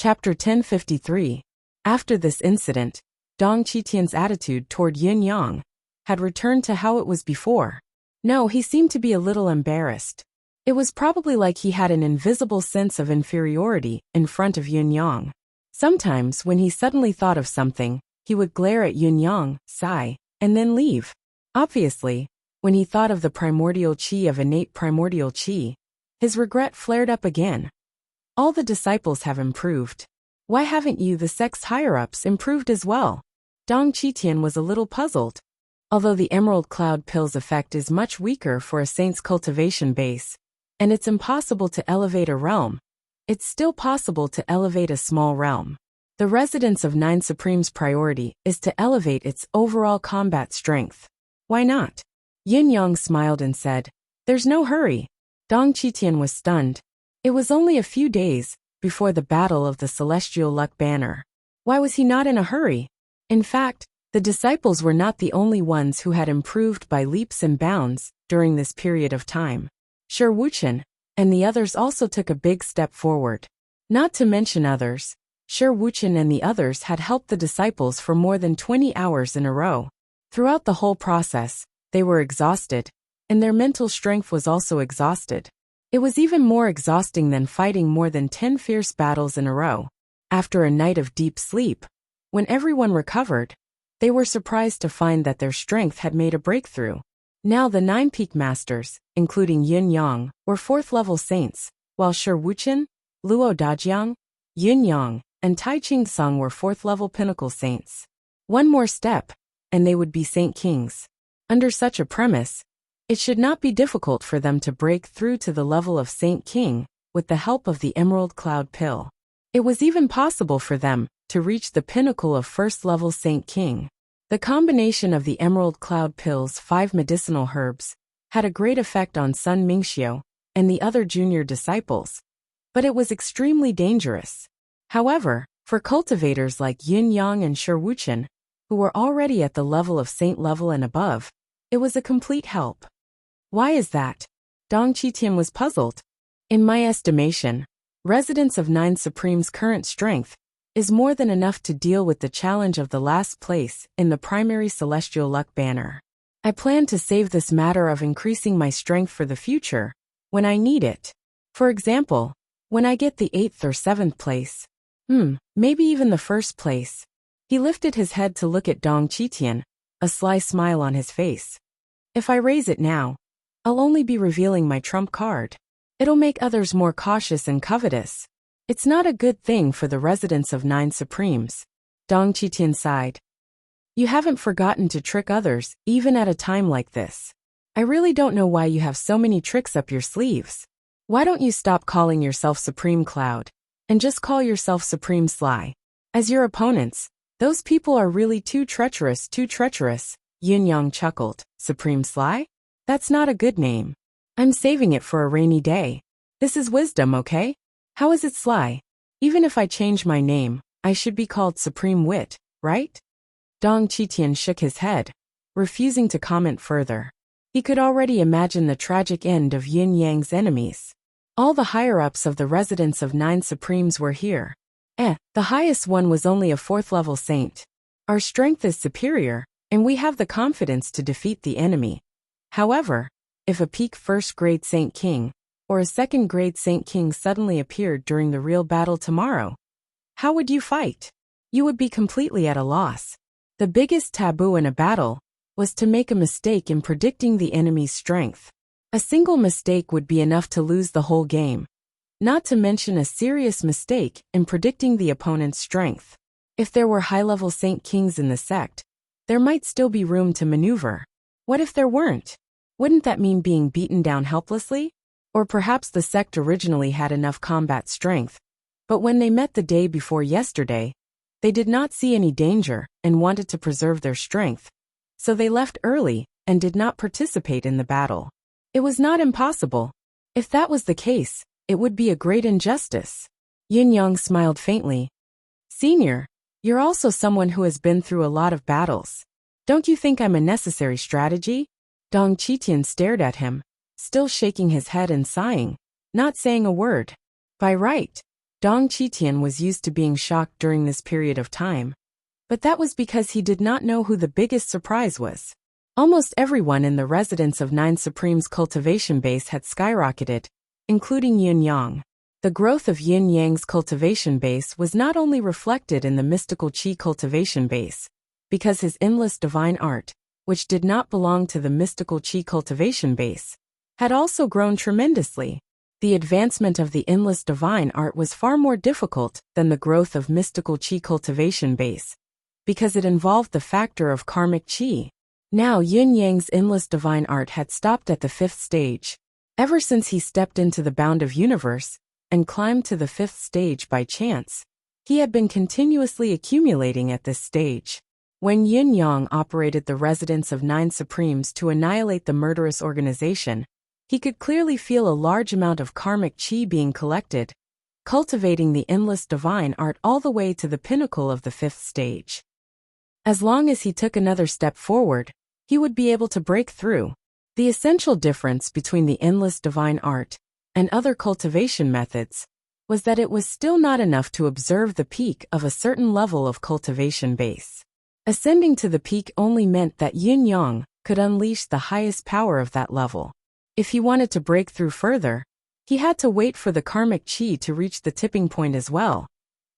Chapter 1053. After this incident, Dong Qitian's attitude toward Yin Yang had returned to how it was before. No, he seemed to be a little embarrassed. It was probably like he had an invisible sense of inferiority in front of Yin Yang. Sometimes, when he suddenly thought of something, he would glare at Yin Yang, sigh, and then leave. Obviously, when he thought of the primordial qi of innate primordial qi, his regret flared up again. All the disciples have improved. Why haven't you, the sect's higher-ups, improved as well? Dong Qitian was a little puzzled. Although the emerald cloud pill's effect is much weaker for a saint's cultivation base, and it's impossible to elevate a realm, it's still possible to elevate a small realm. The residence of Nine Supreme's priority is to elevate its overall combat strength. Why not? Yin Yang smiled and said, "There's no hurry." Dong Qitian was stunned. It was only a few days before the Battle of the Celestial Luck Banner. Why was he not in a hurry? In fact, the disciples were not the only ones who had improved by leaps and bounds during this period of time. Shi Wuchen and the others also took a big step forward. Not to mention others, Shi Wuchen and the others had helped the disciples for more than 20 hours in a row. Throughout the whole process, they were exhausted, and their mental strength was also exhausted. It was even more exhausting than fighting more than 10 fierce battles in a row. After a night of deep sleep, when everyone recovered, they were surprised to find that their strength had made a breakthrough. Now the 9 peak masters, including Yin Yang, were 4th-level saints, while Shi Wuchen, Luo Dajiang, Yin Yang, and Tai Ching Sung were 4th-level pinnacle saints. One more step, and they would be saint kings. Under such a premise, it should not be difficult for them to break through to the level of Saint King with the help of the Emerald Cloud Pill. It was even possible for them to reach the pinnacle of 1st-level Saint King. The combination of the Emerald Cloud Pill's 5 medicinal herbs had a great effect on Sun Mingxiu and the other junior disciples, but it was extremely dangerous. However, for cultivators like Yin Yang and Shi Wuchen, who were already at the level of saint level and above, it was a complete help. Why is that? Dong Qitian was puzzled. In my estimation, residence of Nine Supreme's current strength is more than enough to deal with the challenge of the last place in the primary Celestial Luck Banner. I plan to save this matter of increasing my strength for the future, when I need it. For example, when I get the 8th or 7th place. Maybe even the 1st place. He lifted his head to look at Dong Qitian, a sly smile on his face. If I raise it now, I'll only be revealing my trump card. It'll make others more cautious and covetous. It's not a good thing for the residents of Nine Supremes. Dong Qitian sighed. You haven't forgotten to trick others, even at a time like this. I really don't know why you have so many tricks up your sleeves. Why don't you stop calling yourself Supreme Cloud, and just call yourself Supreme Sly? As your opponents, those people are really too treacherous. Yin Yang chuckled. Supreme Sly? That's not a good name. I'm saving it for a rainy day. This is wisdom, okay? How is it sly? Even if I change my name, I should be called Supreme Wit, right? Dong Qitian shook his head, refusing to comment further. He could already imagine the tragic end of Yin Yang's enemies. All the higher-ups of the residence of Nine Supremes were here. The highest one was only a 4th-level saint. Our strength is superior, and we have the confidence to defeat the enemy. However, if a peak 1st-grade Saint King or a 2nd-grade Saint King suddenly appeared during the real battle tomorrow, how would you fight? You would be completely at a loss. The biggest taboo in a battle was to make a mistake in predicting the enemy's strength. A single mistake would be enough to lose the whole game, not to mention a serious mistake in predicting the opponent's strength. If there were high-level Saint Kings in the sect, there might still be room to maneuver. What if there weren't? Wouldn't that mean being beaten down helplessly? Or perhaps the sect originally had enough combat strength, but when they met the day before yesterday, they did not see any danger and wanted to preserve their strength, so they left early and did not participate in the battle. It was not impossible. If that was the case, it would be a great injustice. Yin Yang smiled faintly. Senior, you're also someone who has been through a lot of battles. Don't you think I'm a necessary strategy? Dong Qitian stared at him, still shaking his head and sighing, not saying a word. By right, Dong Qitian was used to being shocked during this period of time, but that was because he did not know who the biggest surprise was. Almost everyone in the Residence of Nine Supremes cultivation base had skyrocketed, including Yin Yang. The growth of Yin Yang's cultivation base was not only reflected in the mystical Qi cultivation base, because his endless divine art, which did not belong to the mystical Qi cultivation base, had also grown tremendously. The advancement of the endless divine art was far more difficult than the growth of mystical Qi cultivation base, because it involved the factor of karmic Qi. Now Yin Yang's endless divine art had stopped at the 5th stage. Ever since he stepped into the bound of universe and climbed to the 5th stage by chance, he had been continuously accumulating at this stage. When Yin Yang operated the Residence of Nine Supremes to annihilate the murderous organization, he could clearly feel a large amount of karmic Qi being collected, cultivating the endless divine art all the way to the pinnacle of the 5th stage. As long as he took another step forward, he would be able to break through. The essential difference between the endless divine art and other cultivation methods was that it was still not enough to observe the peak of a certain level of cultivation base. Ascending to the peak only meant that Yin Yang could unleash the highest power of that level. If he wanted to break through further, he had to wait for the karmic Qi to reach the tipping point as well,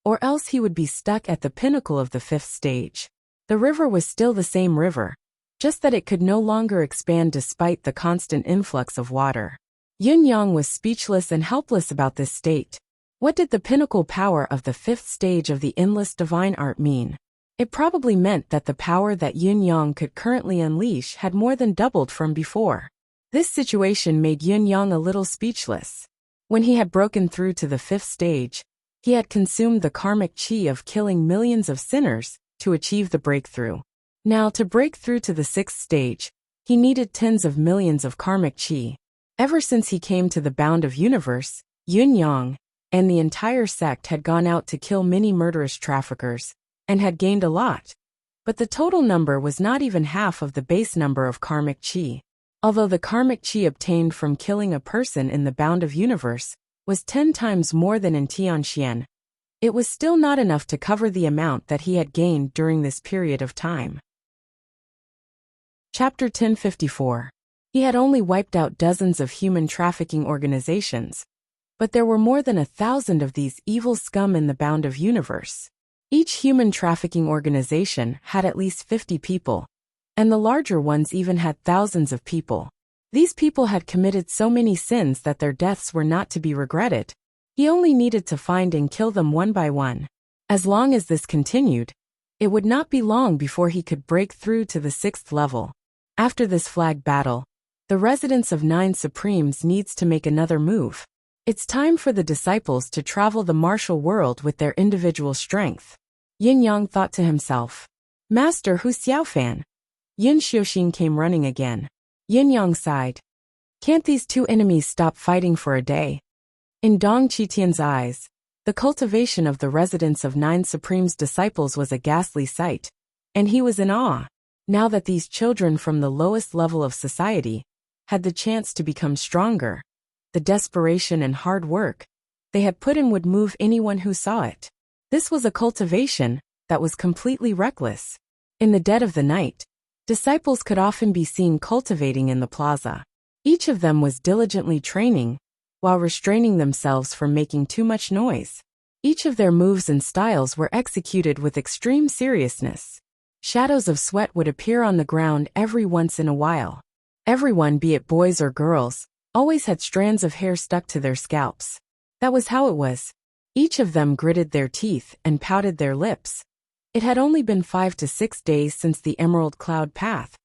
or else he would be stuck at the pinnacle of the 5th stage. The river was still the same river, just that it could no longer expand despite the constant influx of water. Yin Yang was speechless and helpless about this state. What did the pinnacle power of the 5th stage of the endless divine art mean? It probably meant that the power that Yin Yang could currently unleash had more than doubled from before. This situation made Yin Yang a little speechless. When he had broken through to the 5th stage, he had consumed the karmic Qi of killing millions of sinners to achieve the breakthrough. Now, to break through to the 6th stage, he needed tens of millions of karmic Qi. Ever since he came to the bound of universe, Yin Yang and the entire sect had gone out to kill many murderous traffickers, and had gained a lot. But the total number was not even half of the base number of karmic Qi. Although the karmic Qi obtained from killing a person in the bound of universe was 10 times more than in Tianxian, it was still not enough to cover the amount that he had gained during this period of time. Chapter 1054. He had only wiped out dozens of human trafficking organizations, but there were more than 1,000 of these evil scum in the bound of universe. Each human trafficking organization had at least 50 people, and the larger ones even had thousands of people. These people had committed so many sins that their deaths were not to be regretted. He only needed to find and kill them one by one. As long as this continued, it would not be long before he could break through to the 6th level. After this flag battle, the Residence of Nine Supremes needs to make another move. It's time for the disciples to travel the martial world with their individual strength. Yin Yang thought to himself. Master Hu Xiaofan. Yin Xiuxin came running again. Yin Yang sighed. Can't these two enemies stop fighting for a day? In Dong Qitian's eyes, the cultivation of the Residence of Nine Supremes disciples was a ghastly sight, and he was in awe. Now that these children from the lowest level of society had the chance to become stronger, the desperation and hard work they had put in would move anyone who saw it. This was a cultivation that was completely reckless. In the dead of the night, disciples could often be seen cultivating in the plaza. Each of them was diligently training, while restraining themselves from making too much noise. Each of their moves and styles were executed with extreme seriousness. Shadows of sweat would appear on the ground every once in a while. Everyone, be it boys or girls, always had strands of hair stuck to their scalps. That was how it was. Each of them gritted their teeth and pouted their lips. It had only been 5 to 6 days since the Emerald Cloud Path,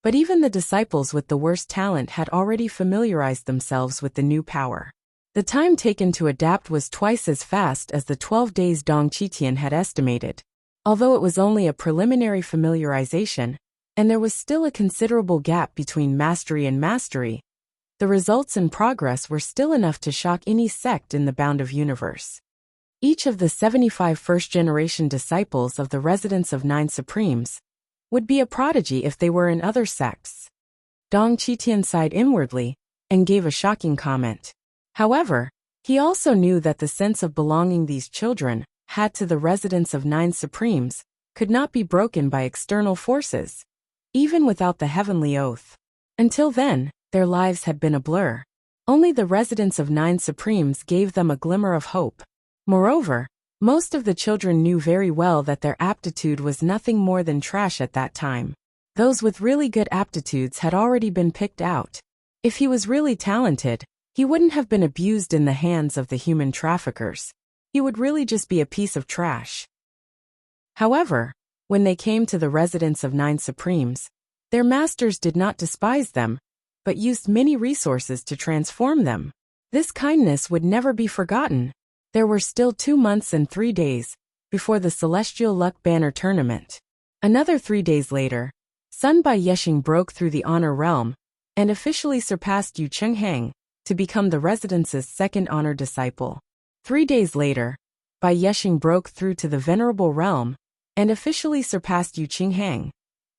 but even the disciples with the worst talent had already familiarized themselves with the new power. The time taken to adapt was twice as fast as the 12 days Dong Qitian had estimated. Although it was only a preliminary familiarization, and there was still a considerable gap between mastery and mastery, the results and progress were still enough to shock any sect in the bound of universe. Each of the 75 first-generation disciples of the Residence of Nine Supremes would be a prodigy if they were in other sects. Dong Qitian sighed inwardly and gave a shocking comment. However, He also knew that the sense of belonging these children had to the residents of Nine Supremes could not be broken by external forces, even without the heavenly oath. Until then, their lives had been a blur. Only the residents of Nine Supremes gave them a glimmer of hope. Moreover, most of the children knew very well that their aptitude was nothing more than trash at that time. Those with really good aptitudes had already been picked out. If he was really talented, he wouldn't have been abused in the hands of the human traffickers. He would really just be a piece of trash. However, when they came to the residents of Nine Supremes, their masters did not despise them, but used many resources to transform them. This kindness would never be forgotten. There were still 2 months and 3 days before the Celestial Luck Banner Tournament. Another 3 days later, Sun Bai Yeshing broke through the Honor Realm and officially surpassed Yu Chenghang to become the residence's second honor disciple. 3 days later, Bai Yeshing broke through to the Venerable Realm and officially surpassed Yu Chenghang,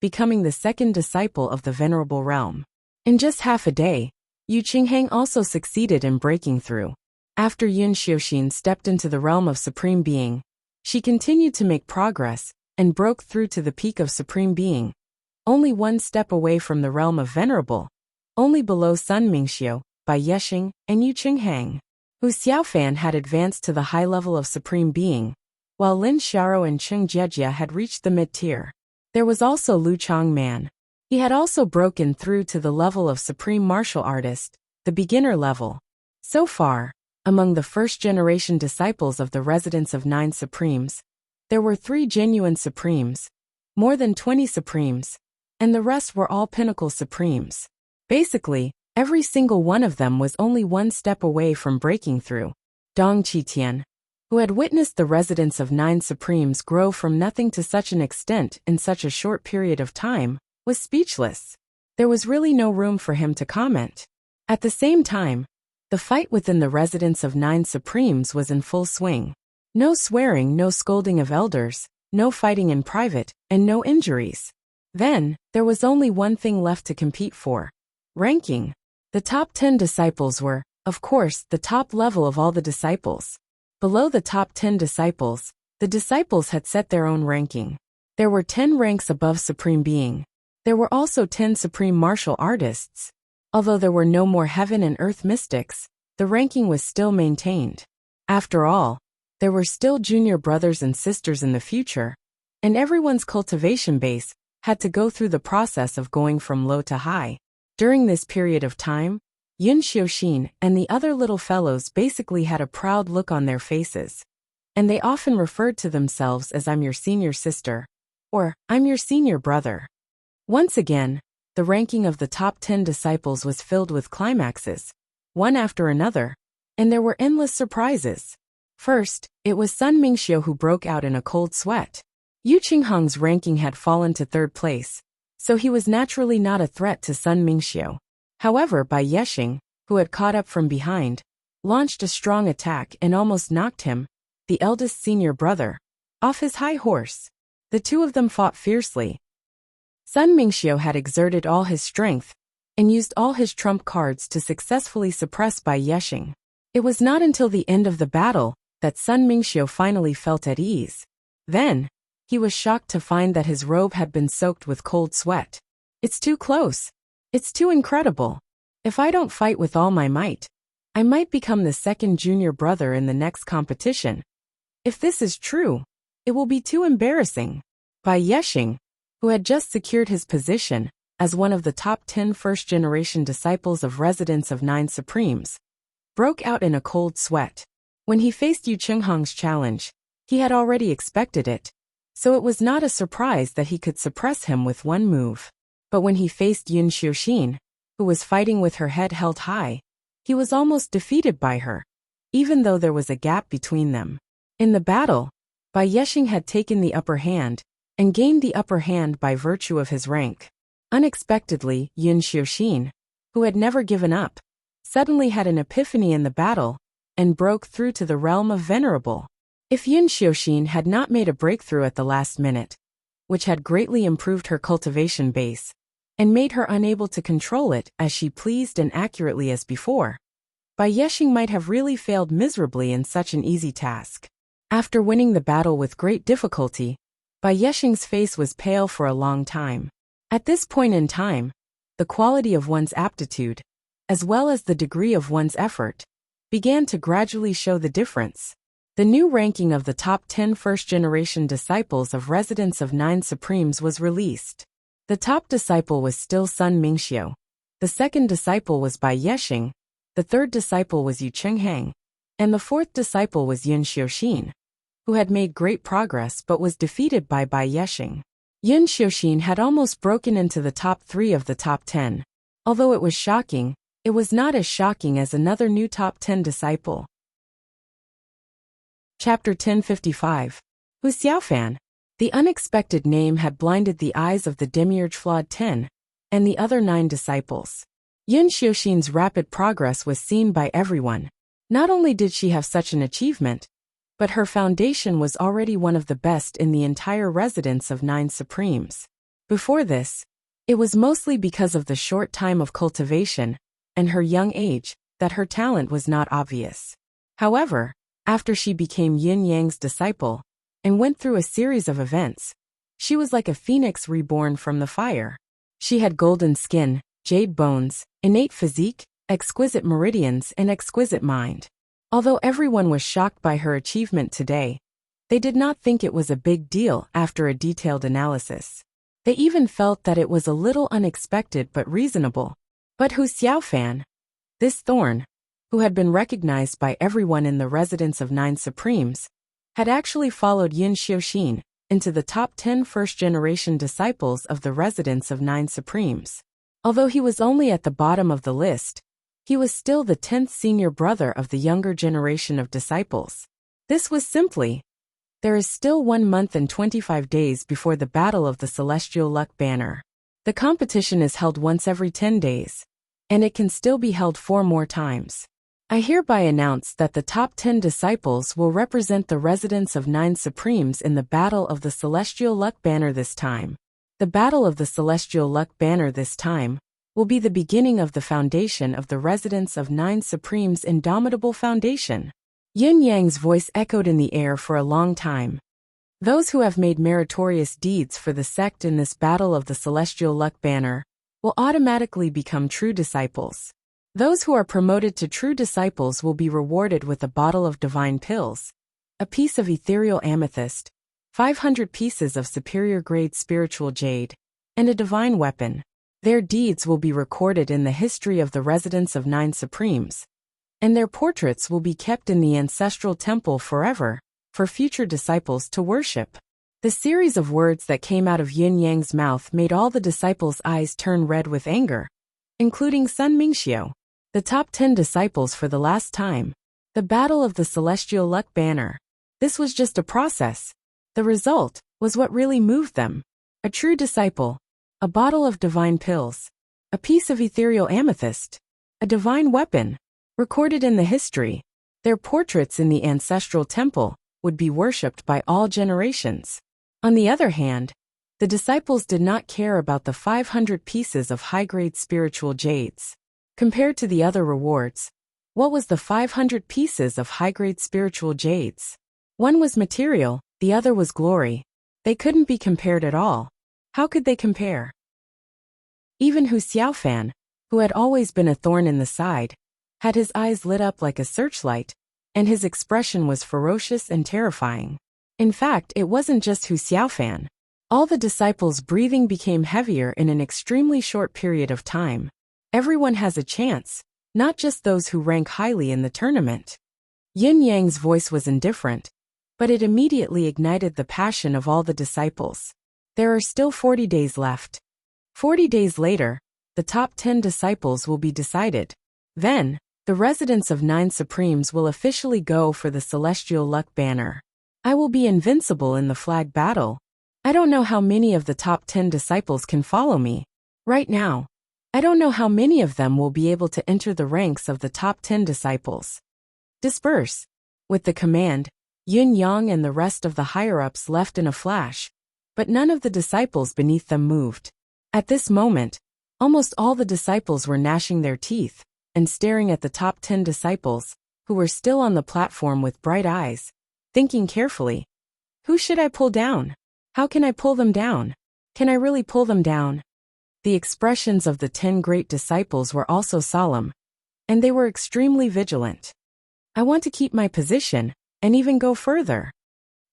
becoming the second disciple of the Venerable Realm. In just half a day, Yu Chenghang also succeeded in breaking through. After Yun Xiuxin stepped into the realm of Supreme Being, she continued to make progress and broke through to the peak of Supreme Being, only 1 step away from the realm of Venerable, only below Sun Mingxiu, Bai Yeshing, and Yu Chenghang. Hu Xiaofan had advanced to the high level of Supreme Being, while Lin Xiao and Cheng Jejia had reached the mid-tier. There was also Lu Changman. He had also broken through to the level of Supreme Martial Artist, the beginner level. So far, among the first-generation disciples of the residents of Nine Supremes, there were 3 genuine Supremes, more than 20 Supremes, and the rest were all Pinnacle Supremes. Basically, every single one of them was only 1 step away from breaking through. Dong Qitian, who had witnessed the residents of Nine Supremes grow from nothing to such an extent in such a short period of time, was speechless. There was really no room for him to comment. At the same time, the fight within the residents of Nine Supremes was in full swing. No swearing, no scolding of elders, no fighting in private, and no injuries. Then, there was only one thing left to compete for: ranking. The top 10 disciples were, of course, the top level of all the disciples. Below the top 10 disciples, the disciples had set their own ranking. There were 10 ranks above Supreme Being. There were also 10 Supreme Martial Artists. Although there were no more heaven and earth mystics, the ranking was still maintained. After all, there were still junior brothers and sisters in the future, and everyone's cultivation base had to go through the process of going from low to high. During this period of time, Yun Xiuxin and the other little fellows basically had a proud look on their faces, and they often referred to themselves as "I'm your senior sister," or "I'm your senior brother." Once again, the ranking of the top 10 disciples was filled with climaxes, one after another, and there were endless surprises. First, it was Sun Mingxiu who broke out in a cold sweat. Yu Qinghang's ranking had fallen to 3rd place, so he was naturally not a threat to Sun Mingxiu. However, Bai Yeshing, who had caught up from behind, launched a strong attack and almost knocked him, the eldest senior brother, off his high horse. The two of them fought fiercely. Sun Mingxiu had exerted all his strength and used all his trump cards to successfully suppress Bai Yeshing. It was not until the end of the battle that Sun Mingxiu finally felt at ease. Then, he was shocked to find that his robe had been soaked with cold sweat. It's too close. It's too incredible. If I don't fight with all my might, I might become the second junior brother in the next competition. If this is true, it will be too embarrassing. Bai Yeshing, who had just secured his position as one of the top 10 first-generation disciples of residents of Nine Supremes, broke out in a cold sweat. When he faced Yu Chenghang's challenge, he had already expected it, so it was not a surprise that he could suppress him with one move. But when he faced Yun Xiuxin, who was fighting with her head held high, he was almost defeated by her, even though there was a gap between them. In the battle, Bai Yeshing had taken the upper hand, and gained the upper hand by virtue of his rank. Unexpectedly, Yun Xiuxin, who had never given up, suddenly had an epiphany in the battle, and broke through to the realm of Venerable. If Yun Xiuxin had not made a breakthrough at the last minute, which had greatly improved her cultivation base, and made her unable to control it as she pleased and accurately as before, Bai Yexing might have really failed miserably in such an easy task. After winning the battle with great difficulty, Bai Yexing's face was pale for a long time. At this point in time, the quality of one's aptitude, as well as the degree of one's effort, began to gradually show the difference. The new ranking of the top 10 first-generation disciples of Residence of Nine Supremes was released. The top disciple was still Sun Mingxiu. The second disciple was Bai Yexing. The third disciple was Yu Chenghang. And the fourth disciple was Yun Xiuxin, who had made great progress but was defeated by Bai Yexing. Yun Xiuxin had almost broken into the top 3 of the top 10. Although it was shocking, it was not as shocking as another new top 10 disciple. Chapter 1055. Hu Xiaofan. The unexpected name had blinded the eyes of the Demiurge Flawed 10 and the other 9 disciples. Yun Xiuxin's rapid progress was seen by everyone. Not only did she have such an achievement, but her foundation was already one of the best in the entire Residence of Nine Supremes. Before this, it was mostly because of the short time of cultivation and her young age that her talent was not obvious. However, after she became Yin Yang's disciple and went through a series of events, she was like a phoenix reborn from the fire. She had golden skin, jade bones, innate physique, exquisite meridians, and exquisite mind. Although everyone was shocked by her achievement today, they did not think it was a big deal after a detailed analysis. They even felt that it was a little unexpected but reasonable. But Hu Xiaofan, this thorn, who had been recognized by everyone in the Residence of Nine Supremes, had actually followed Yun Xiuxin into the top 10 first-generation disciples of the Residence of Nine Supremes. Although he was only at the bottom of the list, he was still the 10th senior brother of the younger generation of disciples. This was simply, there is still 1 month and 25 days before the Battle of the Celestial Luck Banner. The competition is held once every 10 days, and it can still be held 4 more times. I hereby announce that the top 10 disciples will represent the Residence of Nine Supremes in the Battle of the Celestial Luck Banner this time. The Battle of the Celestial Luck Banner this time will be the beginning of the foundation of the Residence of Nine Supremes' indomitable foundation. Yin Yang's voice echoed in the air for a long time. Those who have made meritorious deeds for the sect in this Battle of the Celestial Luck Banner will automatically become true disciples. Those who are promoted to true disciples will be rewarded with a bottle of divine pills, a piece of ethereal amethyst, 500 pieces of superior grade spiritual jade, and a divine weapon. Their deeds will be recorded in the history of the Residence of Nine Supremes, and their portraits will be kept in the ancestral temple forever, for future disciples to worship. The series of words that came out of Yin Yang's mouth made all the disciples' eyes turn red with anger, including Sun Mingxiu. The top 10 disciples for the last time. The Battle of the Celestial Luck Banner. This was just a process. The result was what really moved them. A true disciple, a bottle of divine pills, a piece of ethereal amethyst, a divine weapon, recorded in the history. Their portraits in the ancestral temple would be worshipped by all generations. On the other hand, the disciples did not care about the 500 pieces of high-grade spiritual jades. Compared to the other rewards, what was the 500 pieces of high-grade spiritual jades? One was material, the other was glory. They couldn't be compared at all. How could they compare? Even Hu Xiaofan, who had always been a thorn in the side, had his eyes lit up like a searchlight, and his expression was ferocious and terrifying. In fact, it wasn't just Hu Xiaofan. All the disciples' breathing became heavier in an extremely short period of time. Everyone has a chance, not just those who rank highly in the tournament. Yin Yang's voice was indifferent, but it immediately ignited the passion of all the disciples. There are still 40 days left. 40 days later, the top 10 disciples will be decided. Then, the Residence of Nine Supremes will officially go for the Celestial Luck Banner. I will be invincible in the flag battle. I don't know how many of the top 10 disciples can follow me. Right now, I don't know how many of them will be able to enter the ranks of the top 10 disciples. Disperse. With the command, Yin Yang and the rest of the higher-ups left in a flash, but none of the disciples beneath them moved. At this moment, almost all the disciples were gnashing their teeth. and staring at the top 10 disciples, who were still on the platform with bright eyes, thinking carefully. Who should I pull down? How can I pull them down? Can I really pull them down? The expressions of the 10 great disciples were also solemn, and they were extremely vigilant. I want to keep my position, and even go further.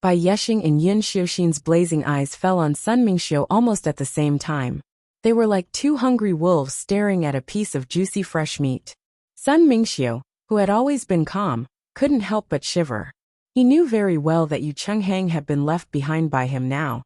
Bai Yexing and Yun Xiuxin's blazing eyes fell on Sun Mingxiu almost at the same time. They were like two hungry wolves staring at a piece of juicy fresh meat. Sun Mingxiu, who had always been calm, couldn't help but shiver. He knew very well that Yu Chenghang had been left behind by him now,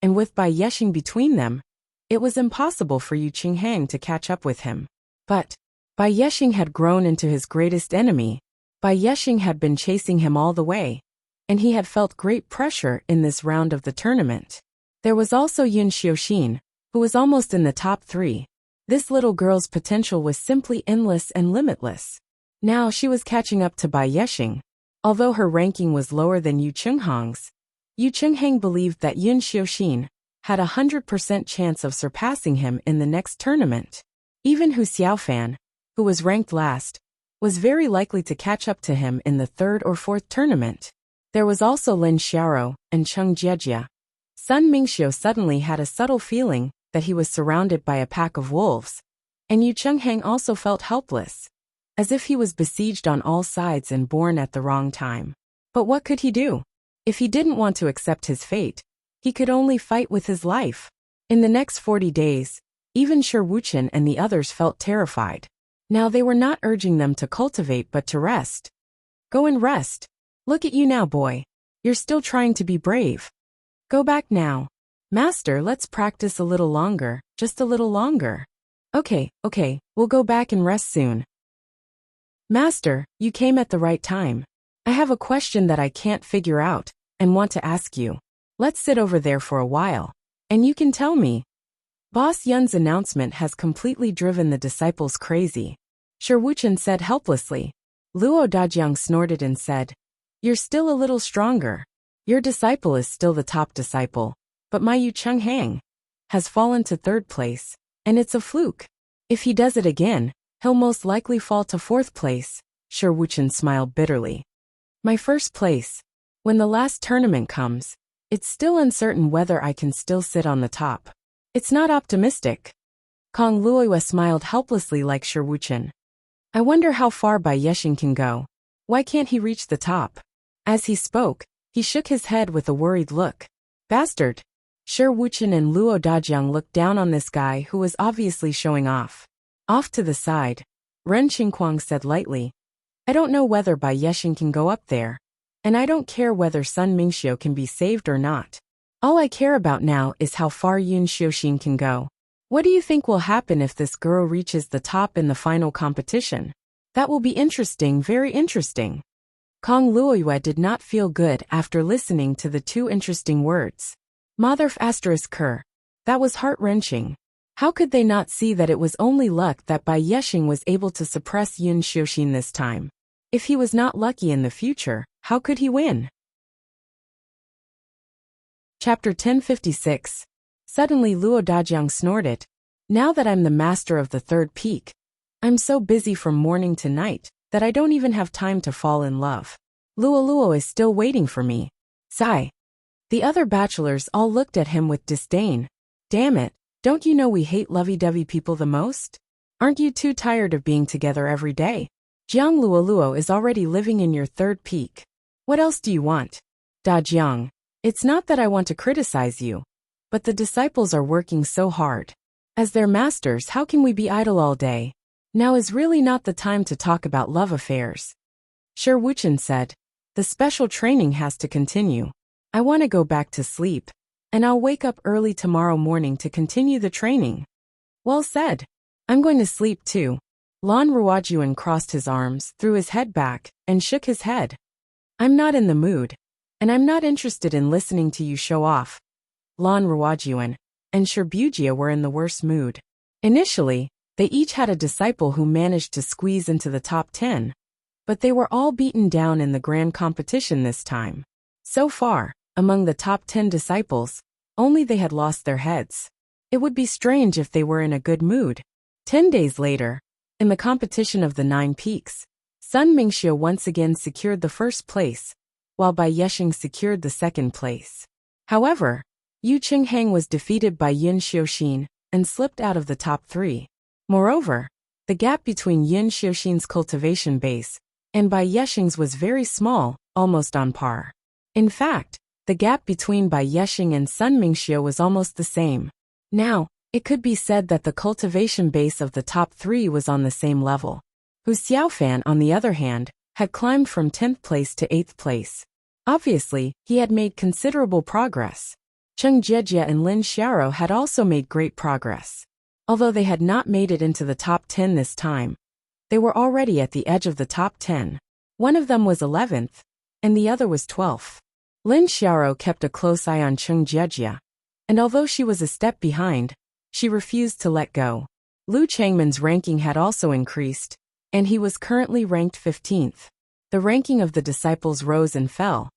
and with Bai Yexing between them, it was impossible for Yu Chenghang to catch up with him. But Bai Yexing had grown into his greatest enemy. Bai Yexing had been chasing him all the way, and he had felt great pressure in this round of the tournament. There was also Yun Xiuxin, who was almost in the top 3. This little girl's potential was simply endless and limitless. Now she was catching up to Bai Yexing. Although her ranking was lower than Yu Chenghang's, Yu Chenghang believed that Yun Xiuxin had a 100% chance of surpassing him in the next tournament. Even Hu Xiaofan, who was ranked last, was very likely to catch up to him in the 3rd or 4th tournament. There was also Lin Xiaoro and Cheng Jiejia. Sun Mingxiu suddenly had a subtle feeling that he was surrounded by a pack of wolves, and Yu Chenghang also felt helpless, as if he was besieged on all sides and born at the wrong time. But what could he do? If he didn't want to accept his fate, he could only fight with his life. In the next 40 days, even Shi Wuchen and the others felt terrified. Now they were not urging them to cultivate but to rest. Go and rest. Look at you now, boy. You're still trying to be brave. Go back now. Master, let's practice a little longer, just a little longer. Okay, we'll go back and rest soon. Master, you came at the right time. I have a question that I can't figure out, and want to ask you. Let's sit over there for a while, and you can tell me. Boss Yun's announcement has completely driven the disciples crazy. Shi Wuchen said helplessly. Luo Dajiang snorted and said, You're still a little stronger. Your disciple is still the top disciple, but my Yu Chenghang has fallen to 3rd place, and it's a fluke. If he does it again, he'll most likely fall to 4th place. Shi Wuchen smiled bitterly. My 1st place. When the last tournament comes, it's still uncertain whether I can still sit on the top. It's not optimistic. Kong Luoyue smiled helplessly like Shi Wuchen. I wonder how far Bai Yexing can go. Why can't he reach the top? As he spoke, he shook his head with a worried look. Bastard! Shi Wuchen and Luo Dajiang looked down on this guy who was obviously showing off. Off to the side, Ren Qingquang said lightly, I don't know whether Bai Yexing can go up there, and I don't care whether Sun Mingxiu can be saved or not. All I care about now is how far Yun Xiuxin can go. What do you think will happen if this girl reaches the top in the final competition? That will be interesting, very interesting. Kong Luoyue did not feel good after listening to the two interesting words. Motherf ***. That was heart-wrenching. How could they not see that it was only luck that Bai Yexing was able to suppress Yun Xiuxin this time? If he was not lucky in the future, how could he win? Chapter 1056. Suddenly Luo Dajiang snorted. Now that I'm the master of the 3rd peak, I'm so busy from morning to night that I don't even have time to fall in love. Luo is still waiting for me. Sigh. The other bachelors all looked at him with disdain. Damn it, don't you know we hate lovey-dovey people the most? Aren't you too tired of being together every day? Jiang Luo is already living in your 3rd peak. What else do you want? Dajiang, it's not that I want to criticize you, but the disciples are working so hard. As their masters, how can we be idle all day? Now is really not the time to talk about love affairs. Shi Wuchen said, the special training has to continue. I want to go back to sleep, and I'll wake up early tomorrow morning to continue the training. Well said. I'm going to sleep too. Lan Ruojuan crossed his arms, threw his head back, and shook his head. I'm not in the mood, and I'm not interested in listening to you show off. Lan Ruojuan and Shi Bujia were in the worst mood. Initially, they each had a disciple who managed to squeeze into the top 10, but they were all beaten down in the grand competition this time. So far, among the top 10 disciples, only they had lost their heads. It would be strange if they were in a good mood. 10 days later, In the competition of the 9 peaks, Sun Mingxiu once again secured the first place, while Bai Yexing secured the second place. However, Yu Qinghang was defeated by Yin Xiuxin and slipped out of the top 3. Moreover, the gap between Yin Xiuxin's cultivation base and Bai Yexing's was very small, almost on par. In fact, the gap between Bai Yexing and Sun Mingxiu was almost the same. Now, it could be said that the cultivation base of the top 3 was on the same level. Hu Xiaofan, on the other hand, had climbed from 10th place to 8th place. Obviously, he had made considerable progress. Cheng Jiejie and Lin Xiaoro had also made great progress. Although they had not made it into the top 10 this time, they were already at the edge of the top 10. One of them was 11th, and the other was 12th. Lin Xiaoro kept a close eye on Cheng Jiejie, and although she was a step behind, she refused to let go. Lu Changman's ranking had also increased, and he was currently ranked 15th. The ranking of the disciples rose and fell,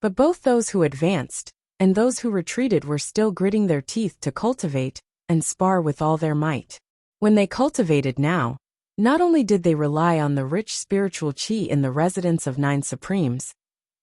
but both those who advanced and those who retreated were still gritting their teeth to cultivate and spar with all their might. When they cultivated now, not only did they rely on the rich spiritual qi in the residence of 9 supremes,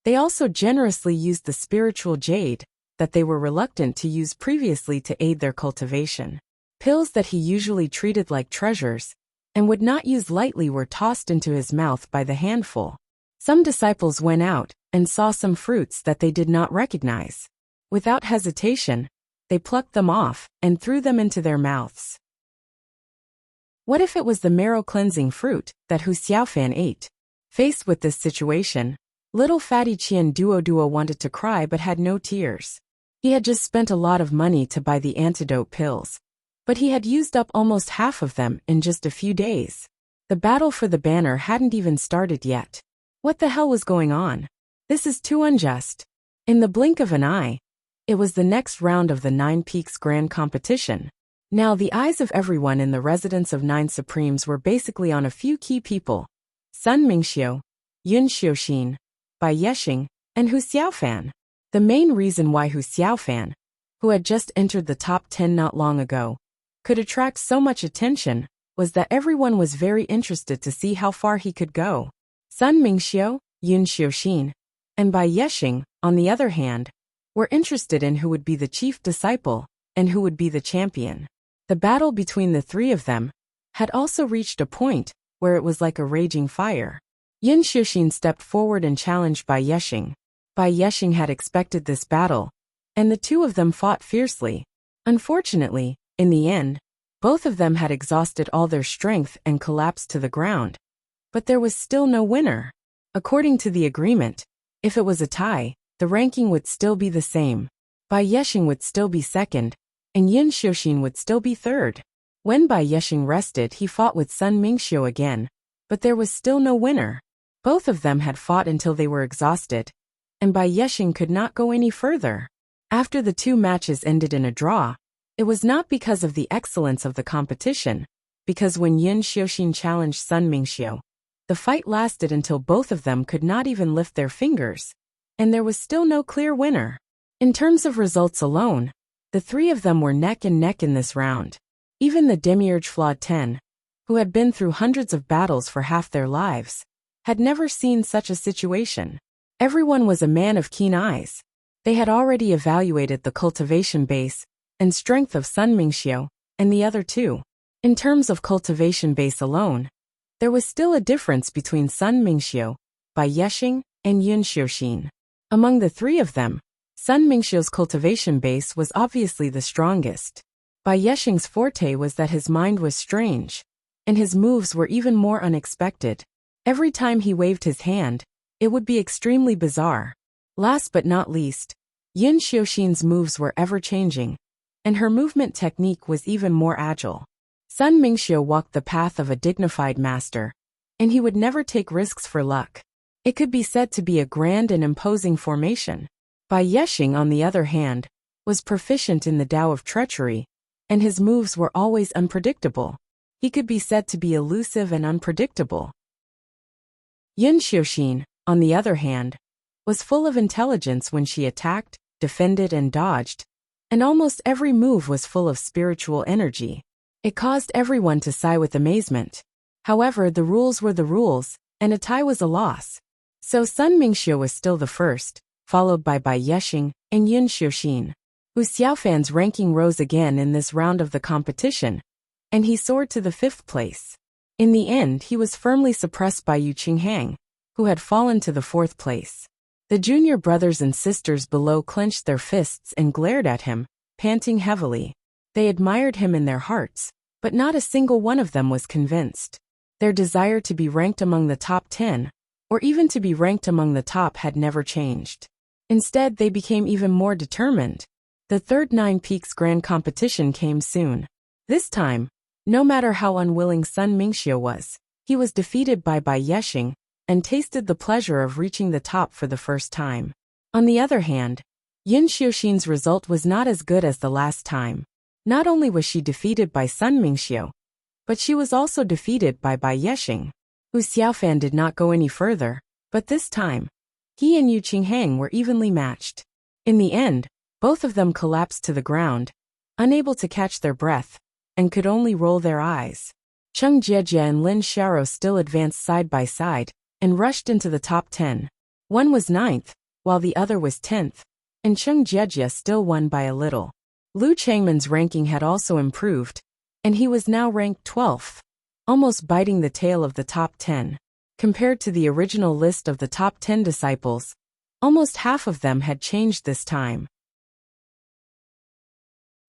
they also generously used the spiritual jade that they were reluctant to use previously to aid their cultivation. Pills that he usually treated like treasures and would not use lightly were tossed into his mouth by the handful. Some disciples went out and saw some fruits that they did not recognize. Without hesitation, they plucked them off and threw them into their mouths. What if it was the marrow-cleansing fruit that Hu Xiaofan ate? Faced with this situation, little fatty Qian Duo wanted to cry but had no tears. He had just spent a lot of money to buy the antidote pills, but he had used up almost half of them in just a few days. The battle for the banner hadn't even started yet. What the hell was going on? This is too unjust. In the blink of an eye, it was the next round of the 9 Peaks Grand Competition. Now the eyes of everyone in the residence of 9 Supremes were basically on a few key people: Sun Mingxiu, Yin Xiuxin, Bai Yexing, and Hu Xiaofan. The main reason why Hu Xiaofan, who had just entered the top 10 not long ago, could attract so much attention was that everyone was very interested to see how far he could go. Sun Mingxiu, Yin Xiuxin, and Bai Yexing, on the other hand, were interested in who would be the chief disciple and who would be the champion. The battle between the 3 of them had also reached a point where it was like a raging fire. Yin Xiuxin stepped forward and challenged Bai Yexing. Bai Yexing had expected this battle, and the 2 of them fought fiercely. Unfortunately, in the end, both of them had exhausted all their strength and collapsed to the ground. But there was still no winner. According to the agreement, if it was a tie, the ranking would still be the same. Bai Yexing would still be second, and Yin Xiuxin would still be third. When Bai Yexing rested, he fought with Sun Mingxiu again, but there was still no winner. Both of them had fought until they were exhausted, and Bai Yexing could not go any further. After the 2 matches ended in a draw, it was not because of the excellence of the competition, because when Yin Xiuxin challenged Sun Mingxiu, the fight lasted until both of them could not even lift their fingers, and there was still no clear winner. In terms of results alone, the 3 of them were neck and neck in this round. Even the Demiurge Flawed 10, who had been through hundreds of battles for half their lives, had never seen such a situation. Everyone was a man of keen eyes. They had already evaluated the cultivation base and strength of Sun Mingxiu and the other 2. In terms of cultivation base alone, there was still a difference between Sun Mingxiu, Bai Yexing, and Yin Xiuxin. Among the 3 of them, Sun Mingxiu's cultivation base was obviously the strongest. Bai Yexing's forte was that his mind was strange, and his moves were even more unexpected. Every time he waved his hand, it would be extremely bizarre. Last but not least, Yin Xiuxin's moves were ever-changing, and her movement technique was even more agile. Sun Mingxiu walked the path of a dignified master, and he would never take risks for luck. It could be said to be a grand and imposing formation. Bai Yexing, on the other hand, was proficient in the Tao of treachery, and his moves were always unpredictable. He could be said to be elusive and unpredictable. Yin Xiuxin, on the other hand, was full of intelligence when she attacked, defended, and dodged, and almost every move was full of spiritual energy. It caused everyone to sigh with amazement. However, the rules were the rules, and a tie was a loss. So Sun Mingxiu was still the first, followed by Bai Yexing and Yun Xiuxin. Wu Xiaofan's ranking rose again in this round of the competition, and he soared to the 5th place. In the end, he was firmly suppressed by Yu Qinghang, who had fallen to the 4th place. The junior brothers and sisters below clenched their fists and glared at him, panting heavily. They admired him in their hearts, but not a single one of them was convinced. Their desire to be ranked among the top 10, or even to be ranked among the top, had never changed. Instead, they became even more determined. The third Nine Peaks Grand Competition came soon. This time, no matter how unwilling Sun Mingxiu was, he was defeated by Bai Yexing and tasted the pleasure of reaching the top for the first time. On the other hand, Yun Xiuxin's result was not as good as the last time. Not only was she defeated by Sun Mingxiu, but she was also defeated by Bai Yexing. Wu Xiaofan did not go any further, but this time, he and Yu Qinghang were evenly matched. In the end, both of them collapsed to the ground, unable to catch their breath, and could only roll their eyes. Cheng Jiejie and Lin Xiaoro still advanced side by side, and rushed into the top 10. One was 9th, while the other was 10th, and Cheng Jiejie still won by a little. Lu Changman's ranking had also improved, and he was now ranked 12th, almost biting the tail of the top 10. Compared to the original list of the top 10 disciples, almost half of them had changed this time.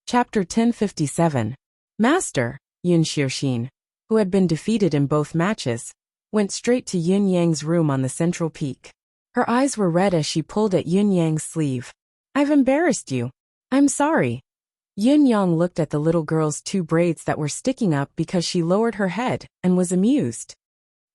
Chapter 1057. Master, Yun Xiuxin, who had been defeated in both matches, went straight to Yun Yang's room on the central peak. Her eyes were red as she pulled at Yun Yang's sleeve. "I've embarrassed you. I'm sorry." Yun Yang looked at the little girl's 2 braids that were sticking up because she lowered her head and was amused.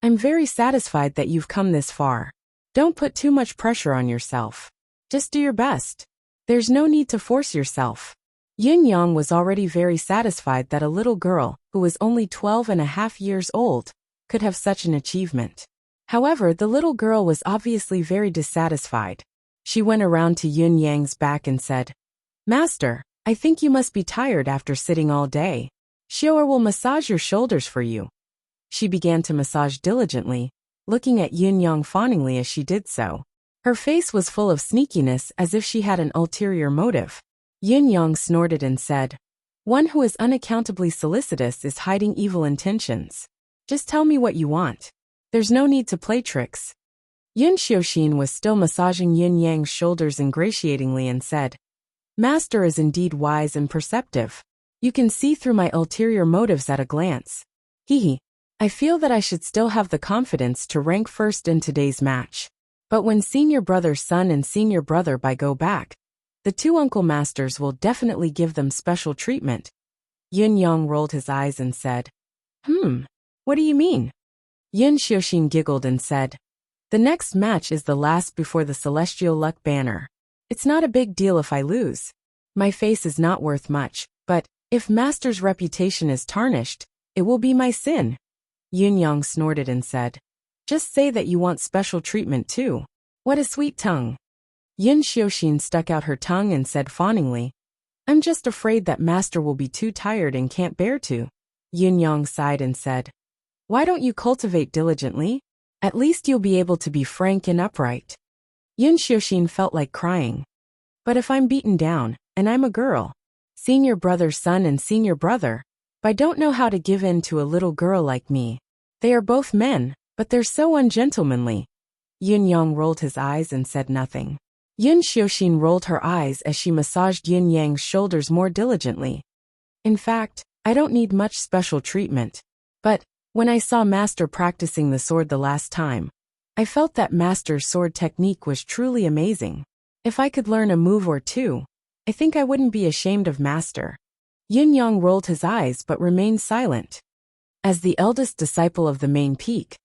"I'm very satisfied that you've come this far. Don't put too much pressure on yourself. Just do your best. There's no need to force yourself." Yun Yang was already very satisfied that a little girl, who was only 12.5 years old, could have such an achievement. However, the little girl was obviously very dissatisfied. She went around to Yun Yang's back and said, "Master, I think you must be tired after sitting all day. Xiaoer will massage your shoulders for you." She began to massage diligently, looking at Yun Yang fawningly as she did so. Her face was full of sneakiness, as if she had an ulterior motive. Yun Yang snorted and said, "One who is unaccountably solicitous is hiding evil intentions. Just tell me what you want. There's no need to play tricks." Yun Xiuxin was still massaging Yun Yang's shoulders ingratiatingly and said, "Master is indeed wise and perceptive. You can see through my ulterior motives at a glance. Hehe. I feel that I should still have the confidence to rank first in today's match. But when senior brother Sun and senior brother Bai go back, the 2 uncle masters will definitely give them special treatment." Yun Yang rolled his eyes and said, What do you mean?" Yun Xiuxin giggled and said, "The next match is the last before the Celestial Luck Banner. It's not a big deal if I lose. My face is not worth much, but if Master's reputation is tarnished, it will be my sin." Yun Yang snorted and said, "Just say that you want special treatment too. What a sweet tongue." Yun Xiuxin stuck out her tongue and said fawningly, "I'm just afraid that Master will be too tired and can't bear to." Yun Yang sighed and said, "Why don't you cultivate diligently? At least you'll be able to be frank and upright." Yun Xiuxin felt like crying. "But if I'm beaten down, and I'm a girl, senior brother Sun and senior brother, I don't know how to give in to a little girl like me. They are both men, but they're so ungentlemanly." Yun Yang rolled his eyes and said nothing. Yun Xiuxin rolled her eyes as she massaged Yun Yang's shoulders more diligently. "In fact, I don't need much special treatment. But when I saw Master practicing the sword the last time, I felt that Master's sword technique was truly amazing. If I could learn a move or two, I think I wouldn't be ashamed of Master." Yun Yang rolled his eyes but remained silent. As the eldest disciple of the main peak,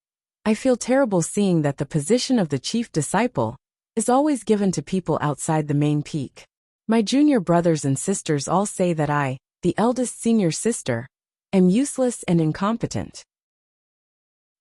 I feel terrible seeing that the position of the chief disciple is always given to people outside the main peak. My junior brothers and sisters all say that I, the eldest senior sister, am useless and incompetent.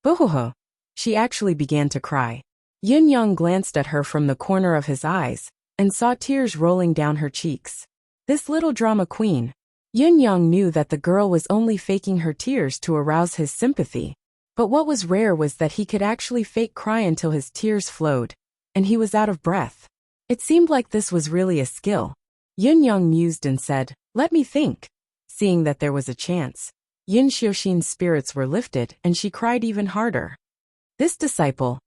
Boo-hoo-hoo. She actually began to cry. Yun Yang glanced at her from the corner of his eyes and saw tears rolling down her cheeks. This little drama queen. Yun Yang knew that the girl was only faking her tears to arouse his sympathy, But what was rare was that he could actually fake cry until his tears flowed, and he was out of breath. It seemed like this was really a skill. Yun Yang mused and said, "Let me think." Seeing that there was a chance, Yin Xiuxin's spirits were lifted and she cried even harder. This disciple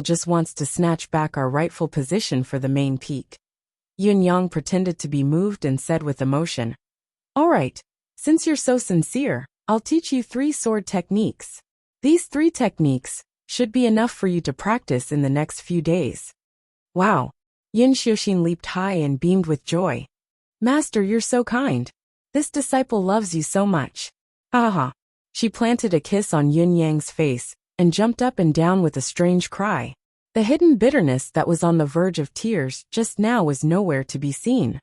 just wants to snatch back our rightful position for the main peak." Yun Yang pretended to be moved and said with emotion, "All right, since you're so sincere, I'll teach you 3 sword techniques. These 3 techniques should be enough for you to practice in the next few days." Wow! Yin Xiuxin leaped high and beamed with joy. "Master, you're so kind. This disciple loves you so much." Haha! She planted a kiss on Yun Yang's face and jumped up and down with a strange cry. The hidden bitterness that was on the verge of tears just now was nowhere to be seen.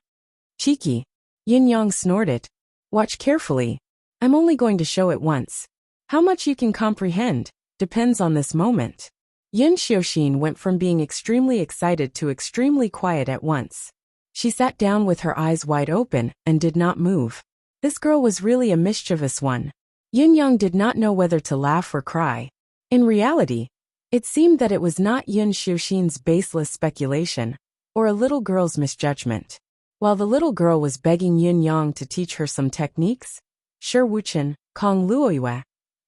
"Cheeky!" Yin Yang snorted. "Watch carefully. I'm only going to show it once. How much you can comprehend depends on this moment." Yin Xiuxin went from being extremely excited to extremely quiet at once. She sat down with her eyes wide open and did not move. This girl was really a mischievous one. Yin Yang did not know whether to laugh or cry. In reality, it seemed that it was not Yin Xiuxin's baseless speculation, or a little girl's misjudgment. While the little girl was begging Yin Yang to teach her some techniques, Shi Wuchen, Kong Luoyue,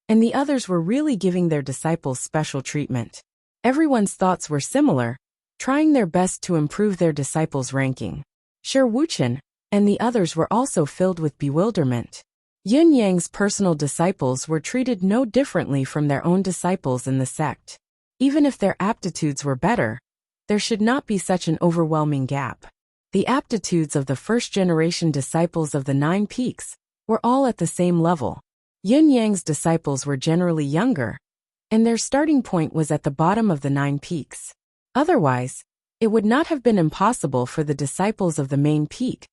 and the others were really giving their disciples special treatment. Everyone's thoughts were similar, trying their best to improve their disciples' ranking. Shi Wuchen and the others were also filled with bewilderment. Yin Yang's personal disciples were treated no differently from their own disciples in the sect. Even if their aptitudes were better, there should not be such an overwhelming gap. The aptitudes of the first-generation disciples of the 9 peaks were all at the same level. Yin Yang's disciples were generally younger, and their starting point was at the bottom of the 9 peaks. Otherwise, it would not have been impossible for the disciples of the main peak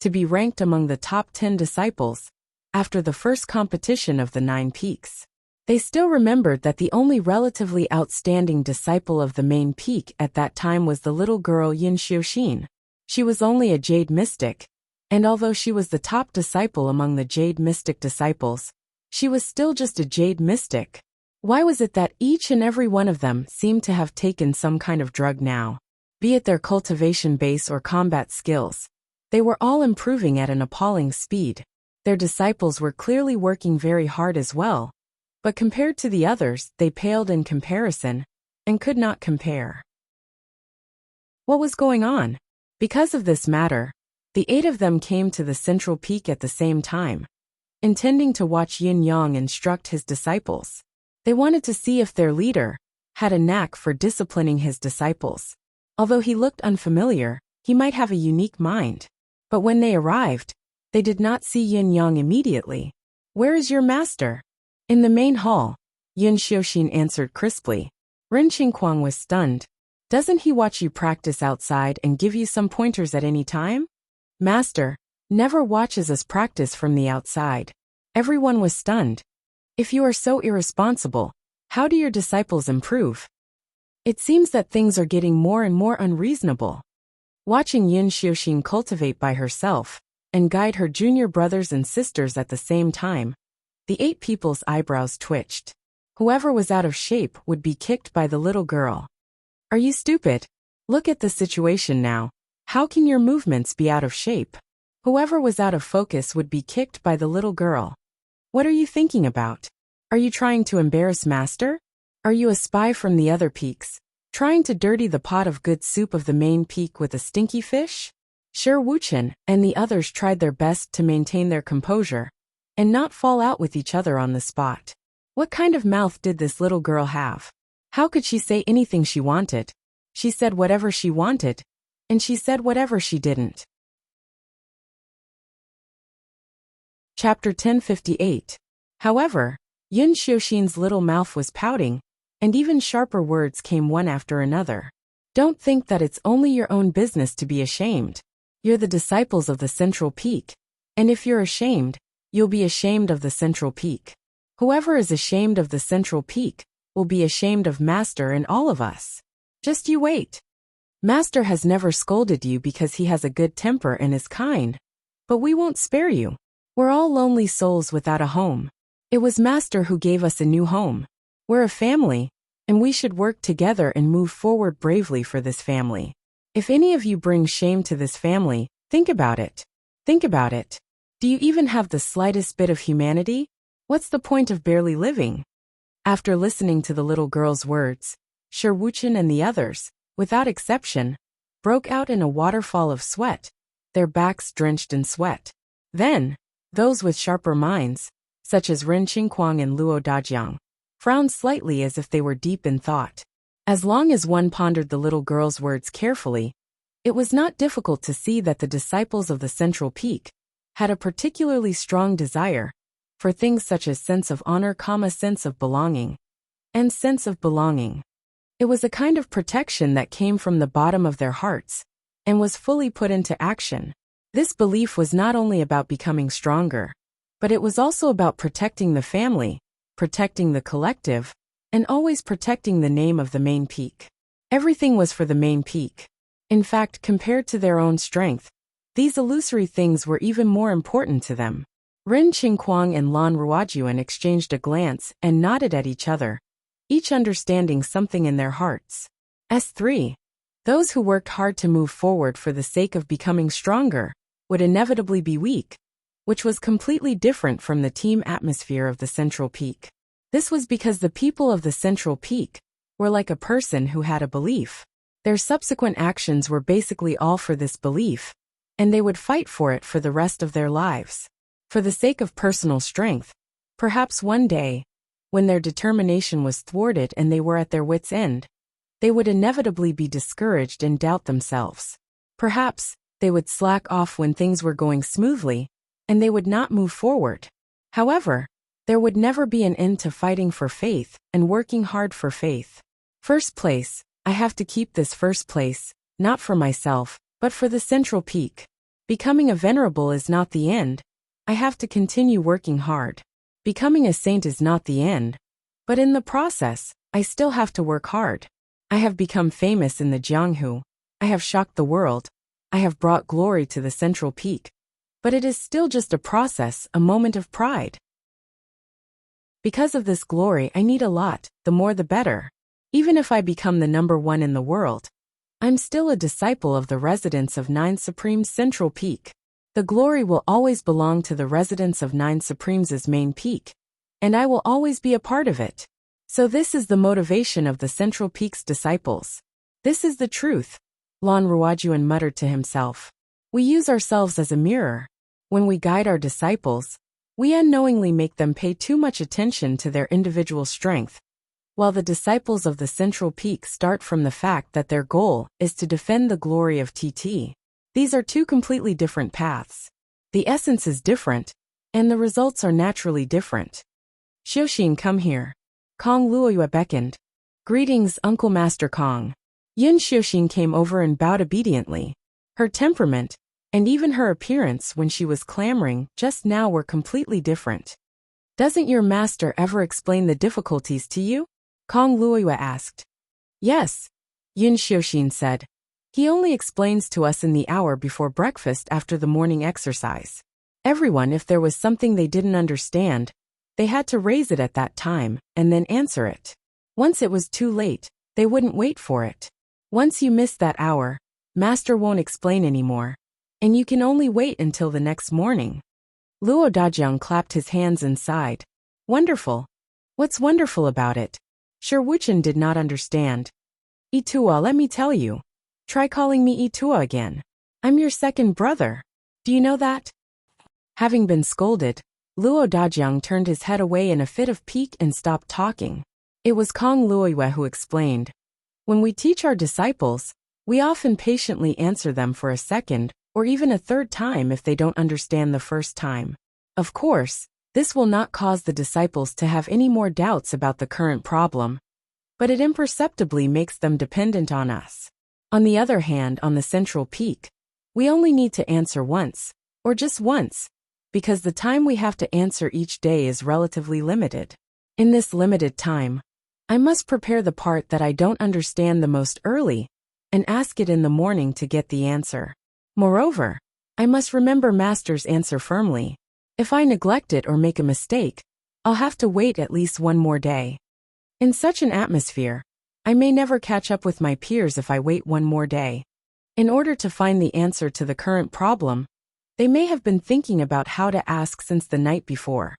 to be ranked among the top 10 disciples after the first competition of the 9 peaks. They still remembered that the only relatively outstanding disciple of the main peak at that time was the little girl Yin Xiuxin. She was only a Jade Mystic, and although she was the top disciple among the Jade Mystic disciples, she was still just a Jade Mystic. Why was it that each and every one of them seemed to have taken some kind of drug now? Be it their cultivation base or combat skills, they were all improving at an appalling speed. Their disciples were clearly working very hard as well, but compared to the others, they paled in comparison and could not compare. What was going on? Because of this matter, the 8 of them came to the central peak at the same time, intending to watch Yin Yang instruct his disciples. They wanted to see if their leader had a knack for disciplining his disciples. Although he looked unfamiliar, he might have a unique mind. But when they arrived, they did not see Yin Yang immediately. "Where is your master?" "In the main hall," Yin Xiuxin answered crisply. Ren Qingquang was stunned. "Doesn't he watch you practice outside and give you some pointers at any time?" "Master never watches us practice from the outside." Everyone was stunned. "If you are so irresponsible, how do your disciples improve? It seems that things are getting more and more unreasonable." Watching Yin Xiuxin cultivate by herself and guide her junior brothers and sisters at the same time, the 8 people's eyebrows twitched. Whoever was out of shape would be kicked by the little girl. "Are you stupid? Look at the situation now. How can your movements be out of shape?" Whoever was out of focus would be kicked by the little girl. "What are you thinking about? Are you trying to embarrass Master? Are you a spy from the other peaks, trying to dirty the pot of good soup of the main peak with a stinky fish?" Shi Wuchen and the others tried their best to maintain their composure and not fall out with each other on the spot. What kind of mouth did this little girl have? How could she say anything she wanted? She said whatever she wanted, and she said whatever she didn't. Chapter 1058. However, Yin Xiuxin's little mouth was pouting, and even sharper words came one after another. "Don't think that it's only your own business to be ashamed. You're the disciples of the central peak, and if you're ashamed, you'll be ashamed of the central peak. Whoever is ashamed of the central peak will be ashamed of Master and all of us. Just you wait. Master has never scolded you because he has a good temper and is kind, but we won't spare you. We're all lonely souls without a home. It was Master who gave us a new home. We're a family, and we should work together and move forward bravely for this family. If any of you bring shame to this family, think about it. Think about it. Do you even have the slightest bit of humanity? What's the point of barely living? After listening to the little girl's words, Shi Wuchen and the others, without exception, broke out in a waterfall of sweat, their backs drenched in sweat. Then, those with sharper minds, such as Ren Qingquang and Luo Dajiang, frowned slightly as if they were deep in thought. As long as one pondered the little girl's words carefully, it was not difficult to see that the disciples of the Central Peak had a particularly strong desire for things such as sense of honor, sense of belonging, and sense of belonging. It was a kind of protection that came from the bottom of their hearts and was fully put into action. This belief was not only about becoming stronger, but it was also about protecting the family, protecting the collective, and always protecting the name of the main peak. Everything was for the main peak. In fact, compared to their own strength, these illusory things were even more important to them. Ren Qingquang and Lan Ruojuan exchanged a glance and nodded at each other, each understanding something in their hearts. S3. Those who worked hard to move forward for the sake of becoming stronger would inevitably be weak, which was completely different from the team atmosphere of the Central Peak. This was because the people of the Central Peak were like a person who had a belief. Their subsequent actions were basically all for this belief, and they would fight for it for the rest of their lives. For the sake of personal strength, perhaps one day, when their determination was thwarted and they were at their wits' end, they would inevitably be discouraged and doubt themselves. Perhaps they would slack off when things were going smoothly, and they would not move forward. However, there would never be an end to fighting for faith and working hard for faith. First place, I have to keep this first place, not for myself, but for the Central Peak. Becoming a venerable is not the end. I have to continue working hard. Becoming a saint is not the end, but in the process, I still have to work hard. I have become famous in the Jianghu. I have shocked the world. I have brought glory to the Central Peak. But it is still just a process, a moment of pride. Because of this glory, I need a lot, the more the better. Even if I become the #1 in the world, I'm still a disciple of the residents of Nine Supremes' Central Peak. The glory will always belong to the residents of Nine Supremes' main peak, and I will always be a part of it. So this is the motivation of the Central Peak's disciples. This is the truth, Lan Ruojuan muttered to himself. We use ourselves as a mirror. When we guide our disciples, we unknowingly make them pay too much attention to their individual strength, while the disciples of the Central Peak start from the fact that their goal is to defend the glory of TT. These are two completely different paths. The essence is different, and the results are naturally different. Xiuxin, come here. Kong Luoyue beckoned. Greetings, Uncle Master Kong. Yun Xiuxin came over and bowed obediently. Her temperament, and even her appearance when she was clamoring just now were completely different. Doesn't your master ever explain the difficulties to you? Kong Luoyue asked. Yes, Yun Xiuxin said. He only explains to us in the hour before breakfast after the morning exercise. Everyone, if there was something they didn't understand, they had to raise it at that time and then answer it. Once it was too late, they wouldn't wait for it. Once you miss that hour, Master won't explain anymore, and you can only wait until the next morning. Luo Dajiang clapped his hands and sighed. Wonderful. What's wonderful about it? Shi Wuchen did not understand. Itua, let me tell you. Try calling me Itua again. I'm your second brother. Do you know that? Having been scolded, Luo Dajiang turned his head away in a fit of pique and stopped talking. It was Kong Luoyue who explained. When we teach our disciples, we often patiently answer them for a second, or even a third time if they don't understand the first time. Of course, this will not cause the disciples to have any more doubts about the current problem, but it imperceptibly makes them dependent on us. On the other hand, on the Central Peak, we only need to answer once, or just once, because the time we have to answer each day is relatively limited. In this limited time, I must prepare the part that I don't understand the most early, and ask it in the morning to get the answer. Moreover, I must remember Master's answer firmly. If I neglect it or make a mistake, I'll have to wait at least one more day. In such an atmosphere, I may never catch up with my peers if I wait one more day. In order to find the answer to the current problem, they may have been thinking about how to ask since the night before,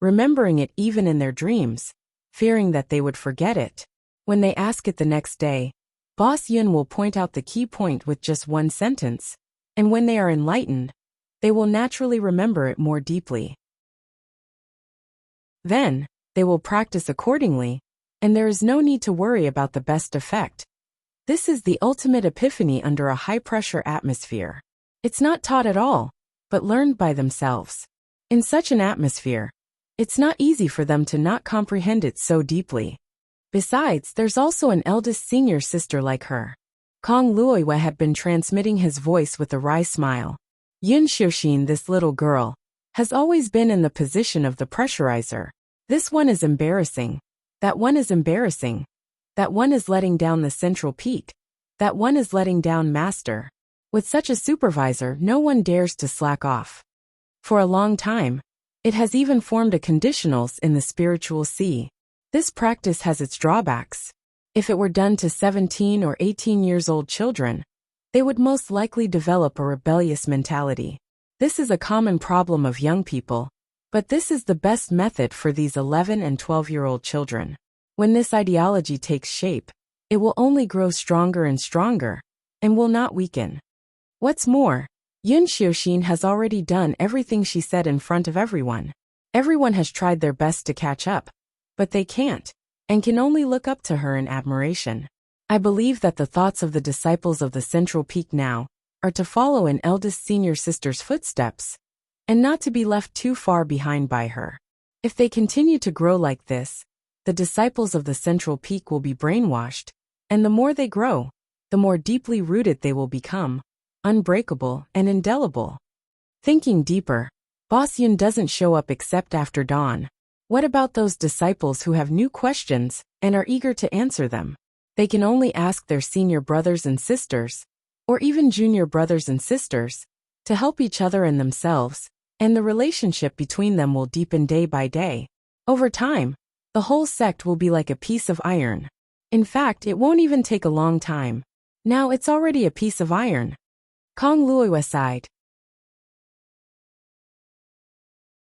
remembering it even in their dreams, fearing that they would forget it. When they ask it the next day, Boss Yun will point out the key point with just one sentence, and when they are enlightened, they will naturally remember it more deeply. Then, they will practice accordingly, and there is no need to worry about the best effect. This is the ultimate epiphany under a high-pressure atmosphere. It's not taught at all, but learned by themselves. In such an atmosphere, it's not easy for them to not comprehend it so deeply. Besides, there's also an eldest senior sister like her. Kong Luoyue had been transmitting his voice with a wry smile. Yun Xiuxin, this little girl, has always been in the position of the pressurizer. This one is embarrassing. That one is embarrassing. That one is letting down the central peak. That one is letting down master. With such a supervisor, no one dares to slack off. For a long time, it has even formed a conditionals in the spiritual sea. This practice has its drawbacks. If it were done to 17 or 18 years old children, they would most likely develop a rebellious mentality. This is a common problem of young people, but this is the best method for these 11 and 12-year-old children. When this ideology takes shape, it will only grow stronger and stronger, and will not weaken. What's more, Yun Xiuxin has already done everything she said in front of everyone. Everyone has tried their best to catch up, but they can't, and can only look up to her in admiration. I believe that the thoughts of the disciples of the Central Peak now are to follow in eldest senior sister's footsteps, and not to be left too far behind by her. If they continue to grow like this, the disciples of the Central Peak will be brainwashed, and the more they grow, the more deeply rooted they will become, unbreakable and indelible. Thinking deeper, Boss Yun doesn't show up except after dawn. What about those disciples who have new questions and are eager to answer them? They can only ask their senior brothers and sisters, or even junior brothers and sisters, to help each other and themselves, and the relationship between them will deepen day by day. Over time, the whole sect will be like a piece of iron. In fact, it won't even take a long time. Now it's already a piece of iron. Kong Luoyue sighed.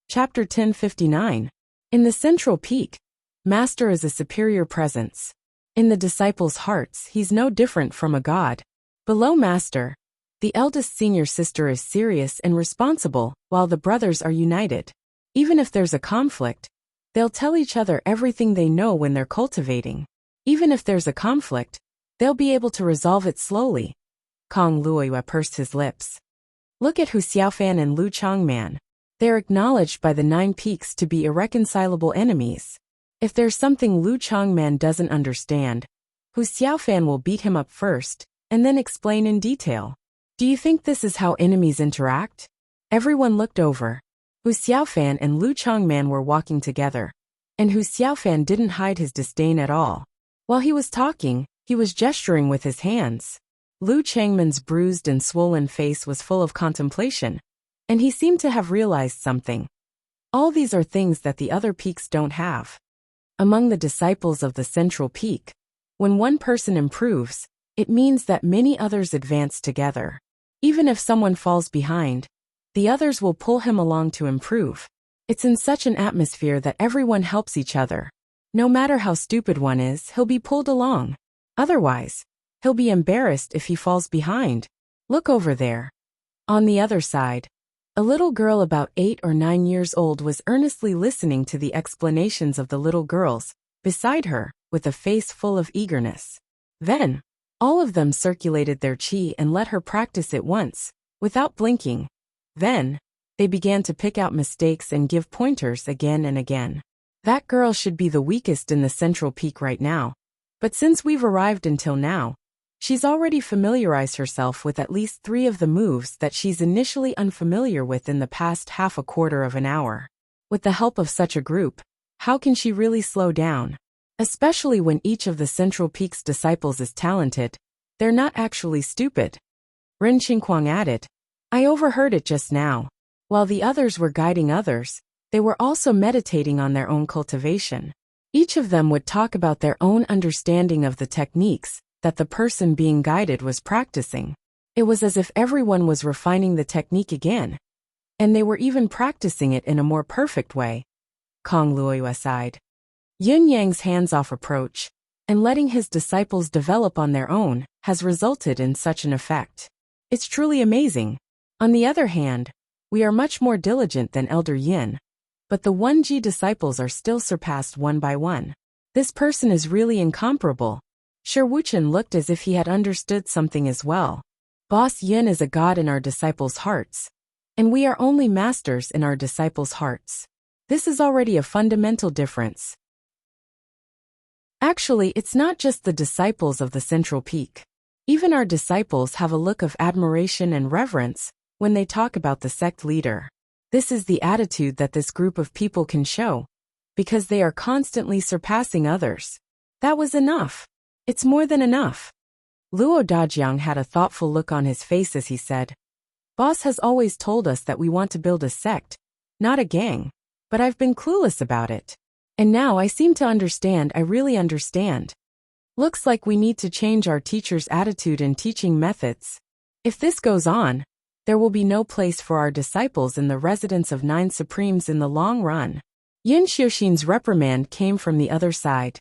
Chapter 1059. In the Central Peak, Master is a superior presence. In the disciples' hearts, he's no different from a god. Below Master, the eldest senior sister is serious and responsible, while the brothers are united. Even if there's a conflict, they'll tell each other everything they know when they're cultivating. Even if there's a conflict, they'll be able to resolve it slowly. Kong Luoyue pursed his lips. Look at Hu Xiaofan and Lu Changman. They're acknowledged by the 9 peaks to be irreconcilable enemies. If there's something Lu Changman doesn't understand, Hu Xiaofan will beat him up first, and then explain in detail. Do you think this is how enemies interact? Everyone looked over. Hu Xiaofan and Lu Changman were walking together, and Hu Xiaofan didn't hide his disdain at all. While he was talking, he was gesturing with his hands. Lu Changman's bruised and swollen face was full of contemplation, and he seemed to have realized something. All these are things that the other peaks don't have. Among the disciples of the Central Peak, when one person improves, it means that many others advance together. Even if someone falls behind, the others will pull him along to improve. It's in such an atmosphere that everyone helps each other. No matter how stupid one is, he'll be pulled along. Otherwise, he'll be embarrassed if he falls behind. Look over there. On the other side, a little girl about 8 or 9 years old was earnestly listening to the explanations of the little girls beside her, with a face full of eagerness. Then, all of them circulated their qi and let her practice it once, without blinking. Then, they began to pick out mistakes and give pointers again and again. That girl should be the weakest in the Central Peak right now. But since we've arrived until now, she's already familiarized herself with at least 3 of the moves that she's initially unfamiliar with in the past half a quarter of an hour. With the help of such a group, how can she really slow down? Especially when each of the Central Peak's disciples is talented. They're not actually stupid. Ren Qingquang added. I overheard it just now. While the others were guiding others, They were also meditating on their own cultivation. Each of them would talk about their own understanding of the techniques that the person being guided was practicing. It was as if everyone was refining the technique again, and they were even practicing it in a more perfect way. Kong Luoyue sighed. Yin Yang's hands-off approach, and letting his disciples develop on their own, has resulted in such an effect. It's truly amazing. On the other hand, we are much more diligent than Elder Yin, but the 1G disciples are still surpassed one by one. This person is really incomparable. Shi Wuchen looked as if he had understood something as well. Boss Yin is a god in our disciples' hearts, and we are only masters in our disciples' hearts. This is already a fundamental difference. Actually, it's not just the disciples of the Central Peak. Even our disciples have a look of admiration and reverence when they talk about the sect leader. This is the attitude that this group of people can show, because they are constantly surpassing others. That was enough. It's more than enough. Luo Dajiang had a thoughtful look on his face as he said, Boss has always told us that we want to build a sect, not a gang, but I've been clueless about it. And now I seem to understand. I really understand. Looks like we need to change our teacher's attitude and teaching methods. If this goes on, there will be no place for our disciples in the residence of 9 Supremes in the long run. Yin Xiuxin's reprimand came from the other side.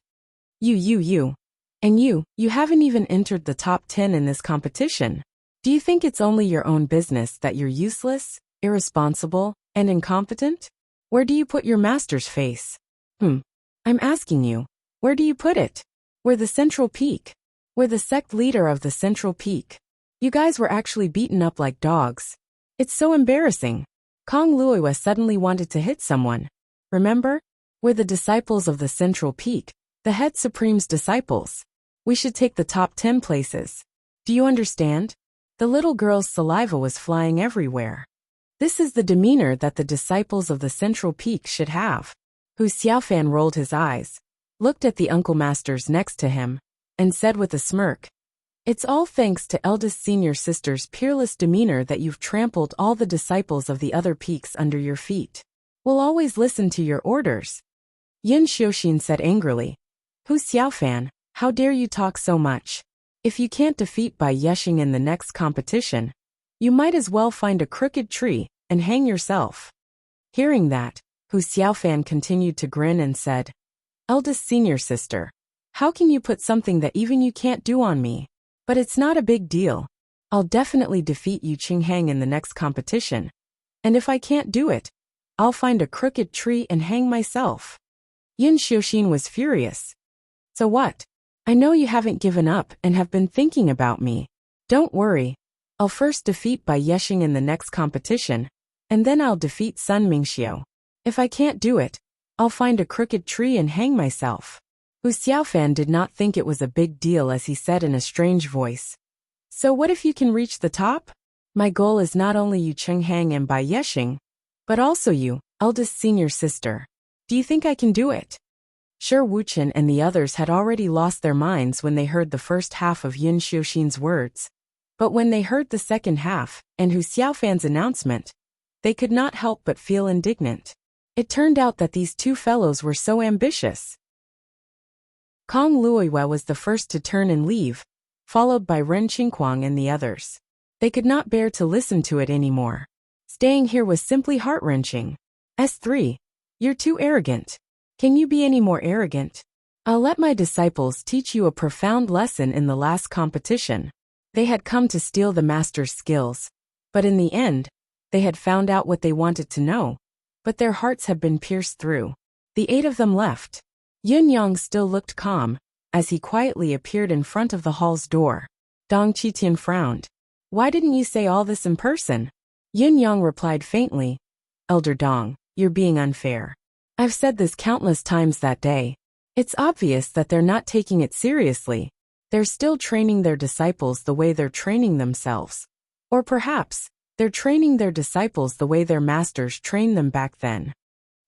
You. And you haven't even entered the top 10 in this competition. Do you think it's only your own business that you're useless, irresponsible, and incompetent? Where do you put your master's face? I'm asking you, where do you put it? We're the Central Peak. We're the sect leader of the Central Peak. You guys were actually beaten up like dogs. It's so embarrassing. Kong Luoyue suddenly wanted to hit someone. Remember? We're the disciples of the Central Peak, the head Supreme's disciples. We should take the top 10 places. Do you understand? The little girl's saliva was flying everywhere. This is the demeanor that the disciples of the Central Peak should have. Hu Xiaofan rolled his eyes, looked at the uncle masters next to him, and said with a smirk, It's all thanks to eldest senior sister's peerless demeanor that you've trampled all the disciples of the other peaks under your feet. We'll always listen to your orders. Yin Xiuxin said angrily, Hu Xiaofan, how dare you talk so much? If you can't defeat Bai Yexing in the next competition, you might as well find a crooked tree and hang yourself. Hearing that, Hu Xiaofan continued to grin and said, Eldest senior sister, how can you put something that even you can't do on me? But it's not a big deal. I'll definitely defeat you Qinghang in the next competition. And if I can't do it, I'll find a crooked tree and hang myself. Yin Xiuxin was furious. So what? I know you haven't given up and have been thinking about me. Don't worry. I'll first defeat Bai Yexing in the next competition, and then I'll defeat Sun Mingxiu. If I can't do it, I'll find a crooked tree and hang myself. Hu Xiaofan did not think it was a big deal as he said in a strange voice. So what if you can reach the top? My goal is not only you Qinghang and Bai Yexing, but also you, eldest senior sister. Do you think I can do it? Shi Wuchen and the others had already lost their minds when they heard the first half of Yin Xiuxin's words. But when they heard the second half, and Hu Xiaofan's announcement, they could not help but feel indignant. It turned out that these two fellows were so ambitious. Kong Luoyue was the first to turn and leave, followed by Ren Qingquang and the others. They could not bear to listen to it anymore. Staying here was simply heart-wrenching. S3, you're too arrogant. Can you be any more arrogant? I'll let my disciples teach you a profound lesson in the last competition. They had come to steal the master's skills, but in the end, they had found out what they wanted to know, but their hearts had been pierced through. The 8 of them left. Yun Yang still looked calm, as he quietly appeared in front of the hall's door. Dong Qitian frowned. Why didn't you say all this in person? Yun Yang replied faintly, Elder Dong, you're being unfair. I've said this countless times that day. It's obvious that they're not taking it seriously. They're still training their disciples the way they're training themselves. Or perhaps, they're training their disciples the way their masters trained them back then.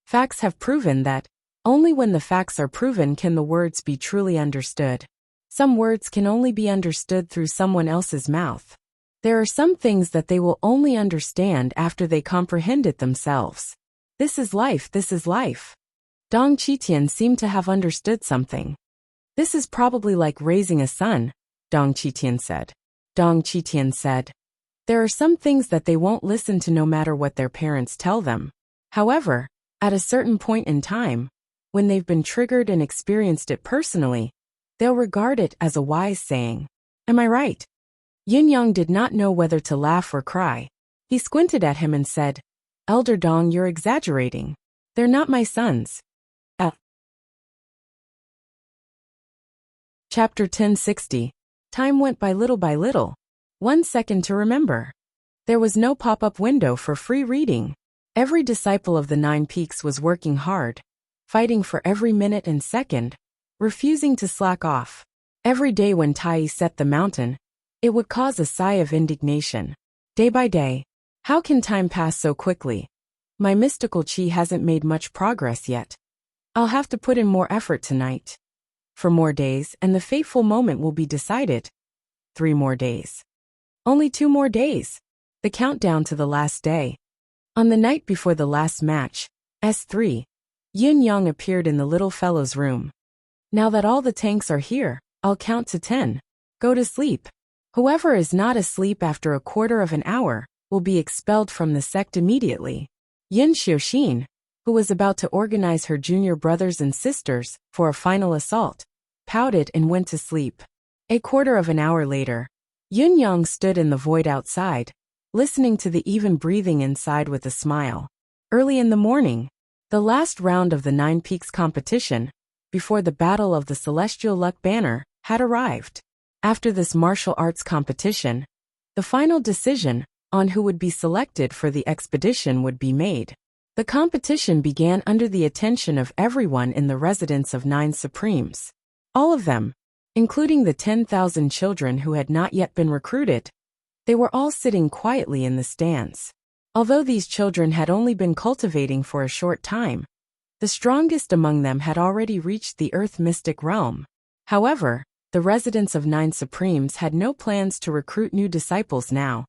Facts have proven that, only when the facts are proven can the words be truly understood. Some words can only be understood through someone else's mouth. There are some things that they will only understand after they comprehend it themselves. This is life, this is life. Dong Qitian seemed to have understood something. This is probably like raising a son, Dong Qitian said. Dong Qitian said, there are some things that they won't listen to no matter what their parents tell them. However, at a certain point in time, when they've been triggered and experienced it personally, they'll regard it as a wise saying. Am I right? Yin Yang did not know whether to laugh or cry. He squinted at him and said, Elder Dong, you're exaggerating. They're not my sons. Chapter 1060. Time went by little by little. 1 second to remember. There was no pop-up window for free reading. Every disciple of the 9 Peaks was working hard, fighting for every minute and second, refusing to slack off. Every day when Tai set the mountain, it would cause a sigh of indignation. Day by day, how can time pass so quickly? My mystical chi hasn't made much progress yet. I'll have to put in more effort tonight. For more days, and the fateful moment will be decided. 3 more days. Only 2 more days. The countdown to the last day. On the night before the last match, S3, Yin Yang appeared in the little fellow's room. Now that all the tanks are here, I'll count to 10. Go to sleep. Whoever is not asleep after a quarter of an hour will be expelled from the sect immediately. Yin Xiuxin, who was about to organize her junior brothers and sisters for a final assault, pouted and went to sleep. A quarter of an hour later, Yin Yang stood in the void outside, listening to the even breathing inside with a smile. Early in the morning, the last round of the 9 Peaks competition, before the Battle of the Celestial Luck Banner, had arrived. After this martial arts competition, the final decision on who would be selected for the expedition would be made. The competition began under the attention of everyone in the residence of 9 Supremes. All of them, including the 10,000 children who had not yet been recruited. They were all sitting quietly in the stands. Although these children had only been cultivating for a short time, the strongest among them had already reached the Earth Mystic Realm. However, the residents of 9 Supremes had no plans to recruit new disciples now.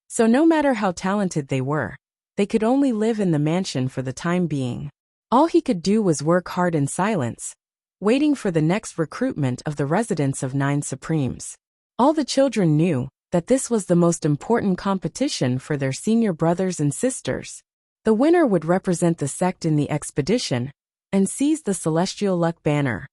So no matter how talented they were, they could only live in the mansion for the time being. All he could do was work hard in silence, waiting for the next recruitment of the residents of 9 Supremes. All the children knew that this was the most important competition for their senior brothers and sisters. The winner would represent the sect in the expedition and seize the Celestial Luck Banner,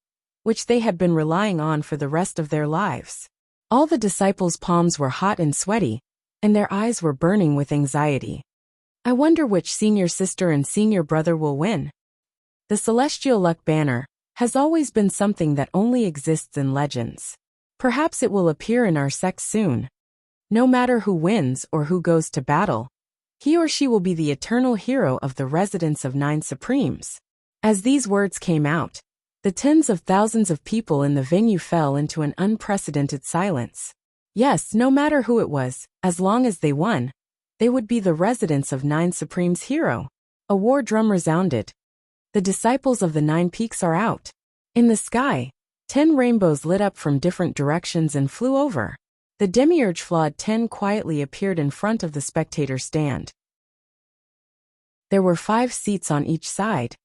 which they had been relying on for the rest of their lives. All the disciples' palms were hot and sweaty, and their eyes were burning with anxiety. I wonder which senior sister and senior brother will win. The Celestial Luck Banner has always been something that only exists in legends. Perhaps it will appear in our sect soon. No matter who wins or who goes to battle, he or she will be the eternal hero of the residents of 9 Supremes. As these words came out, the tens of thousands of people in the venue fell into an unprecedented silence. Yes, no matter who it was, as long as they won, they would be the residents of 9 Supremes' hero. A war drum resounded. The disciples of the 9 Peaks are out. In the sky, 10 rainbows lit up from different directions and flew over. The demiurge flawed 10 quietly appeared in front of the spectator stand. There were 5 seats on each side,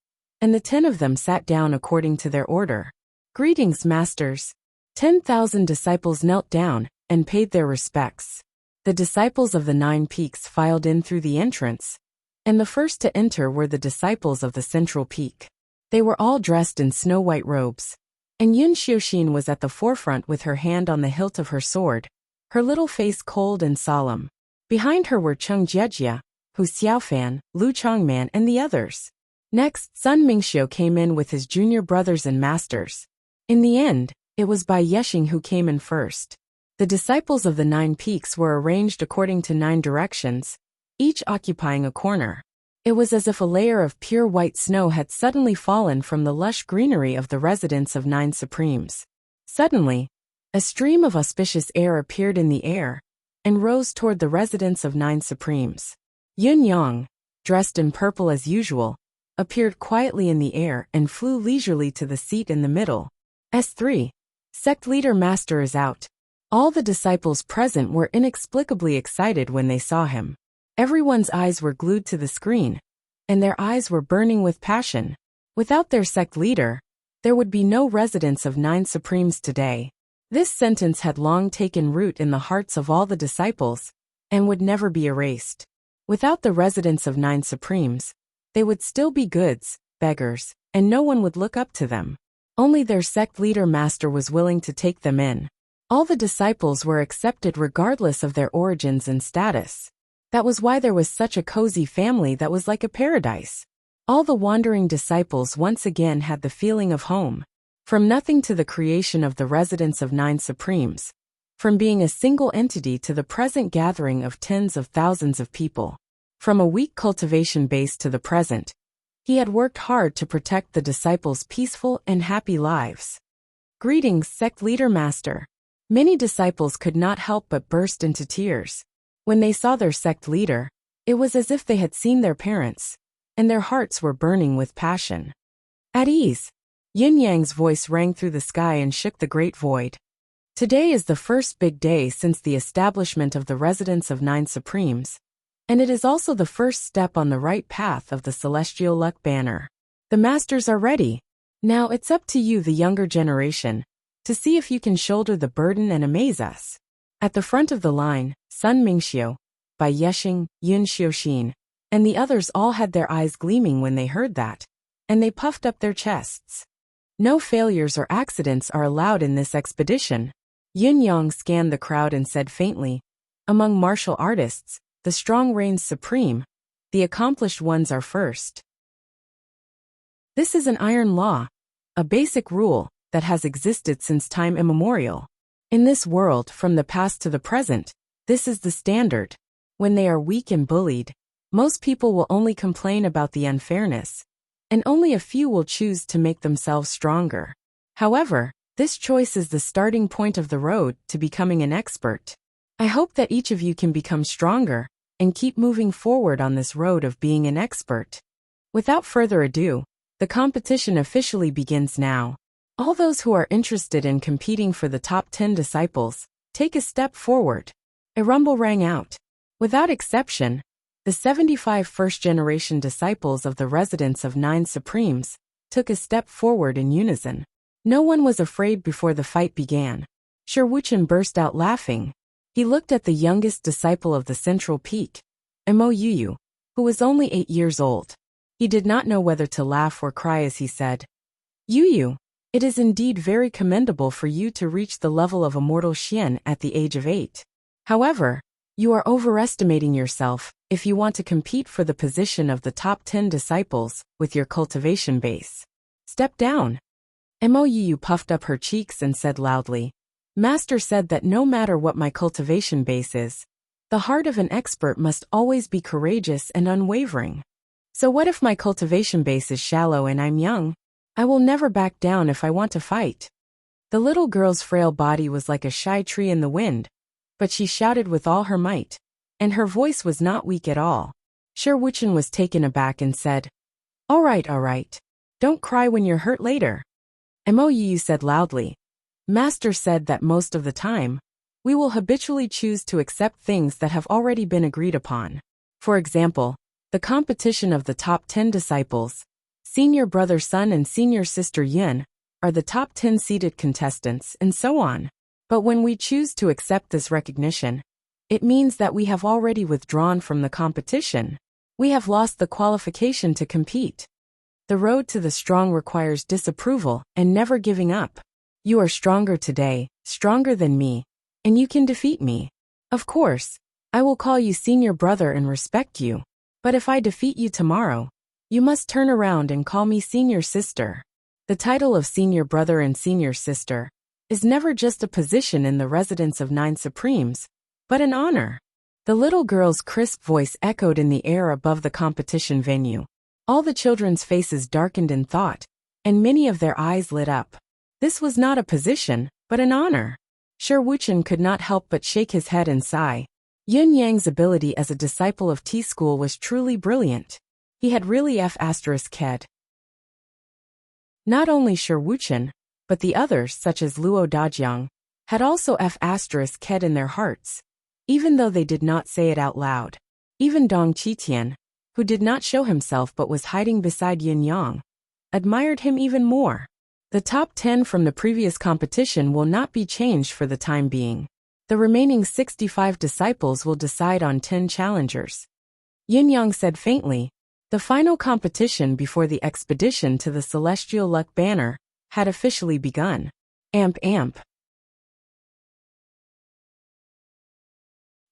and the 10 of them sat down according to their order. Greetings, masters. 10,000 disciples knelt down and paid their respects. The disciples of the 9 Peaks filed in through the entrance, and the first to enter were the disciples of the Central Peak. They were all dressed in snow-white robes, and Yin Xiuxin was at the forefront with her hand on the hilt of her sword, her little face cold and solemn. Behind her were Cheng Jiejia, Hu Xiaofan, Lu Chongman, and the others. Next, Sun Mingxiu came in with his junior brothers and masters. In the end, it was Bai Yexing who came in first. The disciples of the 9 Peaks were arranged according to 9 directions, each occupying a corner. It was as if a layer of pure white snow had suddenly fallen from the lush greenery of the residence of 9 Supremes. Suddenly, a stream of auspicious air appeared in the air and rose toward the residence of 9 Supremes. Yin Yang, dressed in purple as usual, appeared quietly in the air and flew leisurely to the seat in the middle. S3. Sect Leader Master is out. All the disciples present were inexplicably excited when they saw him. Everyone's eyes were glued to the screen, and their eyes were burning with passion. Without their sect leader, there would be no residents of 9 Supremes today. This sentence had long taken root in the hearts of all the disciples, and would never be erased. Without the residents of 9 Supremes, they would still be goods, beggars, and no one would look up to them. Only their sect leader master was willing to take them in. All the disciples were accepted regardless of their origins and status. That was why there was such a cozy family that was like a paradise. All the wandering disciples once again had the feeling of home. From nothing to the creation of the residents of 9 Supremes. From being a single entity to the present gathering of tens of thousands of people. From a weak cultivation base to the present. He had worked hard to protect the disciples' peaceful and happy lives. Greetings, sect leader master. Many disciples could not help but burst into tears. When they saw their sect leader, it was as if they had seen their parents, and their hearts were burning with passion. At ease. Yin Yang's voice rang through the sky and shook the great void. Today is the first big day since the establishment of the residents of 9 Supremes, and it is also the first step on the right path of the Celestial Luck Banner. The masters are ready. Now it's up to you, the younger generation, to see if you can shoulder the burden and amaze us. At the front of the line, Sun Mingxiu, Bai Yexing, Yun Xiuxin, and the others all had their eyes gleaming when they heard that, and they puffed up their chests. No failures or accidents are allowed in this expedition. Yun Yang scanned the crowd and said faintly, among martial artists, the strong reigns supreme, the accomplished ones are first. This is an iron law, a basic rule that has existed since time immemorial. In this world, from the past to the present, this is the standard. When they are weak and bullied, most people will only complain about the unfairness, and only a few will choose to make themselves stronger. However, this choice is the starting point of the road to becoming an expert. I hope that each of you can become stronger and keep moving forward on this road of being an expert. Without further ado, the competition officially begins now. All those who are interested in competing for the top 10 disciples, take a step forward. A rumble rang out. Without exception, the 75 first-generation disciples of the residents of 9 Supremes took a step forward in unison. No one was afraid before the fight began. Shi Wuchen burst out laughing. He looked at the youngest disciple of the central peak, Mo Yuyu, who was only 8 years old. He did not know whether to laugh or cry as he said, Yuyu, it is indeed very commendable for you to reach the level of immortal Xian at the age of 8. However, you are overestimating yourself if you want to compete for the position of the top 10 disciples with your cultivation base. Step down. Mo Yuyu puffed up her cheeks and said loudly, Master said that no matter what my cultivation base is, the heart of an expert must always be courageous and unwavering. So what if my cultivation base is shallow and I'm young? I will never back down if I want to fight. The little girl's frail body was like a shy tree in the wind, but she shouted with all her might, and her voice was not weak at all. Shi Wuchen was taken aback and said, all right. Don't cry when you're hurt later. Mo Yuyu said loudly, Master said that most of the time, we will habitually choose to accept things that have already been agreed upon. For example, the competition of the top 10 disciples, senior brother Sun and senior sister Yun, are the top 10 seeded contestants, and so on. But when we choose to accept this recognition, it means that we have already withdrawn from the competition. We have lost the qualification to compete. The road to the strong requires disapproval and never giving up. You are stronger today, stronger than me, and you can defeat me. Of course, I will call you senior brother and respect you. But if I defeat you tomorrow, you must turn around and call me senior sister. The title of senior brother and senior sister is never just a position in the residence of 9 Supremes, but an honor. The little girl's crisp voice echoed in the air above the competition venue. All the children's faces darkened in thought, and many of their eyes lit up. This was not a position, but an honor. Shi Wuchen could not help but shake his head and sigh. Yun Yang's ability as a disciple of T-School was truly brilliant. He had really F***ed. Not only Shi Wuchen, but the others such as Luo Dajiang, had also F***ed in their hearts, even though they did not say it out loud. Even Dong Qitian, who did not show himself but was hiding beside Yin Yang, admired him even more. The top 10 from the previous competition will not be changed for the time being. The remaining 65 disciples will decide on 10 challengers. Yin Yang said faintly. The final competition before the expedition to the Celestial Luck Banner had officially begun. Amp Amp.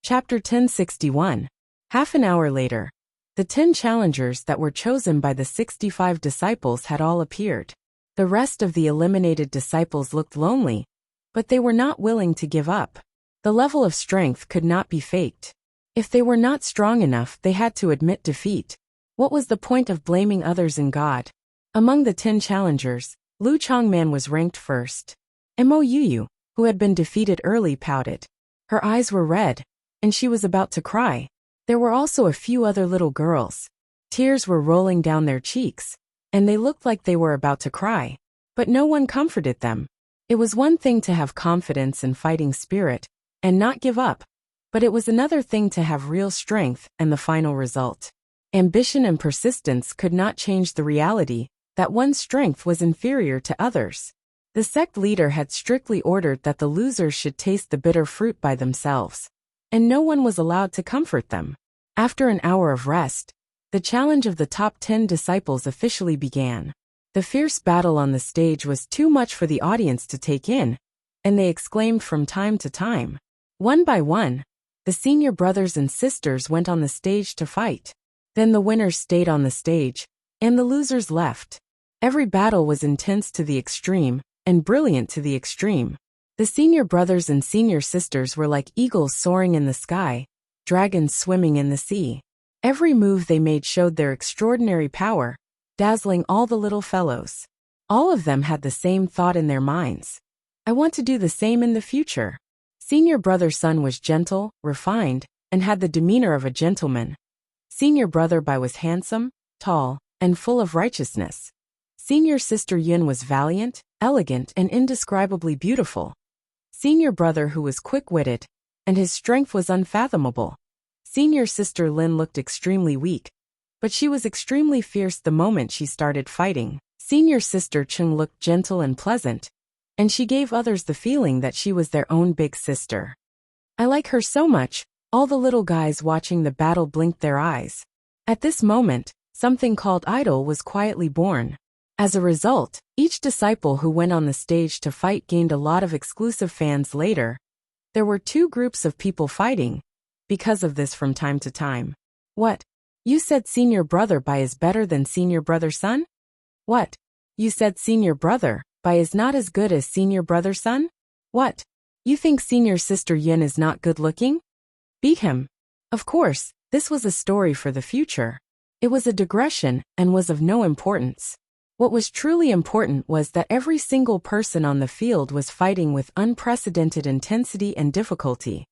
Chapter 1061. Half an hour later, the 10 challengers that were chosen by the 65 disciples had all appeared. The rest of the eliminated disciples looked lonely, but they were not willing to give up. The level of strength could not be faked. If they were not strong enough, they had to admit defeat. What was the point of blaming others and God? Among the 10 challengers, Lu Changman was ranked first. Mo Yuyu, who had been defeated early, pouted. Her eyes were red, and she was about to cry. There were also a few other little girls. Tears were rolling down their cheeks, and they looked like they were about to cry. But no one comforted them. It was one thing to have confidence and fighting spirit, and not give up, but it was another thing to have real strength and the final result. Ambition and persistence could not change the reality that one's strength was inferior to others. The sect leader had strictly ordered that the losers should taste the bitter fruit by themselves, and no one was allowed to comfort them. After an hour of rest, the challenge of the top 10 disciples officially began. The fierce battle on the stage was too much for the audience to take in, and they exclaimed from time to time. One by one, the senior brothers and sisters went on the stage to fight. Then the winners stayed on the stage, and the losers left. Every battle was intense to the extreme, and brilliant to the extreme. The senior brothers and senior sisters were like eagles soaring in the sky, dragons swimming in the sea. Every move they made showed their extraordinary power, dazzling all the little fellows. All of them had the same thought in their minds. I want to do the same in the future. Senior brother Sun was gentle, refined, and had the demeanor of a gentleman. Senior brother Bai was handsome, tall, and full of righteousness. Senior sister Yun was valiant, elegant, and indescribably beautiful. Senior brother Hu was quick-witted, and his strength was unfathomable. Senior sister Lin looked extremely weak, but she was extremely fierce the moment she started fighting. Senior sister Chung looked gentle and pleasant, and she gave others the feeling that she was their own big sister. I like her so much. All the little guys watching the battle blinked their eyes. At this moment, something called idol was quietly born. As a result, each disciple who went on the stage to fight gained a lot of exclusive fans later. There were 2 groups of people fighting because of this from time to time. What? You said senior brother Bai is better than senior brother Sun? What? You said senior brother Bai is not as good as senior brother Sun? What? You think senior sister Yin is not good looking? Beat him. Of course, this was a story for the future. It was a digression and was of no importance. What was truly important was that every single person on the field was fighting with unprecedented intensity and difficulty.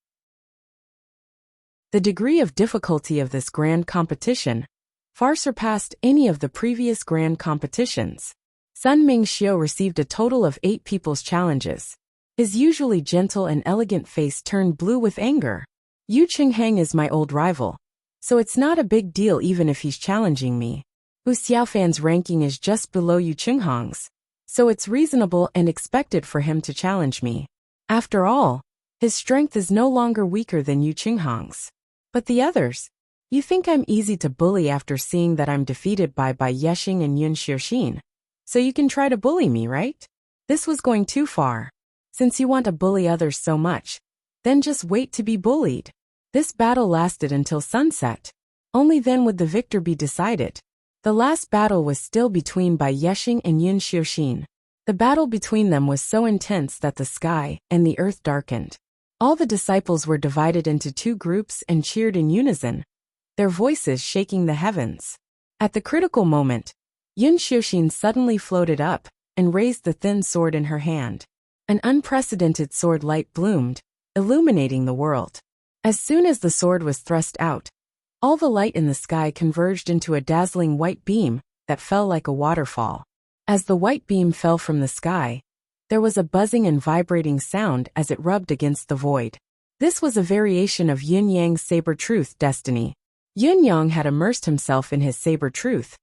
The degree of difficulty of this grand competition far surpassed any of the previous grand competitions. Sun Mingxiu received a total of 8 people's challenges. His usually gentle and elegant face turned blue with anger. Yu Qinghang is my old rival, so it's not a big deal even if he's challenging me. Hu Xiaofan's ranking is just below Yu Qinghang's, so it's reasonable and expected for him to challenge me. After all, his strength is no longer weaker than Yu Qinghang's. But the others? You think I'm easy to bully after seeing that I'm defeated by Bai Yexing and Yun Xiuxin? So you can try to bully me, right? This was going too far. Since you want to bully others so much, then just wait to be bullied. This battle lasted until sunset. Only then would the victor be decided. The last battle was still between Bai Yexing and Yun Xiuxin. The battle between them was so intense that the sky and the earth darkened. All the disciples were divided into 2 groups and cheered in unison, their voices shaking the heavens. At the critical moment, Yun Xiuxin suddenly floated up and raised the thin sword in her hand. An unprecedented sword light bloomed, illuminating the world. As soon as the sword was thrust out, all the light in the sky converged into a dazzling white beam that fell like a waterfall. As the white beam fell from the sky, there was a buzzing and vibrating sound as it rubbed against the void. This was a variation of Yin Yang's saber truth destiny. Yun Yang had immersed himself in his saber truth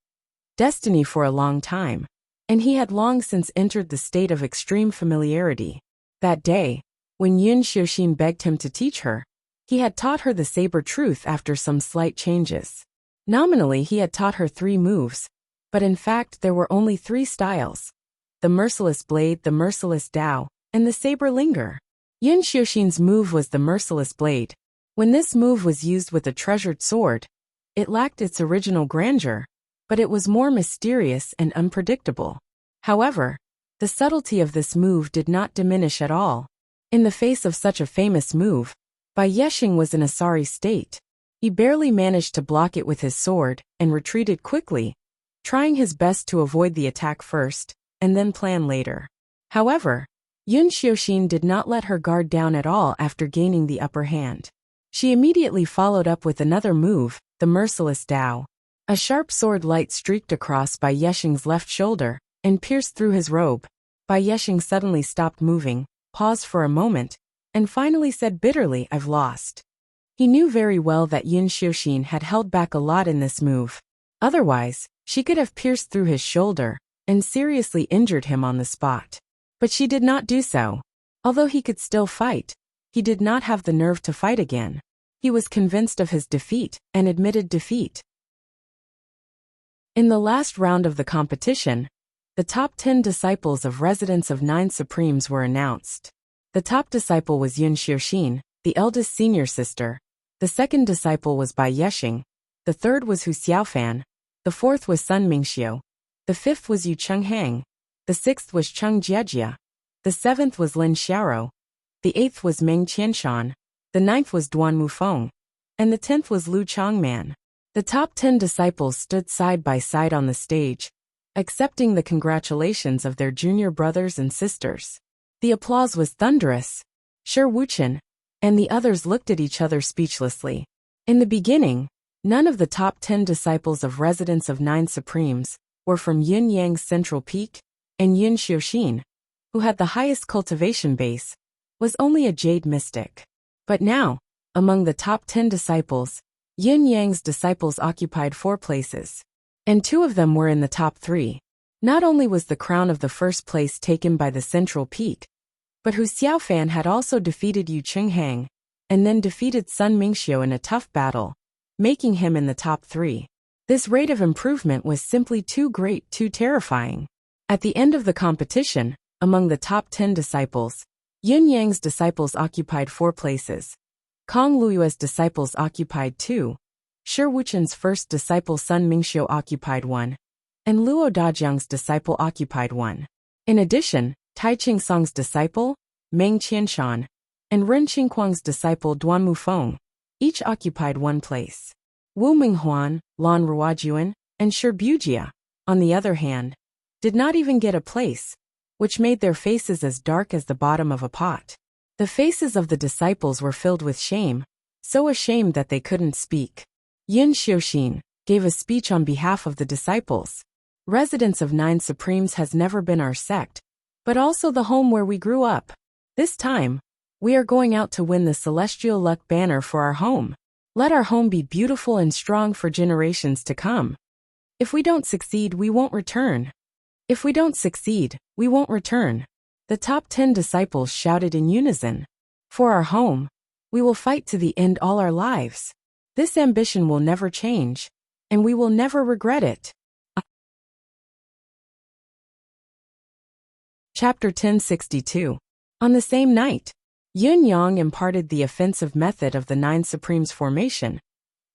destiny for a long time, and he had long since entered the state of extreme familiarity. That day, when Yun Xiuxin begged him to teach her, he had taught her the saber truth after some slight changes. Nominally, he had taught her 3 moves, but in fact there were only 3 styles: the merciless blade, the merciless dao, and the saber linger. Yun Xiuxin's move was the merciless blade. When this move was used with a treasured sword, it lacked its original grandeur, but it was more mysterious and unpredictable. However, the subtlety of this move did not diminish at all. In the face of such a famous move, Bai Yexing was in a sorry state. He barely managed to block it with his sword and retreated quickly, trying his best to avoid the attack first and then plan later. However, Yun Xiuxin did not let her guard down at all after gaining the upper hand. She immediately followed up with another move, the merciless dao. A sharp sword light streaked across Bai Yexing's left shoulder and pierced through his robe. Bai Yexing suddenly stopped moving, paused for a moment, and finally said bitterly, "I've lost." He knew very well that Yun Xiuxin had held back a lot in this move. Otherwise, she could have pierced through his shoulder and seriously injured him on the spot. But she did not do so. Although he could still fight, he did not have the nerve to fight again. He was convinced of his defeat and admitted defeat. In the last round of the competition, the top 10 disciples of Residents of 9 Supremes were announced. The top disciple was Yun Xiuxin, the eldest senior sister. The second disciple was Bai Yexing. The third was Hu Xiaofan. The fourth was Sun Mingxiu. The fifth was Yu Chenghang. The sixth was Cheng Jiejia. The seventh was Lin Xiaoro. The eighth was Meng Qianshan. The ninth was Duan Mufeng. And the 10th was Lu Changman. The top 10 disciples stood side by side on the stage, accepting the congratulations of their junior brothers and sisters. The applause was thunderous. Shi Wuchen and the others looked at each other speechlessly. In the beginning, none of the top 10 disciples of Residents of 9 Supremes were from Yin Yang's central peak, and Yun Xiuxin, who had the highest cultivation base, was only a jade mystic. But now, among the top 10 disciples, Yin Yang's disciples occupied 4 places, and 2 of them were in the top 3. Not only was the crown of the first place taken by the central peak, but Hu Xiaofan had also defeated Yu Chenghang, and then defeated Sun Mingxiu in a tough battle, making him in the top 3. This rate of improvement was simply too great, too terrifying. At the end of the competition, among the top 10 disciples, Yin Yang's disciples occupied 4 places. Kong Luyue's disciples occupied 2. Shi Wuchen's first disciple Sun Mingxiu occupied 1. And Luo Dajiang's disciple occupied 1. In addition, Tai Qingsong's disciple, Meng Qianshan, and Ren Qingquang's disciple Duan Mufeng each occupied 1 place. Wu Minghuan, Lan Ruojuan, and Shi Bujia, on the other hand, did not even get a place, which made their faces as dark as the bottom of a pot. The faces of the disciples were filled with shame, so ashamed that they couldn't speak. Yun Xiuxin gave a speech on behalf of the disciples. Residents of 9 Supremes has never been our sect, but also the home where we grew up. This time, we are going out to win the Celestial Luck banner for our home. Let our home be beautiful and strong for generations to come. If we don't succeed, we won't return. If we don't succeed, we won't return. The top 10 disciples shouted in unison. For our home, we will fight to the end all our lives. This ambition will never change, and we will never regret it. Chapter 1062. On the same night, Yun Yang imparted the offensive method of the 9 Supremes formation,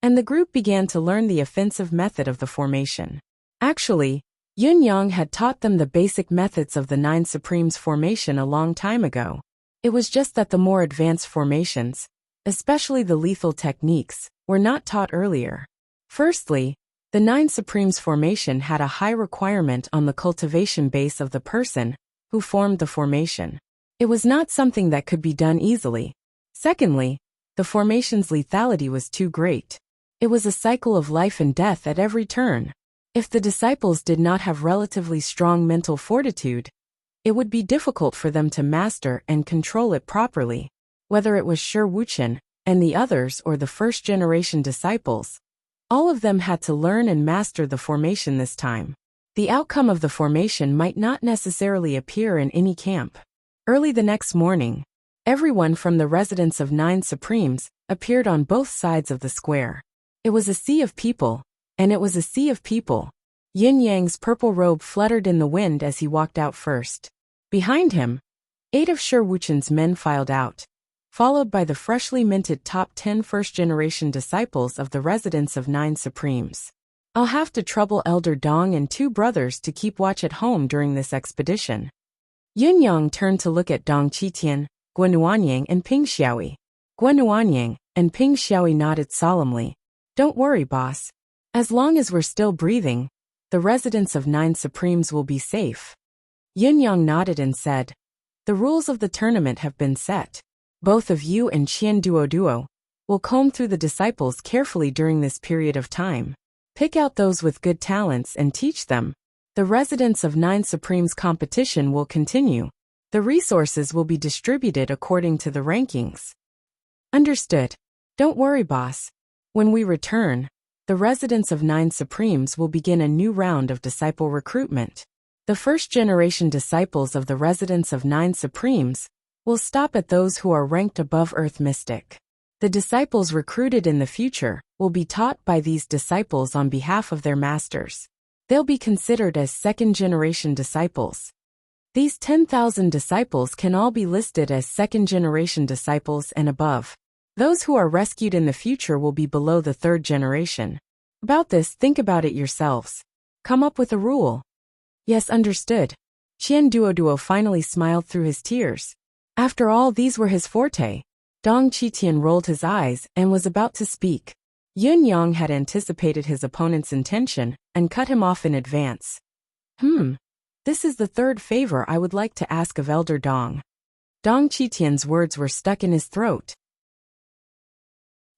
and the group began to learn the offensive method of the formation. Actually, Yun Yang had taught them the basic methods of the 9 Supremes formation a long time ago. It was just that the more advanced formations, especially the lethal techniques, were not taught earlier. Firstly, the 9 Supremes formation had a high requirement on the cultivation base of the person who formed the formation. It was not something that could be done easily. Secondly, the formation's lethality was too great. It was a cycle of life and death at every turn. If the disciples did not have relatively strong mental fortitude, it would be difficult for them to master and control it properly. Whether it was Shi Wuchen and the others or the first-generation disciples, All of them had to learn and master the formation this time. The outcome of the formation might not necessarily appear in any camp. Early the next morning, everyone from the residence of 9 Supremes appeared on both sides of the square. It was a sea of people, and it was a sea of people. Yin Yang's purple robe fluttered in the wind as he walked out first. Behind him, 8 of Shi Wuchen's men filed out, followed by the freshly minted top 10 first-generation disciples of the residence of 9 Supremes. I'll have to trouble Elder Dong and 2 brothers to keep watch at home during this expedition. Yun Yang turned to look at Dong Qitian, Guan Nuanyang and Ping Xiaoyi. Guan Nuanyang and Ping Xiaoyi nodded solemnly. Don't worry, boss. As long as we're still breathing, the residence of 9 Supremes will be safe. Yun Yang nodded and said, the rules of the tournament have been set. Both of you and Qian Duo will comb through the disciples carefully during this period of time. Pick out those with good talents and teach them. The residence of 9 Supremes competition will continue. The resources will be distributed according to the rankings. Understood. Don't worry, boss. When we return, the residence of 9 Supremes will begin a new round of disciple recruitment. The first-generation disciples of the residence of 9 Supremes will stop at those who are ranked above Earth Mystic. The disciples recruited in the future will be taught by these disciples on behalf of their masters. They'll be considered as second-generation disciples. These 10,000 disciples can all be listed as second-generation disciples and above. Those who are rescued in the future will be below the third generation. About this, think about it yourselves. Come up with a rule. Yes, understood. Qian Duo finally smiled through his tears. After all, these were his forte. Dong Qitian rolled his eyes and was about to speak. Yun Yang had anticipated his opponent's intention and cut him off in advance. This is the third favor I would like to ask of Elder Dong. Dong Qitian's words were stuck in his throat.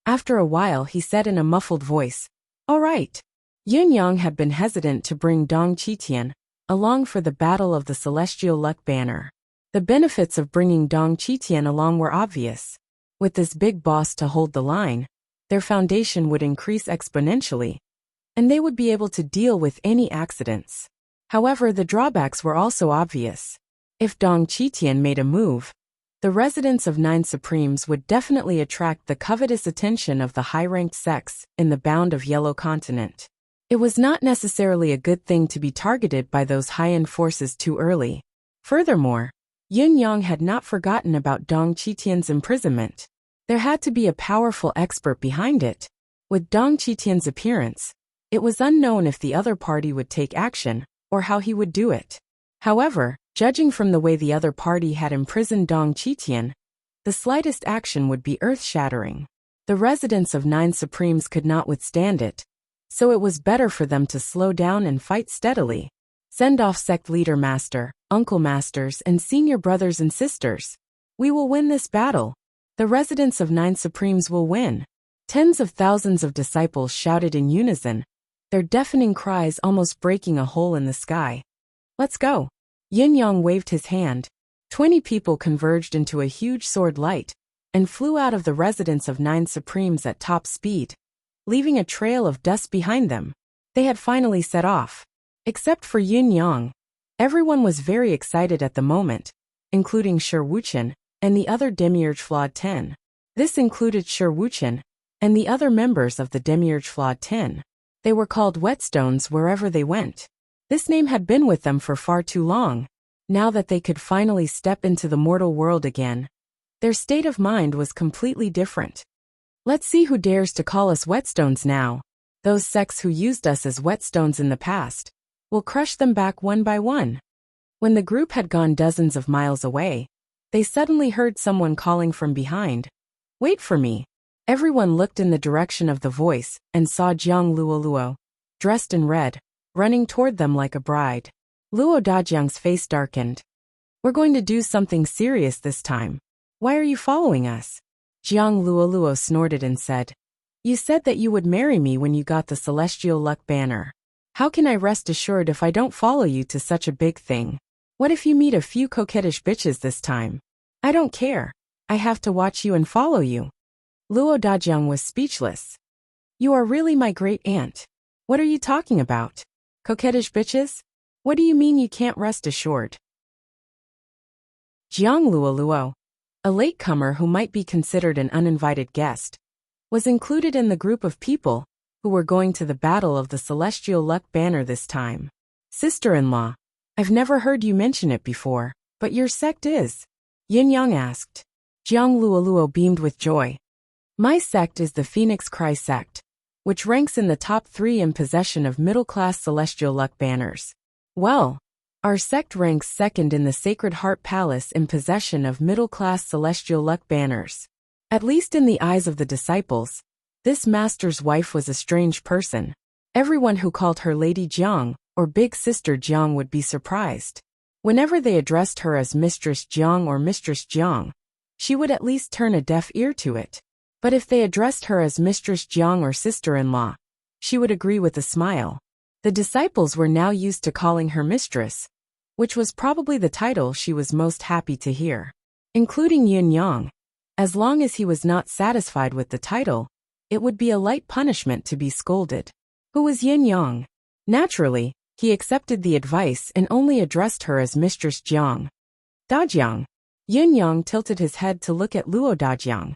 After a while he said in a muffled voice, all right. Yun Yang had been hesitant to bring Dong Qitian along for the Battle of the Celestial Luck Banner. The benefits of bringing Dong Qitian along were obvious. With this big boss to hold the line, their foundation would increase exponentially, and they would be able to deal with any accidents. However, the drawbacks were also obvious. If Dong Qitian made a move, the residence of 9 Supremes would definitely attract the covetous attention of the high-ranked sects in the Bound of Yellow Continent. It was not necessarily a good thing to be targeted by those high-end forces too early. Furthermore, Yun Yang had not forgotten about Dong Qitian's imprisonment. There had to be a powerful expert behind it. With Dong Qitian's appearance, it was unknown if the other party would take action, or how he would do it. However, judging from the way the other party had imprisoned Dong Qitian, the slightest action would be earth-shattering. The residents of 9 Supremes could not withstand it, so it was better for them to slow down and fight steadily. Send off sect leader master, uncle masters, and senior brothers and sisters. We will win this battle. The residents of 9 Supremes will win. Tens of thousands of disciples shouted in unison, their deafening cries almost breaking a hole in the sky. Let's go. Yin Yang waved his hand. 20 people converged into a huge sword light and flew out of the residence of 9 Supremes at top speed, leaving a trail of dust behind them. They had finally set off. Except for Yin Yang, everyone was very excited at the moment, including Shi Wuchen and the other Demiurge Flawed 10. This included Shi Wuchen and the other members of the Demiurge Flawed 10. They were called Whetstones wherever they went. This name had been with them for far too long. Now that they could finally step into the mortal world again, their state of mind was completely different. Let's see who dares to call us Whetstones now. Those sects who used us as Whetstones in the past. We'll crush them back one by one. When the group had gone dozens of miles away, they suddenly heard someone calling from behind. Wait for me. Everyone looked in the direction of the voice and saw Jiang Luoluo, dressed in red, running toward them like a bride. Luo Dajiang's face darkened. We're going to do something serious this time. Why are you following us? Jiang Luoluo snorted and said, You said that you would marry me when you got the Celestial Luck Banner. How can I rest assured if I don't follow you to such a big thing? What if you meet a few coquettish bitches this time? I don't care. I have to watch you and follow you. Luo Dajiang was speechless. You are really my great aunt. What are you talking about? Coquettish bitches? What do you mean you can't rest assured? Jiang Luoluo, a latecomer who might be considered an uninvited guest, was included in the group of people who were going to the Battle of the Celestial Luck Banner this time. Sister-in-law, I've never heard you mention it before, but your sect is? Yin Yang asked. Jiang Luoluo beamed with joy. My sect is the Phoenix Cry sect, which ranks in the top 3 in possession of middle-class celestial luck banners. Well, our sect ranks second in the Sacred Heart Palace in possession of middle-class celestial luck banners. At least in the eyes of the disciples, this master's wife was a strange person. Everyone who called her Lady Jiang or Big Sister Jiang would be surprised. Whenever they addressed her as Mistress Jiang or Mistress Jiang, she would at least turn a deaf ear to it. But if they addressed her as Mistress Jiang or sister-in-law, she would agree with a smile. The disciples were now used to calling her mistress, which was probably the title she was most happy to hear. Including Yin Yang, as long as he was not satisfied with the title, it would be a light punishment to be scolded. Who was Yin Yang? Naturally, he accepted the advice and only addressed her as Mistress Jiang. Dajiang. Yin Yang tilted his head to look at Luo Dajiang.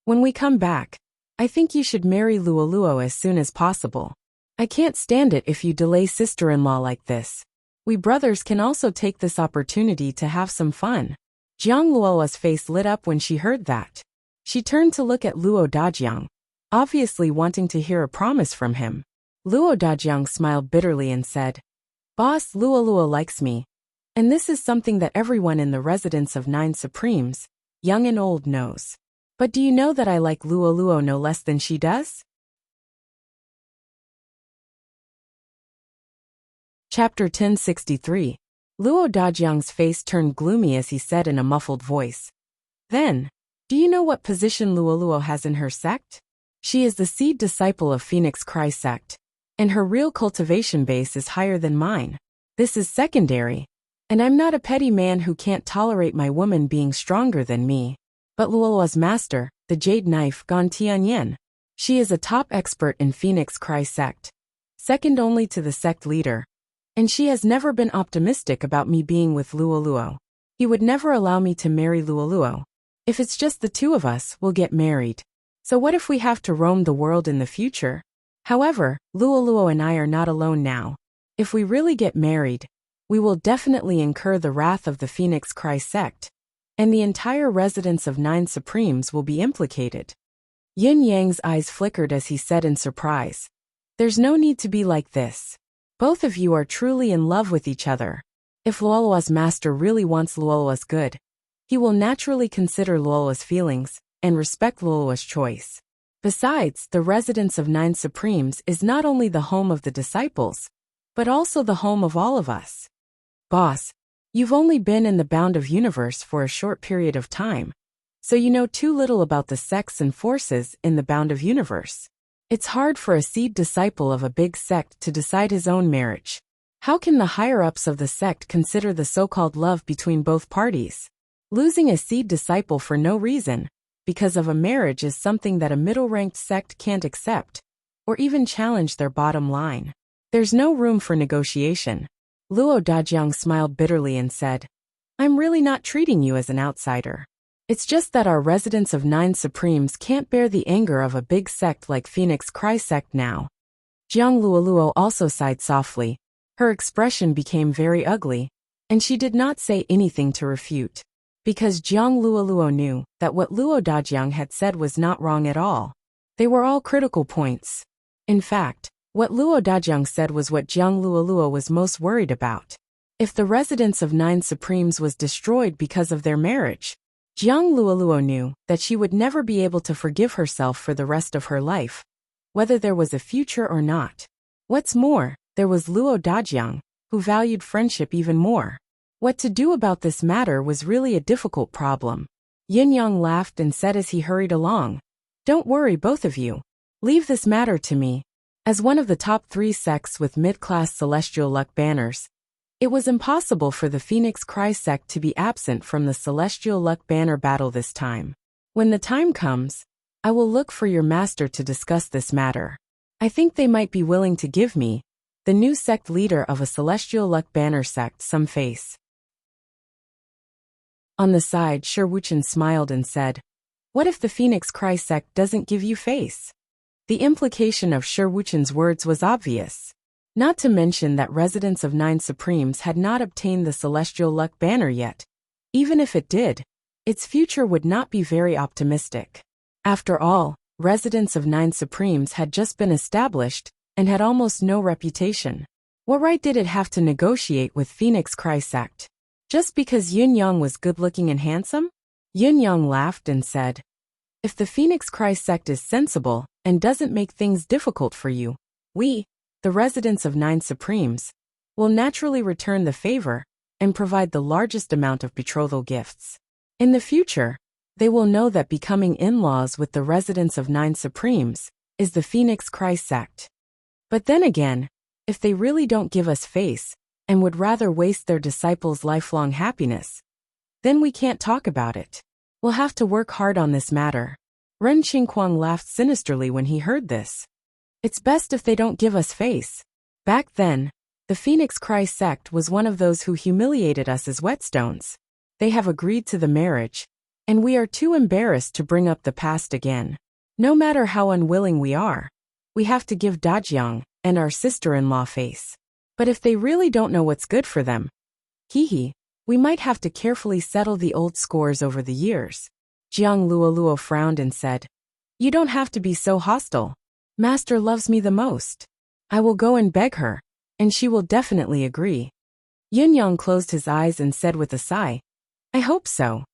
When we come back, I think you should marry Luoluo as soon as possible. I can't stand it if you delay sister-in-law like this. We brothers can also take this opportunity to have some fun. Jiang Luoluo's face lit up when she heard that. She turned to look at Luo Dajiang, obviously wanting to hear a promise from him. Luo Dajiang smiled bitterly and said, Boss Luoluo likes me, and this is something that everyone in the residence of 9 Supremes, young and old, knows. But do you know that I like Luoluo no less than she does? Chapter 1063. Luo Dajiang's face turned gloomy as he said in a muffled voice. Then, do you know what position Luoluo has in her sect? She is the seed disciple of Phoenix Cry sect, and her real cultivation base is higher than mine. This is secondary, and I'm not a petty man who can't tolerate my woman being stronger than me. But Luoluo's master, the Jade Knife Gan Tianyan, she is a top expert in Phoenix Cry sect, second only to the sect leader, and she has never been optimistic about me being with Luoluo. He would never allow me to marry Luoluo. If it's just the 2 of us, we'll get married. So what if we have to roam the world in the future? However, Luoluo and I are not alone now. If we really get married, we will definitely incur the wrath of the Phoenix Cry sect, and the entire residence of 9 Supremes will be implicated. Yin Yang's eyes flickered as he said in surprise, There's no need to be like this. Both of you are truly in love with each other. If Luoluo's master really wants Luoluo's good, he will naturally consider Luoluo's feelings and respect Luoluo's choice. Besides, the residence of 9 Supremes is not only the home of the disciples, but also the home of all of us. Boss, you've only been in the Bound of Universe for a short period of time, so you know too little about the sects and forces in the Bound of Universe. It's hard for a seed disciple of a big sect to decide his own marriage. How can the higher-ups of the sect consider the so-called love between both parties? Losing a seed disciple for no reason, because of a marriage, is something that a middle-ranked sect can't accept, or even challenge their bottom line. There's no room for negotiation. Luo Dajiang smiled bitterly and said, I'm really not treating you as an outsider. It's just that our residents of 9 Supremes can't bear the anger of a big sect like Phoenix Cry sect now. Jiang Luoluo also sighed softly. Her expression became very ugly, and she did not say anything to refute. Because Jiang Luoluo knew that what Luo Dajiang had said was not wrong at all. They were all critical points. In fact, what Luo Dajiang said was what Jiang Luoluo was most worried about. If the residence of 9 Supremes was destroyed because of their marriage, Jiang Luoluo knew that she would never be able to forgive herself for the rest of her life, whether there was a future or not. What's more, there was Luo Dajiang, who valued friendship even more. What to do about this matter was really a difficult problem. Yin Yang laughed and said as he hurried along, Don't worry, both of you. Leave this matter to me. As one of the top 3 sects with mid-class celestial luck banners, it was impossible for the Phoenix Cry sect to be absent from the celestial luck banner battle this time. When the time comes, I will look for your master to discuss this matter. I think they might be willing to give me, the new sect leader of a celestial luck banner sect, some face." On the side, Shi Wuchen smiled and said, "What if the Phoenix Cry sect doesn't give you face?" The implication of Shi Wuchen's words was obvious. Not to mention that residents of Nine Supremes had not obtained the celestial luck banner yet. Even if it did, its future would not be very optimistic. After all, residents of Nine Supremes had just been established and had almost no reputation. What right did it have to negotiate with Phoenix Cry sect? Just because Yun Yang was good-looking and handsome? Yun Yang laughed and said, "If the Phoenix Cry sect is sensible and doesn't make things difficult for you, we, the residents of Nine Supremes, will naturally return the favor and provide the largest amount of betrothal gifts. In the future, they will know that becoming in-laws with the residents of Nine Supremes is the Phoenix Cry sect. But then again, if they really don't give us face and would rather waste their disciples' lifelong happiness, then we can't talk about it. We'll have to work hard on this matter." Ren Qingquang laughed sinisterly when he heard this. "It's best if they don't give us face. Back then, the Phoenix Cry sect was one of those who humiliated us as whetstones. They have agreed to the marriage, and we are too embarrassed to bring up the past again. No matter how unwilling we are, we have to give Dajiang and our sister-in-law face. But if they really don't know what's good for them, we might have to carefully settle the old scores over the years." Jiang Luoluo frowned and said, "You don't have to be so hostile. Master loves me the most. I will go and beg her, and she will definitely agree." Yun Yang closed his eyes and said with a sigh, "I hope so."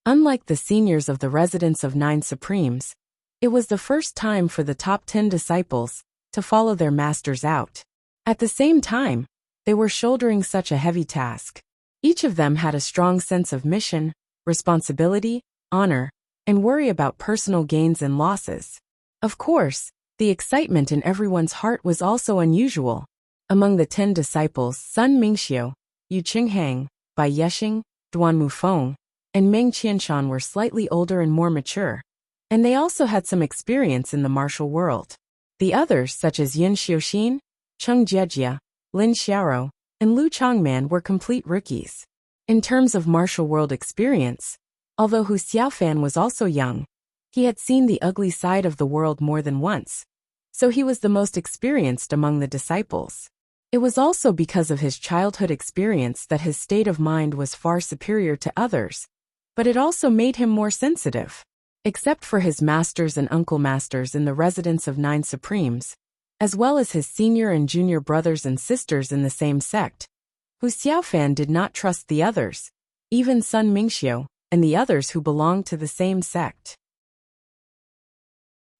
Unlike the seniors of the residents of Nine Supremes, it was the first time for the top 10 disciples to follow their masters out. At the same time, they were shouldering such a heavy task. Each of them had a strong sense of mission, responsibility, honor, and worry about personal gains and losses. Of course, the excitement in everyone's heart was also unusual. Among the 10 disciples, Sun Mingxiu, Yu Qinghang, Bai Yexing, Duan Mufeng, and Meng Qianshan were slightly older and more mature, and they also had some experience in the martial world. The others, such as Yin Xiuxin, Cheng Jiejia, Lin Xiaoro, and Lu Changman, were complete rookies. In terms of martial world experience, although Hu Xiaofan was also young, he had seen the ugly side of the world more than once, so he was the most experienced among the disciples. It was also because of his childhood experience that his state of mind was far superior to others, but it also made him more sensitive. Except for his masters and uncle masters in the residence of Nine Supremes, as well as his senior and junior brothers and sisters in the same sect, Hu Xiaofan did not trust the others, even Sun Mingxiu and the others who belonged to the same sect.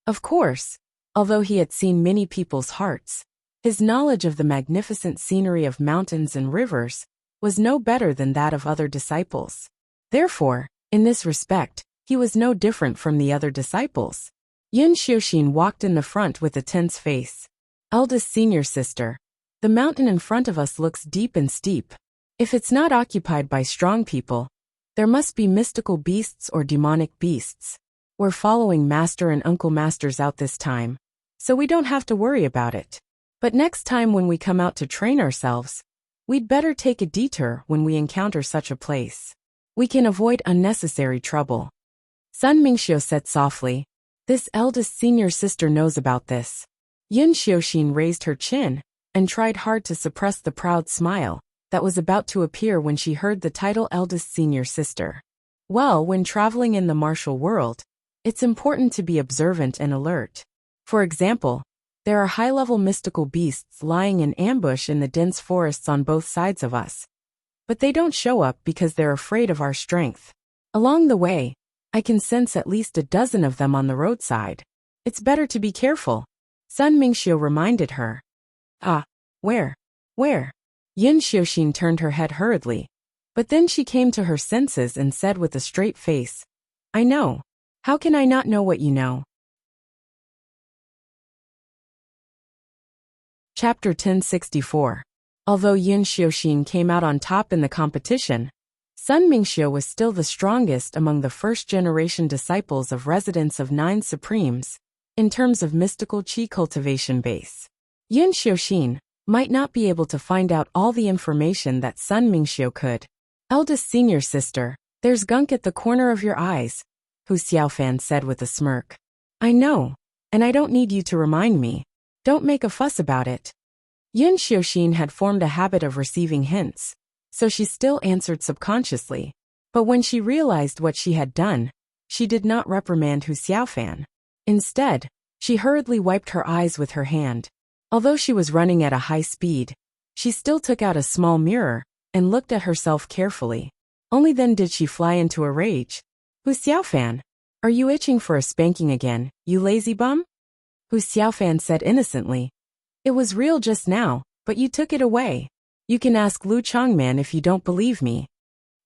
Of course, although he had seen many people's hearts, his knowledge of the magnificent scenery of mountains and rivers was no better than that of other disciples. Therefore, in this respect, he was no different from the other disciples. Yin Xiuxin walked in the front with a tense face. "Eldest senior sister, the mountain in front of us looks deep and steep. If it's not occupied by strong people, there must be mystical beasts or demonic beasts. We're following Master and Uncle Masters out this time, so we don't have to worry about it. But next time when we come out to train ourselves, we'd better take a detour when we encounter such a place. We can avoid unnecessary trouble." Sun Mingxiu said softly, "This eldest senior sister knows about this." Yin Xiuxin raised her chin and tried hard to suppress the proud smile that was about to appear when she heard the title eldest senior sister. Well, when traveling in the martial world, it's important to be observant and alert. For example, there are high-level mystical beasts lying in ambush in the dense forests on both sides of us. But they don't show up because they're afraid of our strength. Along the way, I can sense at least a dozen of them on the roadside. It's better to be careful." Sun Mingxiu reminded her. "Ah, where? Yin Xiuxin turned her head hurriedly, but then she came to her senses and said with a straight face, "I know. How can I not know what you know?" Chapter 1064. Although Yin Xiuxin came out on top in the competition, Sun Mingxiu was still the strongest among the first-generation disciples of residents of Nine Supremes, in terms of mystical qi cultivation base. Yun Xiuxin might not be able to find out all the information that Sun Mingxiu could. Eldest senior sister, there's gunk at the corner of your eyes, Hu Xiaofan said with a smirk. I know, and I don't need you to remind me. Don't make a fuss about it. Yun Xiuxin had formed a habit of receiving hints, so she still answered subconsciously. But when she realized what she had done, she did not reprimand Hu Xiaofan. Instead, she hurriedly wiped her eyes with her hand. Although she was running at a high speed, she still took out a small mirror and looked at herself carefully. Only then did she fly into a rage. Hu Xiaofan, are you itching for a spanking again, you lazy bum? Hu Xiaofan said innocently. It was real just now, but you took it away. You can ask Lu Changman if you don't believe me.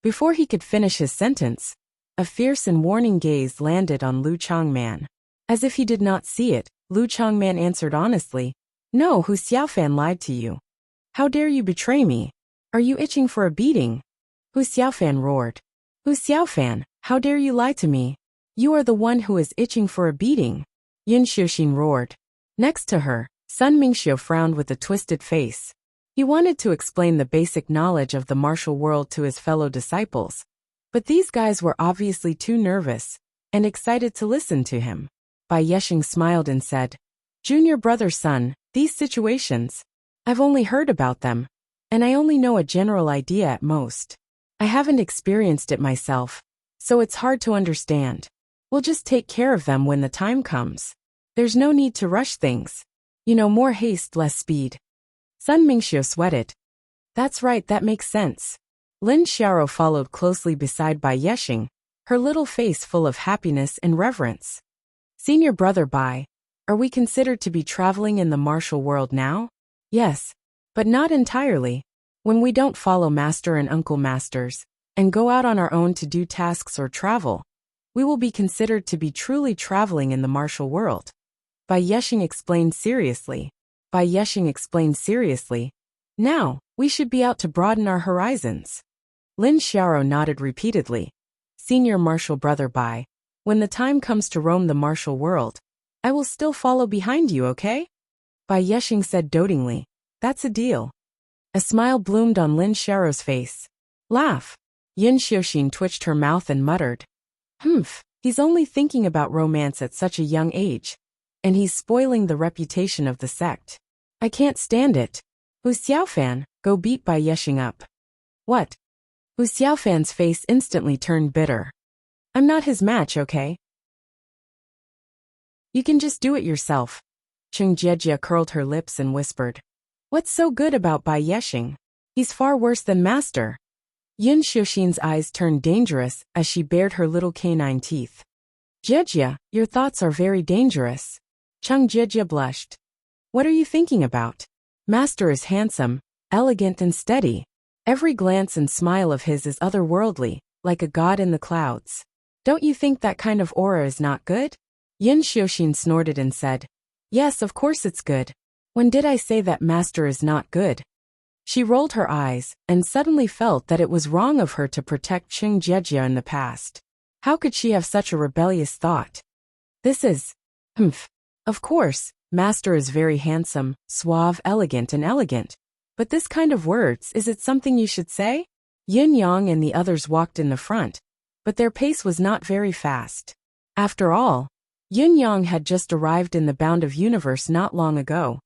Before he could finish his sentence, a fierce and warning gaze landed on Lu Changman. As if he did not see it, Lu Changman answered honestly, No, Hu Xiaofan lied to you. How dare you betray me? Are you itching for a beating? Hu Xiaofan roared. Hu Xiaofan, how dare you lie to me? You are the one who is itching for a beating. Yun Xiuxin roared. Next to her, Sun Mingxiu frowned with a twisted face. He wanted to explain the basic knowledge of the martial world to his fellow disciples, but these guys were obviously too nervous and excited to listen to him. Bai Yeshing smiled and said, Junior brother Sun, these situations, I've only heard about them, and I only know a general idea at most. I haven't experienced it myself, so it's hard to understand. We'll just take care of them when the time comes. There's no need to rush things. More haste, less speed. Sun Mingxiu sweated. That's right, that makes sense. Lin Xiaoro followed closely beside Bai Yeshing, her little face full of happiness and reverence. Senior brother Bai, are we considered to be traveling in the martial world now? Yes, but not entirely. When we don't follow master and uncle masters, and go out on our own to do tasks or travel, we will be considered to be truly traveling in the martial world. Bai Yeshing explained seriously. Now, we should be out to broaden our horizons. Lin Xiaoro nodded repeatedly. Senior martial brother Bai, when the time comes to roam the martial world, I will still follow behind you, okay? Bai Yeshing said dotingly. That's a deal. A smile bloomed on Lin Xiaoro's face. Laugh. Yun Xiuxin twitched her mouth and muttered. He's only thinking about romance at such a young age. And he's spoiling the reputation of the sect. I can't stand it. Hu Xiaofan, go beat Bai Yeshing up. What? Hu Xiaofan's face instantly turned bitter. I'm not his match, okay? You can just do it yourself. Cheng Jiejia curled her lips and whispered. What's so good about Bai Yeshing? He's far worse than master. Yun Xiuxin's eyes turned dangerous as she bared her little canine teeth. Jiejia, your thoughts are very dangerous. Cheng Jiejia blushed. What are you thinking about? Master is handsome, elegant and steady. Every glance and smile of his is otherworldly, like a god in the clouds. Don't you think that kind of aura is not good? Yun Xiuxin snorted and said, Yes, of course it's good. When did I say that master is not good? She rolled her eyes and suddenly felt that it was wrong of her to protect Cheng Jiejia in the past. How could she have such a rebellious thought? This is, Of course, master is very handsome, suave, elegant, but this kind of words, is it something you should say? Yin Yang and the others walked in the front, but their pace was not very fast. After all, Yin Yang had just arrived in the Bound of Universe not long ago,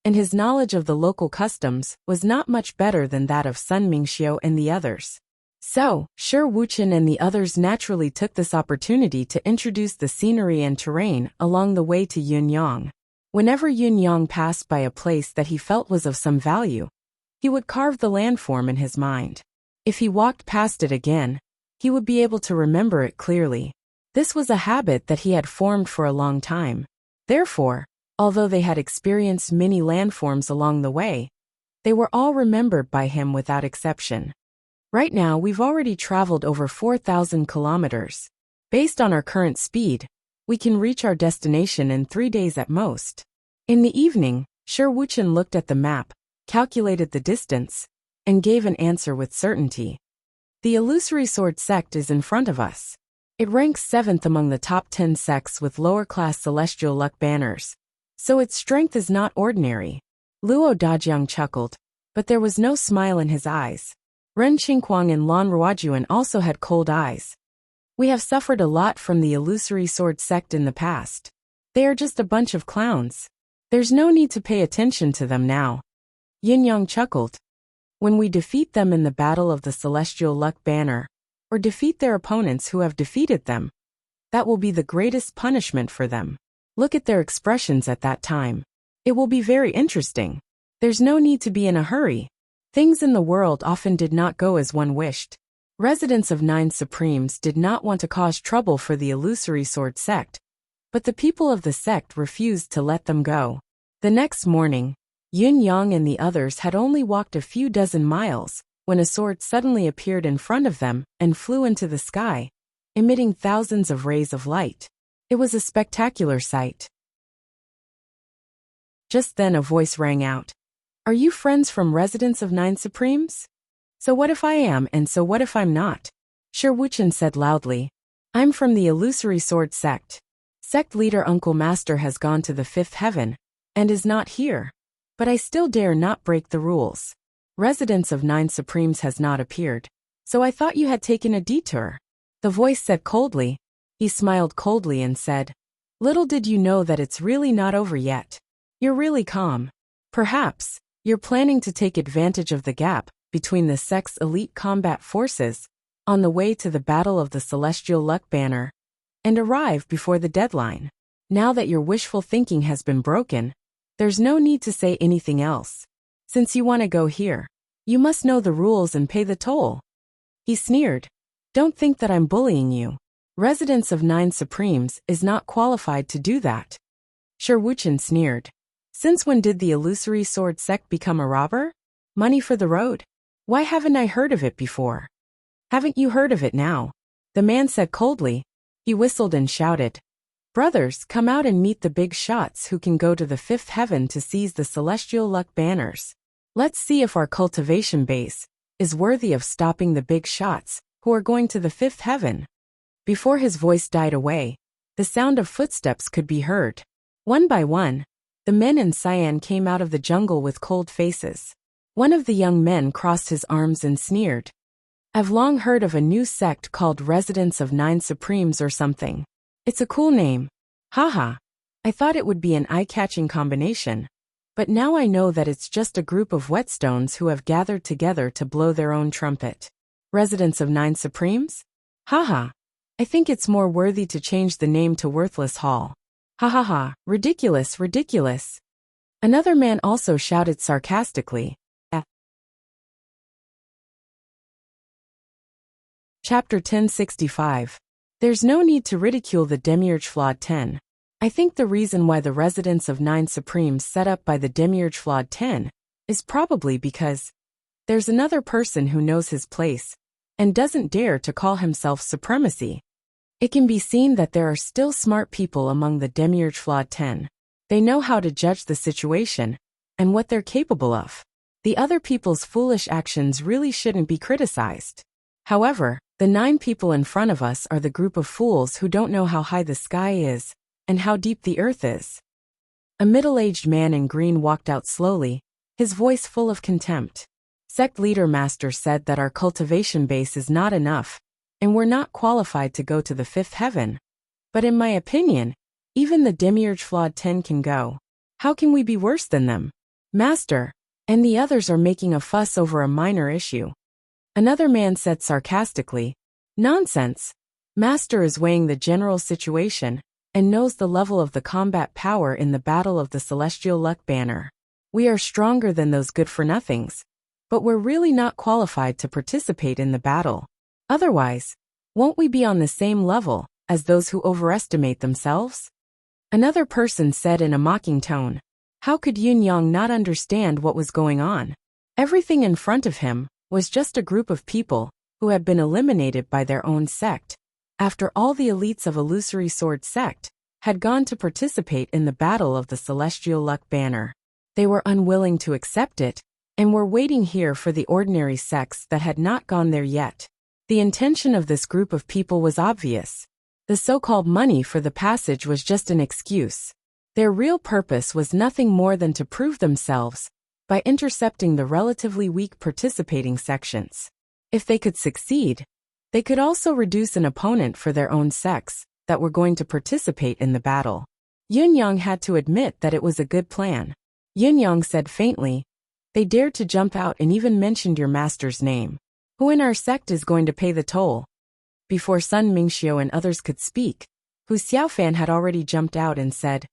and his knowledge of the local customs was not much better than that of Sun Mingxiu and the others. So, Shi Wuchen and the others naturally took this opportunity to introduce the scenery and terrain along the way to Yun Yang. Whenever Yun Yang passed by a place that he felt was of some value, he would carve the landform in his mind. If he walked past it again, he would be able to remember it clearly. This was a habit that he had formed for a long time. Therefore, although they had experienced many landforms along the way, they were all remembered by him without exception. Right now we've already traveled over 4,000 kilometers. Based on our current speed, we can reach our destination in 3 days at most. In the evening, Shi Wuchen looked at the map, calculated the distance, and gave an answer with certainty. The illusory sword sect is in front of us. It ranks 7th among the top 10 sects with lower-class celestial luck banners, so its strength is not ordinary. Luo Dajiang chuckled, but there was no smile in his eyes. Ren Qingquang and Lan Ruojuan also had cold eyes. We have suffered a lot from the illusory sword sect in the past. They are just a bunch of clowns. There's no need to pay attention to them now. Yin Yang chuckled. When we defeat them in the battle of the celestial luck banner, or defeat their opponents who have defeated them, that will be the greatest punishment for them. Look at their expressions at that time. It will be very interesting. There's no need to be in a hurry. Things in the world often did not go as one wished. Residents of 9 Supremes did not want to cause trouble for the illusory sword sect, but the people of the sect refused to let them go. The next morning, Yun Yang and the others had only walked a few dozen miles when a sword suddenly appeared in front of them and flew into the sky, emitting thousands of rays of light. It was a spectacular sight. Just then a voice rang out. Are you friends from residents of 9 Supremes? So what if I am, and so what if I'm not? Shi Wuchen said loudly. I'm from the illusory sword sect. Sect leader Uncle Master has gone to the 5th heaven, and is not here. But I still dare not break the rules. Residents of 9 Supremes has not appeared, so I thought you had taken a detour. The voice said coldly. He smiled coldly and said, little did you know that it's really not over yet. You're really calm. Perhaps, you're planning to take advantage of the gap between the sect's elite combat forces on the way to the battle of the Celestial Luck Banner and arrive before the deadline. Now that your wishful thinking has been broken, there's no need to say anything else. Since you want to go here, you must know the rules and pay the toll. He sneered. Don't think that I'm bullying you. Residents of 9 Supremes is not qualified to do that. Shi Wuchen sneered. Since when did the illusory sword sect become a robber? Money for the road? Why haven't I heard of it before? Haven't you heard of it now? The man said coldly. He whistled and shouted. Brothers, come out and meet the big shots who can go to the 5th heaven to seize the celestial luck banners. Let's see if our cultivation base is worthy of stopping the big shots who are going to the 5th heaven. Before his voice died away, the sound of footsteps could be heard. One by one, the men in cyan came out of the jungle with cold faces. One of the young men crossed his arms and sneered. I've long heard of a new sect called Residents of 9 Supremes or something. It's a cool name. Haha. I thought it would be an eye-catching combination. But now I know that it's just a group of whetstones who have gathered together to blow their own trumpet. Residents of 9 Supremes? Haha. I think it's more worthy to change the name to Worthless Hall. Ha ha ha, ridiculous, ridiculous. Another man also shouted sarcastically. Chapter 1065. There's no need to ridicule the Demiurge Flawed 10. I think the reason why the residents of 9 Supremes set up by the Demiurge Flawed 10 is probably because there's another person who knows his place and doesn't dare to call himself supremacy. It can be seen that there are still smart people among the Demiurge Flawed 10. They know how to judge the situation and what they're capable of. The other people's foolish actions really shouldn't be criticized. However, the 9 people in front of us are the group of fools who don't know how high the sky is and how deep the earth is. A middle-aged man in green walked out slowly, his voice full of contempt. Sect leader Master said that our cultivation base is not enough, and we're not qualified to go to the 5th heaven. But in my opinion, even the Demiurge Flawed 10 can go. How can we be worse than them? Master, and the others are making a fuss over a minor issue. Another man said sarcastically, Nonsense. Master is weighing the general situation and knows the level of the combat power in the battle of the Celestial Luck Banner. We are stronger than those good-for-nothings, but we're really not qualified to participate in the battle. Otherwise, won't we be on the same level as those who overestimate themselves? Another person said in a mocking tone. How could Yun Yang not understand what was going on? Everything in front of him was just a group of people who had been eliminated by their own sect, after all the elites of Illusory Sword Sect had gone to participate in the battle of the Celestial Luck Banner. They were unwilling to accept it, and were waiting here for the ordinary sects that had not gone there yet. The intention of this group of people was obvious. The so-called money for the passage was just an excuse. Their real purpose was nothing more than to prove themselves by intercepting the relatively weak participating sections. If they could succeed, they could also reduce an opponent for their own sex that were going to participate in the battle. Yunyang had to admit that it was a good plan. Yunyang said faintly, "They dared to jump out and even mentioned your master's name. Who in our sect is going to pay the toll?" Before Sun Mingxiu and others could speak, Hu Xiaofan had already jumped out and said,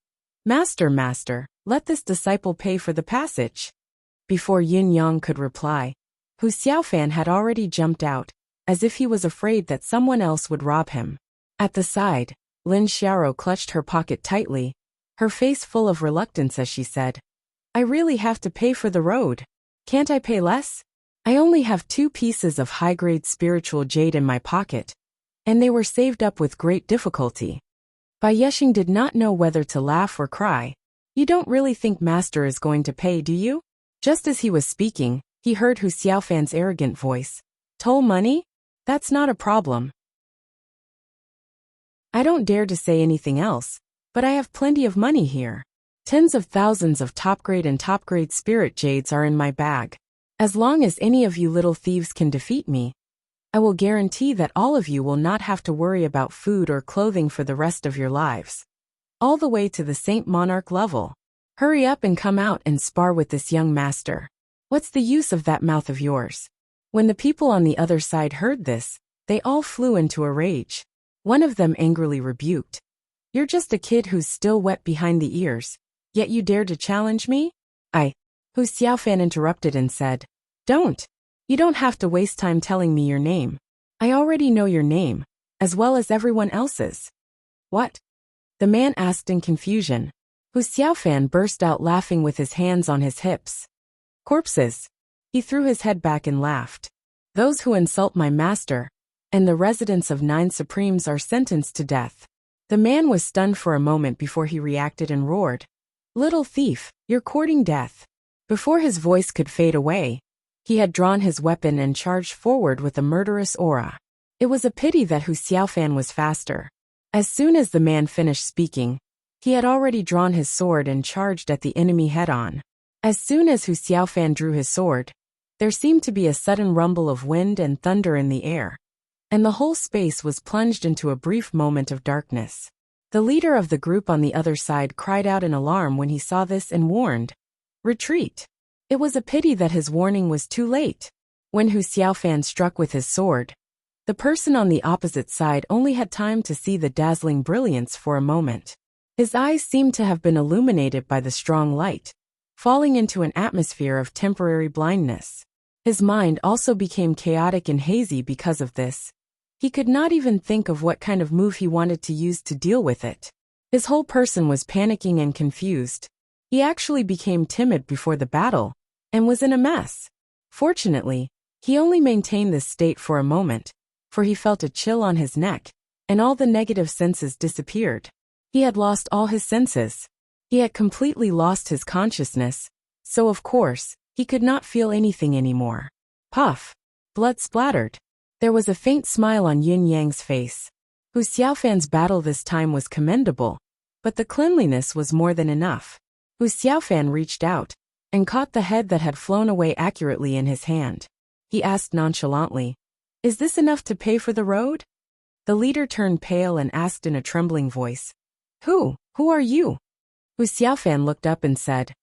"Master, master, let this disciple pay for the passage." Before Yunyang could reply, Hu Xiaofan had already jumped out, as if he was afraid that someone else would rob him. At the side, Lin Xiaoro clutched her pocket tightly, her face full of reluctance as she said, "I really have to pay for the road. Can't I pay less? I only have 2 pieces of high-grade spiritual jade in my pocket, and they were saved up with great difficulty." Bai Yexing did not know whether to laugh or cry. "You don't really think Master is going to pay, do you?" Just as he was speaking, he heard Hu Xiaofan's arrogant voice. "Toll money? That's not a problem. I don't dare to say anything else, but I have plenty of money here. Tens of thousands of top-grade and top-grade spirit jades are in my bag. As long as any of you little thieves can defeat me, I will guarantee that all of you will not have to worry about food or clothing for the rest of your lives. All the way to the Saint Monarch level. Hurry up and come out and spar with this young master. What's the use of that mouth of yours?" When the people on the other side heard this, they all flew into a rage. One of them angrily rebuked, "You're just a kid who's still wet behind the ears, yet you dare to challenge me?" Hu Xiaofan interrupted and said, "Don't. You don't have to waste time telling me your name. I already know your name, as well as everyone else's." "What?" the man asked in confusion. Hu Xiaofan burst out laughing with his hands on his hips. "Corpses." He threw his head back and laughed. "Those who insult my master and the residents of 9 Supremes are sentenced to death." The man was stunned for a moment before he reacted and roared, "Little thief, you're courting death." Before his voice could fade away, he had drawn his weapon and charged forward with a murderous aura. It was a pity that Hu Xiaofan was faster. As soon as the man finished speaking, he had already drawn his sword and charged at the enemy head-on. As soon as Hu Xiaofan drew his sword, there seemed to be a sudden rumble of wind and thunder in the air, and the whole space was plunged into a brief moment of darkness. The leader of the group on the other side cried out in alarm when he saw this and warned, "Retreat." It was a pity that his warning was too late. When Hu Xiaofan struck with his sword, the person on the opposite side only had time to see the dazzling brilliance for a moment. His eyes seemed to have been illuminated by the strong light, falling into an atmosphere of temporary blindness. His mind also became chaotic and hazy because of this. He could not even think of what kind of move he wanted to use to deal with it. His whole person was panicking and confused. He actually became timid before the battle, and was in a mess. Fortunately, he only maintained this state for a moment, for he felt a chill on his neck, and all the negative senses disappeared. He had lost all his senses. He had completely lost his consciousness, so of course, he could not feel anything anymore. Puff! Blood splattered. There was a faint smile on Yin Yang's face. Hu Xiaofan's battle this time was commendable, but the cleanliness was more than enough. Hu Xiaofan reached out and caught the head that had flown away accurately in his hand. He asked nonchalantly, "Is this enough to pay for the road?" The leader turned pale and asked in a trembling voice, Who are you?" Hu Xiaofan looked up and said,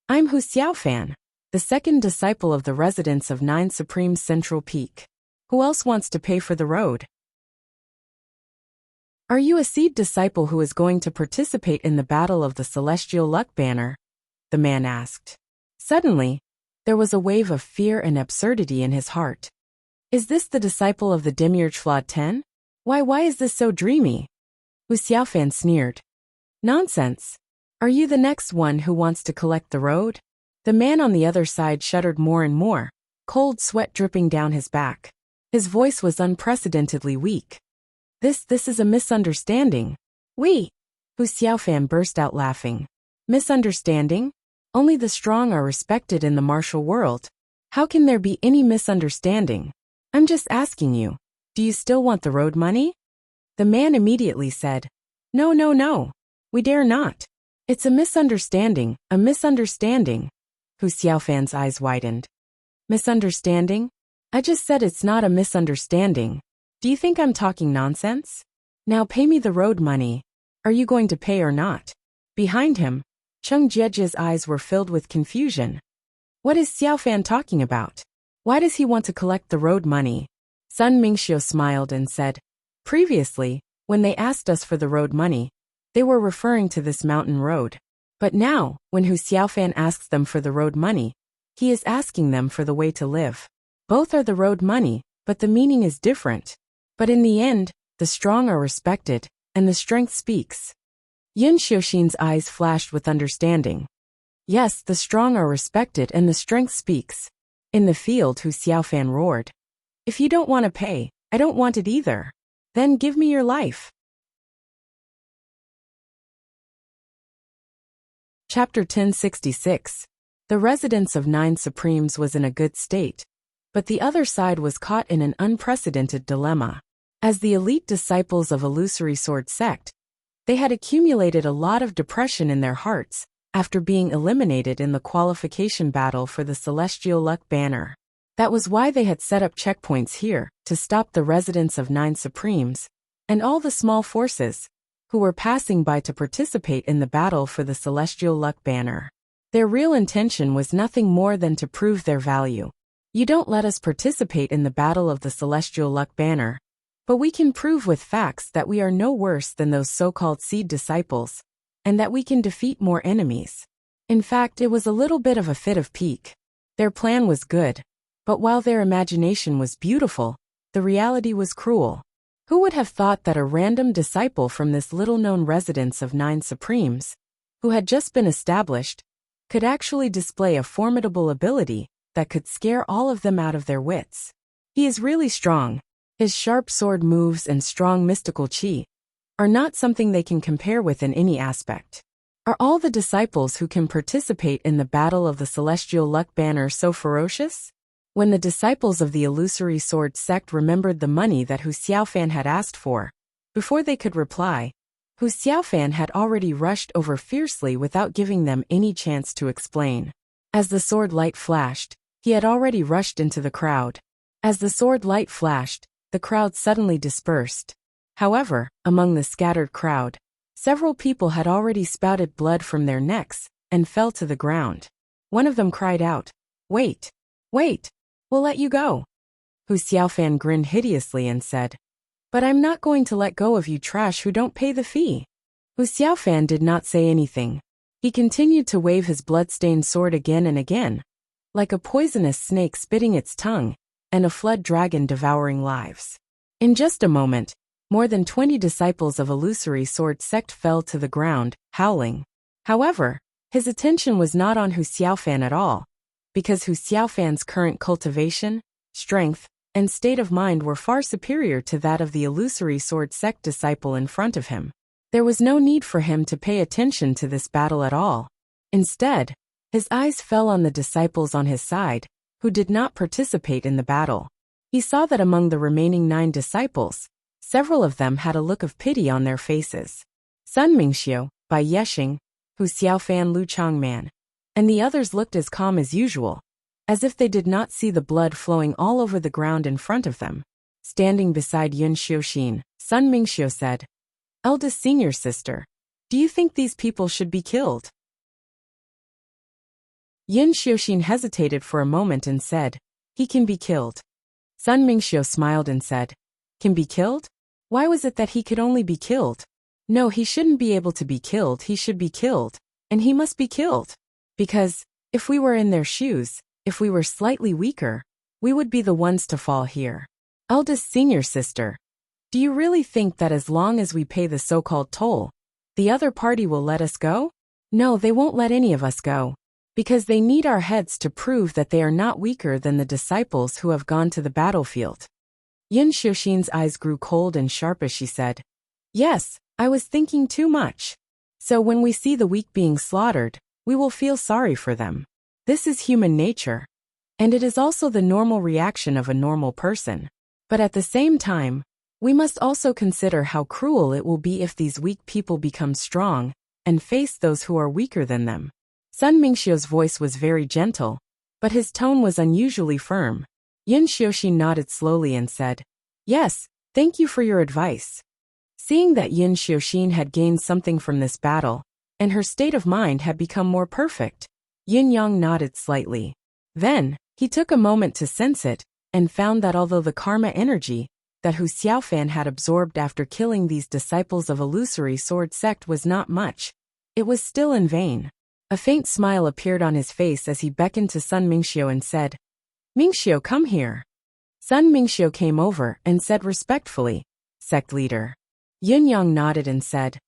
"I'm Hu Xiaofan, the second disciple of the residents of 9 Supreme Central Peak. Who else wants to pay for the road?" "Are you a seed disciple who is going to participate in the Battle of the Celestial Luck Banner?" the man asked. Suddenly, there was a wave of fear and absurdity in his heart. "Is this the disciple of the Demiurge Flawed 10? Why is this so dreamy?" Hu Xiaofan sneered. "Nonsense. Are you the next one who wants to collect the road?" The man on the other side shuddered more and more, cold sweat dripping down his back. His voice was unprecedentedly weak. This is a misunderstanding. Hu Xiaofan burst out laughing. "Misunderstanding? Only the strong are respected in the martial world. How can there be any misunderstanding? I'm just asking you, do Do you still want the road money? The man immediately said, No, no, no. We dare not. It's a misunderstanding, a misunderstanding. Hu Xiaofan's eyes widened. Misunderstanding? I just said it's not a misunderstanding. Do you think I'm talking nonsense? Now pay me the road money. Are you going to pay or not? Behind him, Cheng Jieji's eyes were filled with confusion. What is Xiaofan talking about? Why does he want to collect the road money? Sun Mingxiu smiled and said, Previously, when they asked us for the road money, they were referring to this mountain road. But now, when Hu Xiaofan asks them for the road money, he is asking them for the way to live. Both are the road money, but the meaning is different. But in the end, the strong are respected, and the strength speaks. Yin Xiuxin's eyes flashed with understanding. Yes, the strong are respected and the strength speaks. In the field, Hu Xiaofan roared. If you don't want to pay, I don't want it either. Then give me your life. Chapter 1066. The residence of 9 Supremes was in a good state, but the other side was caught in an unprecedented dilemma. As the elite disciples of Illusory Sword sect, they had accumulated a lot of depression in their hearts after being eliminated in the qualification battle for the Celestial Luck banner. That was why they had set up checkpoints here to stop the residents of 9 Supremes and all the small forces who were passing by to participate in the battle for the Celestial Luck banner. Their real intention was nothing more than to prove their value. You don't let us participate in the battle of the Celestial Luck banner, but we can prove with facts that we are no worse than those so-called seed disciples, and that we can defeat more enemies. In fact, it was a little bit of a fit of pique. Their plan was good, but while their imagination was beautiful, the reality was cruel. Who would have thought that a random disciple from this little-known residence of 9 Supremes, who had just been established, could actually display a formidable ability that could scare all of them out of their wits? He is really strong. His sharp sword moves and strong mystical qi are not something they can compare with in any aspect. Are all the disciples who can participate in the battle of the Celestial Luck banner so ferocious? When the disciples of the Illusory Sword sect remembered the money that Hu Xiaofan had asked for, before they could reply, Hu Xiaofan had already rushed over fiercely without giving them any chance to explain. As the sword light flashed, he had already rushed into the crowd. As the sword light flashed, the crowd suddenly dispersed. However, among the scattered crowd, several people had already spouted blood from their necks and fell to the ground. One of them cried out, Wait! Wait! We'll let you go. Hu Xiaofan grinned hideously and said, But I'm not going to let go of you trash who don't pay the fee. Hu Xiaofan did not say anything. He continued to wave his blood-stained sword again and again, like a poisonous snake spitting its tongue, and a flood dragon devouring lives. In just a moment, more than 20 disciples of Illusory Sword sect fell to the ground, howling. However, his attention was not on Hu Xiaofan at all, because Hu Xiaofan's current cultivation, strength, and state of mind were far superior to that of the Illusory Sword sect disciple in front of him. There was no need for him to pay attention to this battle at all. Instead, his eyes fell on the disciples on his side, who did not participate in the battle. He saw that among the remaining 9 disciples, several of them had a look of pity on their faces. Sun Mingxiu, Bai Yexing, Hu Xiaofan, Lu Changman, and the others looked as calm as usual, as if they did not see the blood flowing all over the ground in front of them. Standing beside Yin Xiuxin, Sun Mingxiu said, Eldest senior sister, do you think these people should be killed? Yin Xiuxin hesitated for a moment and said, He can be killed. Sun Mingxiu smiled and said, Can be killed? Why was it that he could only be killed? No, he shouldn't be able to be killed, he should be killed, and he must be killed. Because, if we were in their shoes, if we were slightly weaker, we would be the ones to fall here. Eldest senior sister, do you really think that as long as we pay the so-called toll, the other party will let us go? No, they won't let any of us go. Because they need our heads to prove that they are not weaker than the disciples who have gone to the battlefield. Yin Xiuxin's eyes grew cold and sharp as she said, Yes, I was thinking too much. So when we see the weak being slaughtered, we will feel sorry for them. This is human nature. And it is also the normal reaction of a normal person. But at the same time, we must also consider how cruel it will be if these weak people become strong and face those who are weaker than them. Sun Mingxiu's voice was very gentle, but his tone was unusually firm. Yin Xiuxin nodded slowly and said, "Yes, thank you for your advice." Seeing that Yin Xiuxin had gained something from this battle, and her state of mind had become more perfect, Yin Yang nodded slightly. Then, he took a moment to sense it, and found that although the karma energy that Hu Xiaofan had absorbed after killing these disciples of illusory sword sect was not much, it was still in vain. A faint smile appeared on his face as he beckoned to Sun Mingxiu and said, "Mingxiu, come here." Sun Mingxiu came over and said respectfully, "Sect leader." Yin Yang nodded and said,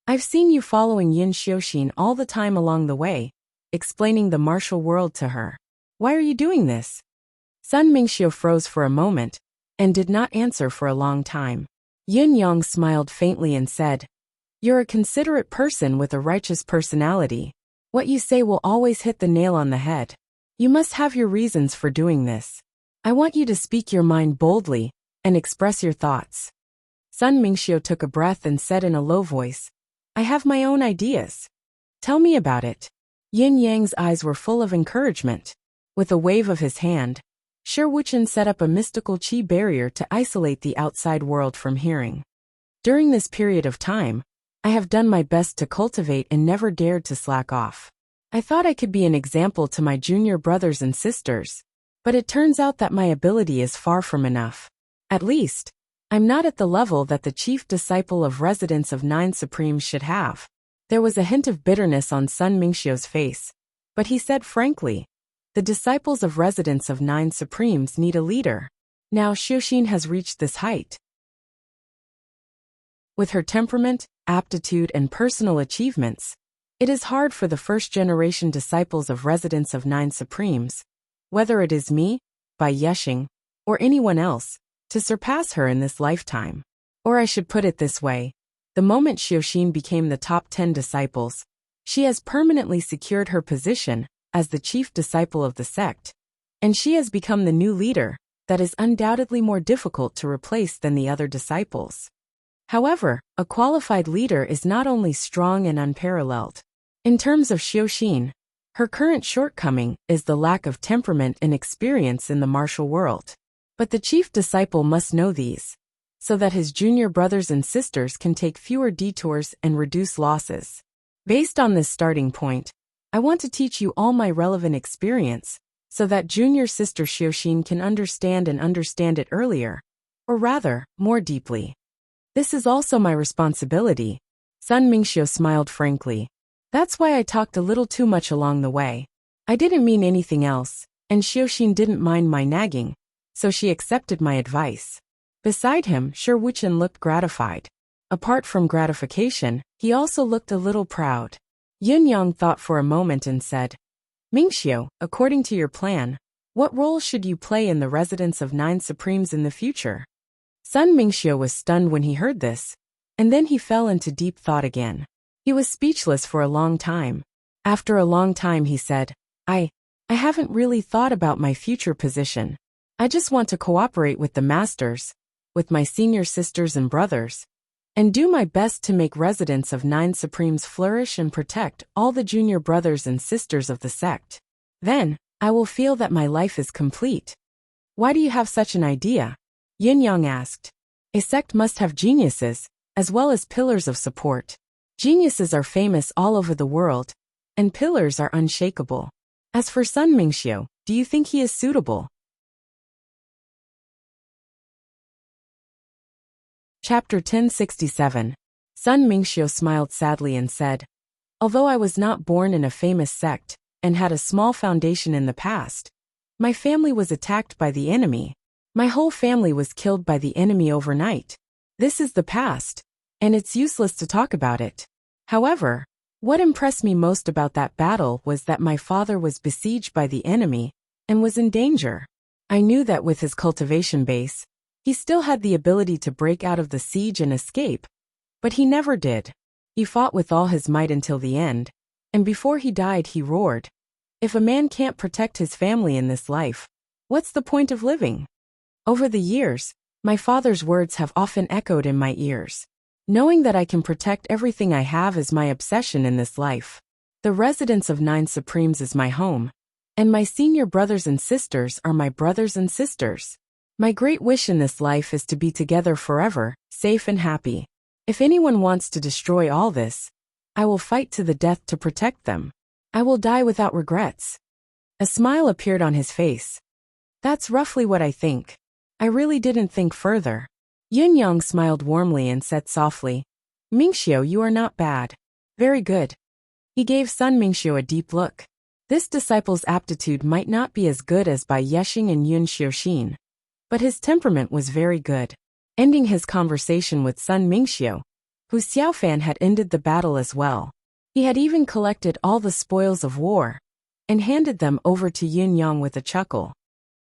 "I've seen you following Yin Xiuxin all the time along the way," explaining the martial world to her. "Why are you doing this?" Sun Mingxiu froze for a moment, and did not answer for a long time. Yin Yang smiled faintly and said, "You're a considerate person with a righteous personality. What you say will always hit the nail on the head. You must have your reasons for doing this. I want you to speak your mind boldly and express your thoughts." Sun Mingxiu took a breath and said in a low voice, "I have my own ideas. Tell me about it." Yin Yang's eyes were full of encouragement. With a wave of his hand, Shi Wuchen set up a mystical qi barrier to isolate the outside world from hearing. During this period of time, I have done my best to cultivate and never dared to slack off. I thought I could be an example to my junior brothers and sisters, but it turns out that my ability is far from enough. At least, I'm not at the level that the chief disciple of residents of Nine Supremes should have. There was a hint of bitterness on Sun Mingxiu's face, but he said frankly, "The disciples of residents of Nine Supremes need a leader. Now Xiuxin has reached this height. With her temperament, aptitude, and personal achievements, it is hard for the first-generation disciples of residents of Nine Supremes, whether it is me, Bai Yexing, or anyone else, to surpass her in this lifetime. Or I should put it this way, the moment Xiuxin became the top 10 disciples, she has permanently secured her position as the chief disciple of the sect, and she has become the new leader that is undoubtedly more difficult to replace than the other disciples. However, a qualified leader is not only strong and unparalleled. In terms of Xiuxin, her current shortcoming is the lack of temperament and experience in the martial world. But the chief disciple must know these, so that his junior brothers and sisters can take fewer detours and reduce losses. Based on this starting point, I want to teach you all my relevant experience, so that junior sister Xiuxin can understand it earlier, or rather, more deeply. This is also my responsibility. Sun Mingxiu smiled frankly. That's why I talked a little too much along the way. I didn't mean anything else, and Xiuxin didn't mind my nagging, so she accepted my advice. Beside him, Shi Wuchen looked gratified. Apart from gratification, he also looked a little proud. Yin Yang thought for a moment and said, "Mingxiu, according to your plan, what role should you play in the residence of Nine Supremes in the future?" Sun Mingxiu was stunned when he heard this, and then he fell into deep thought again. He was speechless for a long time. After a long time he said, I haven't really thought about my future position. I just want to cooperate with the masters, with my senior sisters and brothers, and do my best to make residents of Nine Supremes flourish and protect all the junior brothers and sisters of the sect. Then, I will feel that my life is complete." "Why do you have such an idea?" Yin Yang asked. "A sect must have geniuses, as well as pillars of support. Geniuses are famous all over the world, and pillars are unshakable. As for Sun Mingxiu, do you think he is suitable?" Chapter 1067. Sun Mingxiu smiled sadly and said, "Although I was not born in a famous sect, and had a small foundation in the past, my family was attacked by the enemy. My whole family was killed by the enemy overnight. This is the past, and it's useless to talk about it. However, what impressed me most about that battle was that my father was besieged by the enemy and was in danger. I knew that with his cultivation base, he still had the ability to break out of the siege and escape, but he never did. He fought with all his might until the end, and before he died he roared, 'If a man can't protect his family in this life, what's the point of living?' Over the years, My father's words have often echoed in my ears. Knowing that I can protect everything I have is my obsession in this life. The residence of 9 Supremes is my home, and my senior brothers and sisters are my brothers and sisters. My great wish in this life is to be together forever, safe and happy. If anyone wants to destroy all this, I will fight to the death to protect them. I will die without regrets. A smile appeared on his face. That's roughly what I think. I really didn't think further. Yunyang smiled warmly and said softly, Mingxiu, you are not bad. Very good. He gave Sun Mingxiu a deep look. This disciple's aptitude might not be as good as by Yexing and Yun Xiuxin, but his temperament was very good. Ending his conversation with Sun Mingxiu, Hu Xiaofan had ended the battle as well. He had even collected all the spoils of war and handed them over to Yunyang with a chuckle.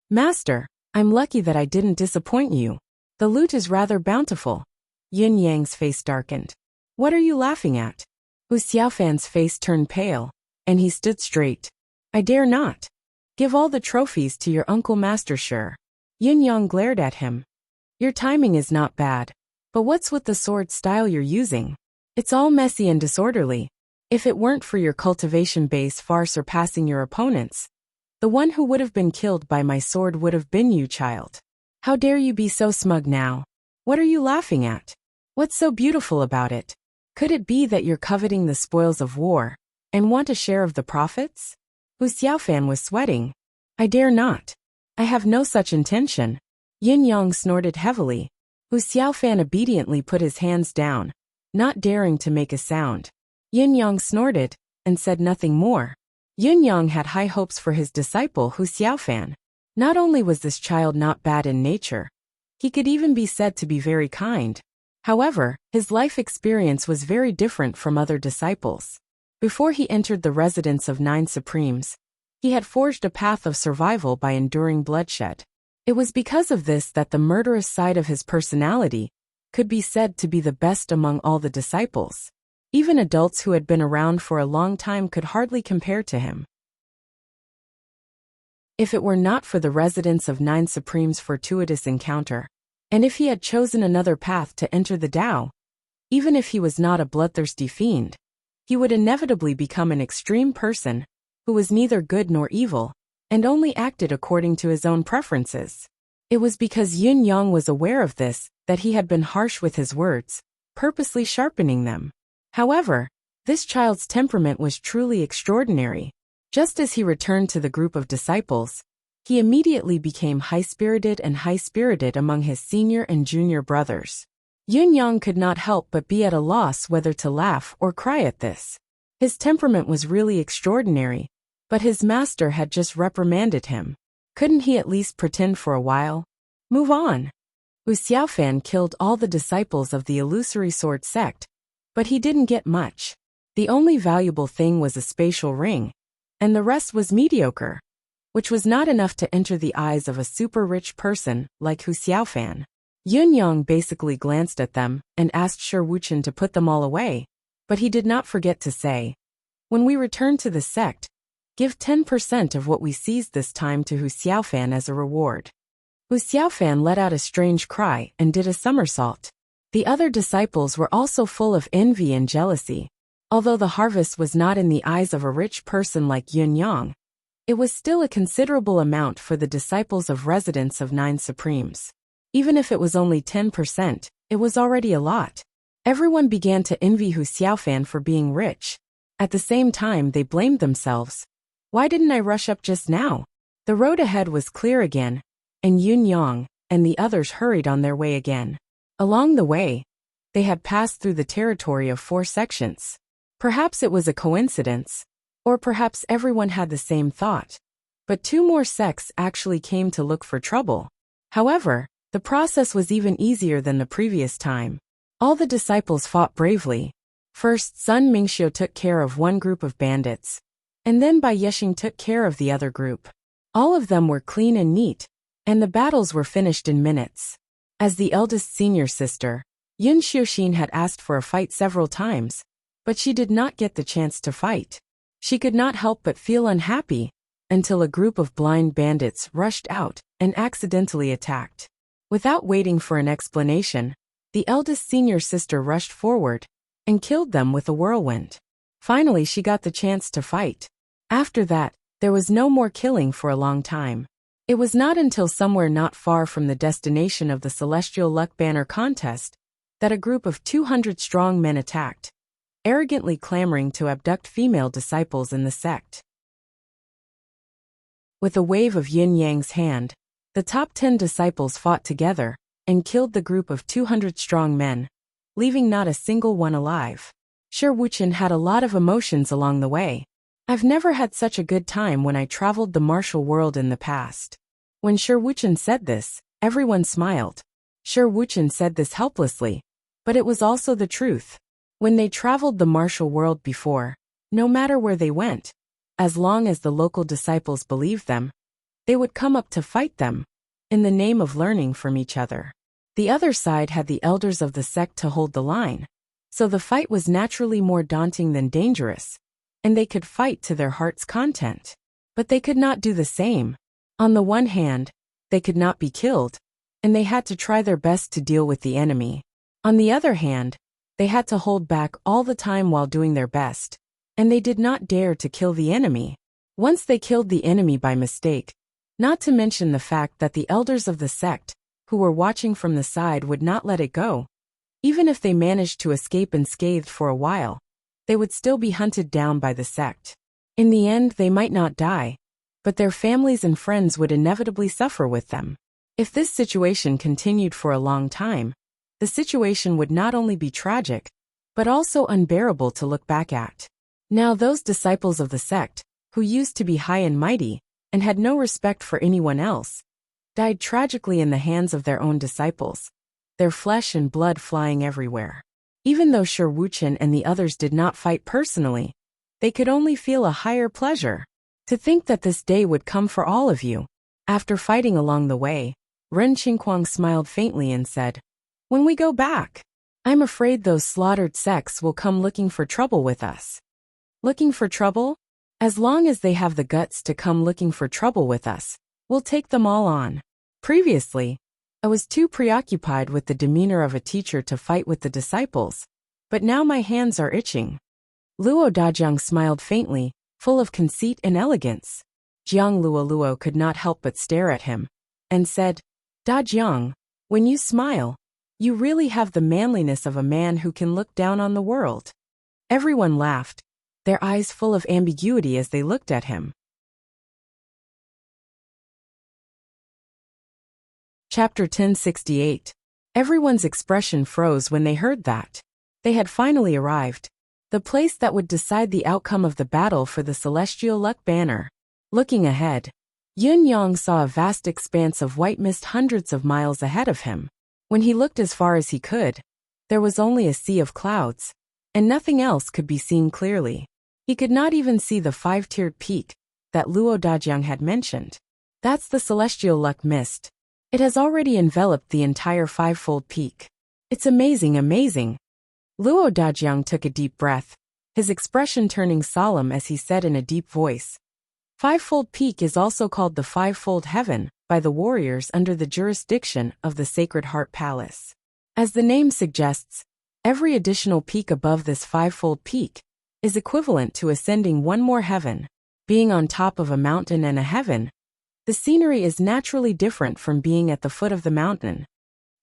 Master, I'm lucky that I didn't disappoint you. The loot is rather bountiful. Yunyang's face darkened. What are you laughing at? Hu Xiaofan's face turned pale, and he stood straight. I dare not. Give all the trophies to your uncle Master Sure. Yunyang glared at him. Your timing is not bad, but what's with the sword style you're using? It's all messy and disorderly. If it weren't for your cultivation base far surpassing your opponents, the one who would have been killed by my sword would have been you, child. How dare you be so smug now? What are you laughing at? What's so beautiful about it? Could it be that you're coveting the spoils of war and want a share of the profits? Hu Xiaofan was sweating. I dare not. I have no such intention. Yunyang snorted heavily. Hu Xiaofan obediently put his hands down, not daring to make a sound. Yunyang snorted and said nothing more. Yunyang had high hopes for his disciple Hu Xiaofan. Not only was this child not bad in nature, he could even be said to be very kind. However, his life experience was very different from other disciples. Before he entered the residence of 9 Supremes, he had forged a path of survival by enduring bloodshed. It was because of this that the murderous side of his personality could be said to be the best among all the disciples. Even adults who had been around for a long time could hardly compare to him. If it were not for the residence of 9 Supremes' fortuitous encounter, and if he had chosen another path to enter the Tao, even if he was not a bloodthirsty fiend, he would inevitably become an extreme person who was neither good nor evil, and only acted according to his own preferences. It was because Yunyang was aware of this that he had been harsh with his words, purposely sharpening them. However, this child's temperament was truly extraordinary. Just as he returned to the group of disciples, he immediately became high-spirited among his senior and junior brothers. Yunyang could not help but be at a loss whether to laugh or cry at this. His temperament was really extraordinary, but his master had just reprimanded him. Couldn't he at least pretend for a while? Move on. Hu Xiaofan killed all the disciples of the illusory sword sect, but he didn't get much. The only valuable thing was a spatial ring, and the rest was mediocre, which was not enough to enter the eyes of a super-rich person like Hu Xiaofan. Yunyang basically glanced at them and asked Shi Wuchen to put them all away, but he did not forget to say, when we return to the sect, give 10% of what we seized this time to Hu Xiaofan as a reward. Hu Xiaofan let out a strange cry and did a somersault. The other disciples were also full of envy and jealousy. Although the harvest was not in the eyes of a rich person like Yunyang, it was still a considerable amount for the disciples of residents of 9 Supremes. Even if it was only 10%, it was already a lot. Everyone began to envy Hu Xiaofan for being rich. At the same time, they blamed themselves. Why didn't I rush up just now? The road ahead was clear again, and Yunyang and the others hurried on their way again. Along the way, they had passed through the territory of 4 sections. Perhaps it was a coincidence, or perhaps everyone had the same thought. But 2 more sects actually came to look for trouble. However, the process was even easier than the previous time. All the disciples fought bravely. First, Sun Mingxiu took care of one group of bandits, and then Bai Yexing took care of the other group. All of them were clean and neat, and the battles were finished in minutes. As the eldest senior sister, Yun Xiuxin had asked for a fight several times, but she did not get the chance to fight. She could not help but feel unhappy until a group of blind bandits rushed out and accidentally attacked. Without waiting for an explanation, the eldest senior sister rushed forward and killed them with a whirlwind. Finally, she got the chance to fight. After that, there was no more killing for a long time. It was not until somewhere not far from the destination of the Celestial Luck Banner contest that a group of 200 strong men attacked, arrogantly clamoring to abduct female disciples in the sect. With a wave of Yin Yang's hand, the top 10 disciples fought together and killed the group of 200 strong men, leaving not a single one alive. Shi Wuchen had a lot of emotions along the way. I've never had such a good time when I traveled the martial world in the past. When Shi Wuchen said this, everyone smiled. Shi Wuchen said this helplessly, but it was also the truth. When they traveled the martial world before, no matter where they went, as long as the local disciples believed them, they would come up to fight them, in the name of learning from each other. The other side had the elders of the sect to hold the line, so the fight was naturally more daunting than dangerous, and they could fight to their heart's content. But they could not do the same. On the one hand, they could not be killed, and they had to try their best to deal with the enemy. On the other hand, they had to hold back all the time while doing their best, and they did not dare to kill the enemy. Once they killed the enemy by mistake, not to mention the fact that the elders of the sect, who were watching from the side, would not let it go. Even if they managed to escape unscathed for a while, they would still be hunted down by the sect. In the end, they might not die, but their families and friends would inevitably suffer with them. If this situation continued for a long time, the situation would not only be tragic, but also unbearable to look back at. Now those disciples of the sect, who used to be high and mighty, and had no respect for anyone else, died tragically in the hands of their own disciples, their flesh and blood flying everywhere. Even though Shi Wuchen and the others did not fight personally, they could only feel a higher pleasure. To think that this day would come for all of you. After fighting along the way, Ren Qingquang smiled faintly and said, "When we go back, I'm afraid those slaughtered sects will come looking for trouble with us." Looking for trouble? As long as they have the guts to come looking for trouble with us, we'll take them all on. Previously, I was too preoccupied with the demeanor of a teacher to fight with the disciples, but now my hands are itching. Luo Dajiang smiled faintly, full of conceit and elegance. Jiang Luoluo could not help but stare at him, and said, "Dajiang, when you smile, you really have the manliness of a man who can look down on the world." Everyone laughed, their eyes full of ambiguity as they looked at him. Chapter 1068. Everyone's expression froze when they heard that. They had finally arrived. The place that would decide the outcome of the battle for the Celestial Luck Banner. Looking ahead, Yun Yang saw a vast expanse of white mist hundreds of miles ahead of him. When he looked as far as he could, there was only a sea of clouds, and nothing else could be seen clearly. He could not even see the five-tiered peak that Luo Dajiang had mentioned. That's the Celestial Luck Mist. It has already enveloped the entire five-fold peak. It's amazing, amazing. Luo Dajiang took a deep breath, his expression turning solemn as he said in a deep voice, "Five-fold peak is also called the five-fold heaven by the warriors under the jurisdiction of the Sacred Heart Palace. As the name suggests, every additional peak above this five-fold peak is equivalent to ascending one more heaven. Being on top of a mountain and a heaven, the scenery is naturally different from being at the foot of the mountain.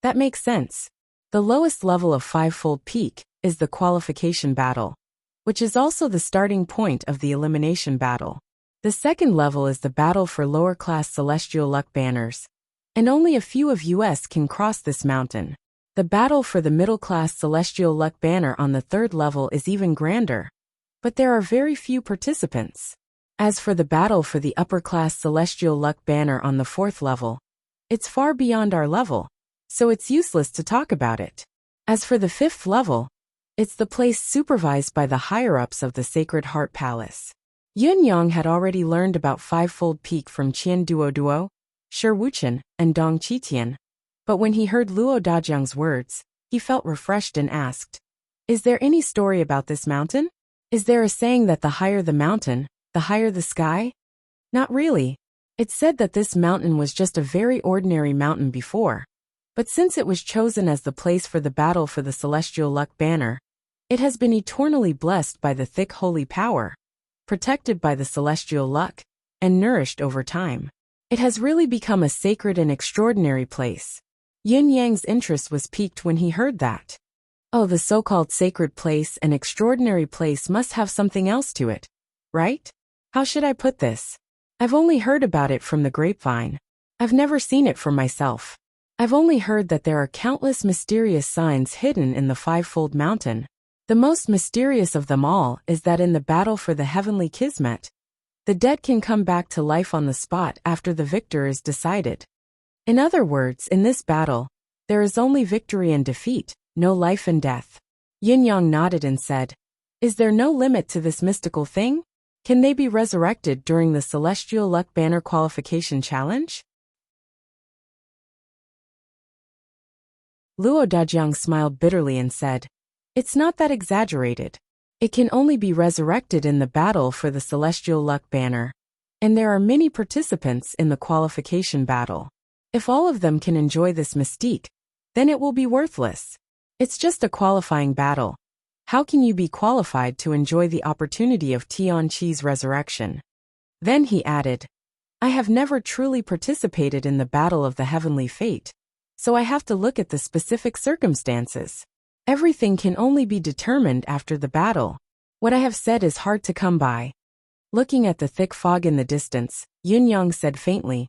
That makes sense. The lowest level of five-fold peak is the qualification battle, which is also the starting point of the elimination battle. The second level is the battle for lower-class celestial luck banners, and only a few of us can cross this mountain. The battle for the middle-class celestial luck banner on the third level is even grander, but there are very few participants. As for the battle for the upper-class celestial luck banner on the fourth level, it's far beyond our level, so it's useless to talk about it. As for the fifth level, it's the place supervised by the higher-ups of the Sacred Heart Palace. Yun Yang had already learned about five-fold peak from Qian Duo, Shi Wuchen, and Dong Qitian, but when he heard Luo Dajiang's words, he felt refreshed and asked, "Is there any story about this mountain? Is there a saying that the higher the mountain, the higher the sky?" Not really. It's said that this mountain was just a very ordinary mountain before, But since it was chosen as the place for the battle for the celestial luck banner, it has been eternally blessed by the thick holy power, protected by the celestial luck, and nourished over time. It has really become a sacred and extraordinary place. Yin Yang's interest was piqued when he heard that. Oh, the so-called sacred place and extraordinary place must have something else to it, right? How should I put this? I've only heard about it from the grapevine. I've never seen it for myself. I've only heard that there are countless mysterious signs hidden in the fivefold mountain. The most mysterious of them all is that in the battle for the heavenly kismet, the dead can come back to life on the spot after the victor is decided. In other words, in this battle, there is only victory and defeat, no life and death. Yin Yang nodded and said, "Is there no limit to this mystical thing? Can they be resurrected during the Celestial Luck Banner Qualification Challenge?" Luo Dajiang smiled bitterly and said, "It's not that exaggerated. It can only be resurrected in the battle for the Celestial Luck Banner. And there are many participants in the qualification battle. If all of them can enjoy this mystique, then it will be worthless. It's just a qualifying battle. How can you be qualified to enjoy the opportunity of Tian Qi's resurrection?" Then he added, "I have never truly participated in the battle of the heavenly fate, so I have to look at the specific circumstances. Everything can only be determined after the battle. What I have said is hard to come by." Looking at the thick fog in the distance, Yin Yang said faintly,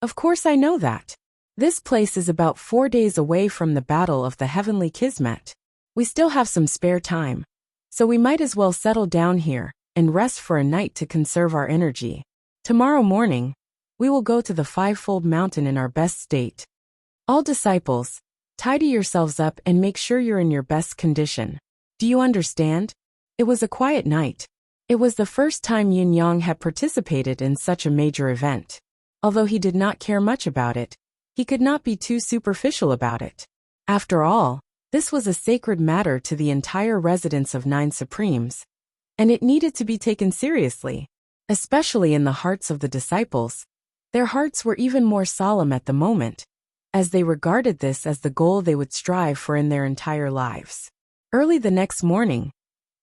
"Of course I know that. This place is about 4 days away from the battle of the heavenly kismet. We still have some spare time, so we might as well settle down here and rest for a night to conserve our energy. Tomorrow morning, we will go to the fivefold mountain in our best state. All disciples, tidy yourselves up and make sure you're in your best condition. Do you understand?" It was a quiet night. It was the first time Yin Yang had participated in such a major event. Although he did not care much about it, he could not be too superficial about it. After all, this was a sacred matter to the entire residence of 9 Supremes, and it needed to be taken seriously, especially in the hearts of the disciples. Their hearts were even more solemn at the moment, as they regarded this as the goal they would strive for in their entire lives. Early the next morning,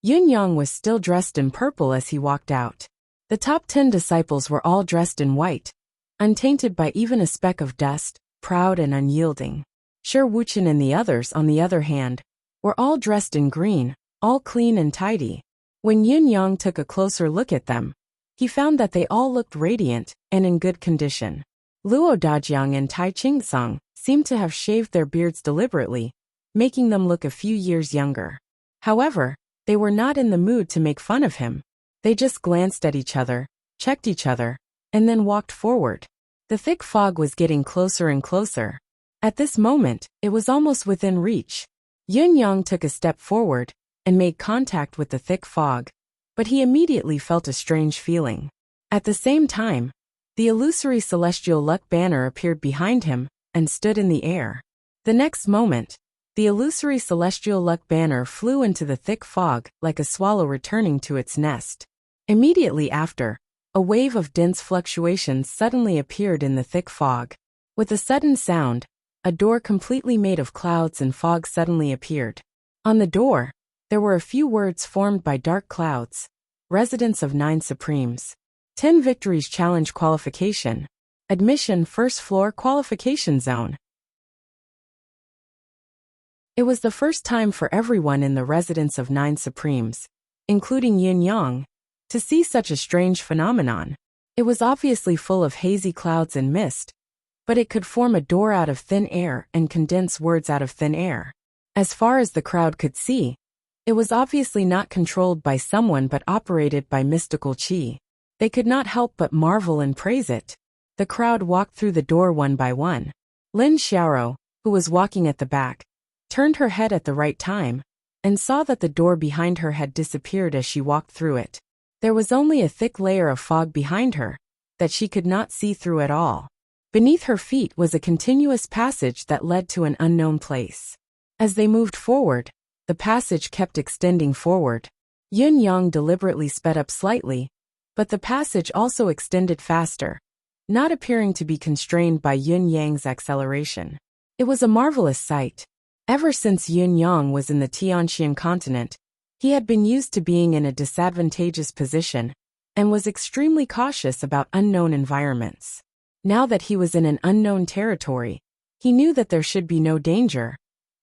Yin Yang was still dressed in purple as he walked out. The top 10 disciples were all dressed in white, untainted by even a speck of dust, proud and unyielding. Shi Wuchen and the others, on the other hand, were all dressed in green, all clean and tidy. When Yin Yang took a closer look at them, he found that they all looked radiant and in good condition. Luo Dajiang and Tai Qingsong seemed to have shaved their beards deliberately, making them look a few years younger. However, they were not in the mood to make fun of him. They just glanced at each other, checked each other, and then walked forward. The thick fog was getting closer and closer. At this moment, it was almost within reach. Yin Yang took a step forward and made contact with the thick fog, but he immediately felt a strange feeling. At the same time, the illusory celestial luck banner appeared behind him and stood in the air. The next moment, the illusory celestial luck banner flew into the thick fog like a swallow returning to its nest. Immediately after, a wave of dense fluctuations suddenly appeared in the thick fog. With a sudden sound, a door completely made of clouds and fog suddenly appeared. On the door, there were a few words formed by dark clouds. Residence of 9 Supremes. 10 Victories Challenge Qualification. Admission First Floor Qualification Zone. It was the first time for everyone in the residence of 9 Supremes, including Yin Yang, to see such a strange phenomenon. It was obviously full of hazy clouds and mist, but it could form a door out of thin air and condense words out of thin air. As far as the crowd could see, it was obviously not controlled by someone but operated by mystical qi. They could not help but marvel and praise it. The crowd walked through the door one by one. Lin Xiaoro, who was walking at the back, turned her head at the right time, and saw that the door behind her had disappeared as she walked through it. There was only a thick layer of fog behind her, that she could not see through at all. Beneath her feet was a continuous passage that led to an unknown place. As they moved forward, the passage kept extending forward. Yin Yang deliberately sped up slightly, but the passage also extended faster, not appearing to be constrained by Yin Yang's acceleration. It was a marvelous sight. Ever since Yun Yang was in the Tianxian continent, he had been used to being in a disadvantageous position and was extremely cautious about unknown environments. Now that he was in an unknown territory, he knew that there should be no danger,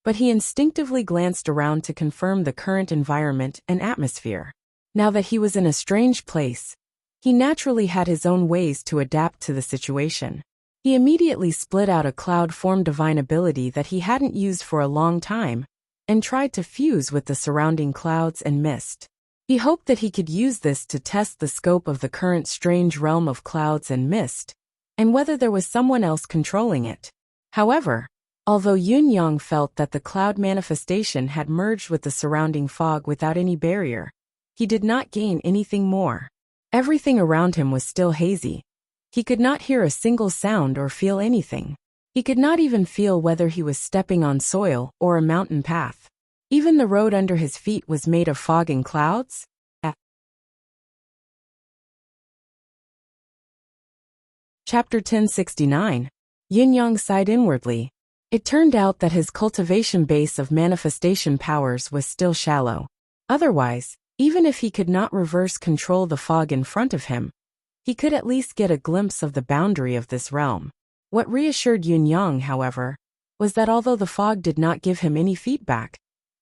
but he instinctively glanced around to confirm the current environment and atmosphere. Now that he was in a strange place, he naturally had his own ways to adapt to the situation. He immediately split out a cloud-form divine ability that he hadn't used for a long time and tried to fuse with the surrounding clouds and mist. He hoped that he could use this to test the scope of the current strange realm of clouds and mist, and whether there was someone else controlling it. However, although Yun Yang felt that the cloud manifestation had merged with the surrounding fog without any barrier, he did not gain anything more. Everything around him was still hazy. He could not hear a single sound or feel anything. He could not even feel whether he was stepping on soil or a mountain path. Even the road under his feet was made of fog and clouds. Chapter 1069. Yin Yang sighed inwardly. It turned out that his cultivation base of manifestation powers was still shallow. Otherwise, even if he could not reverse control the fog in front of him, he could at least get a glimpse of the boundary of this realm. What reassured Yun Yang, however, was that although the fog did not give him any feedback,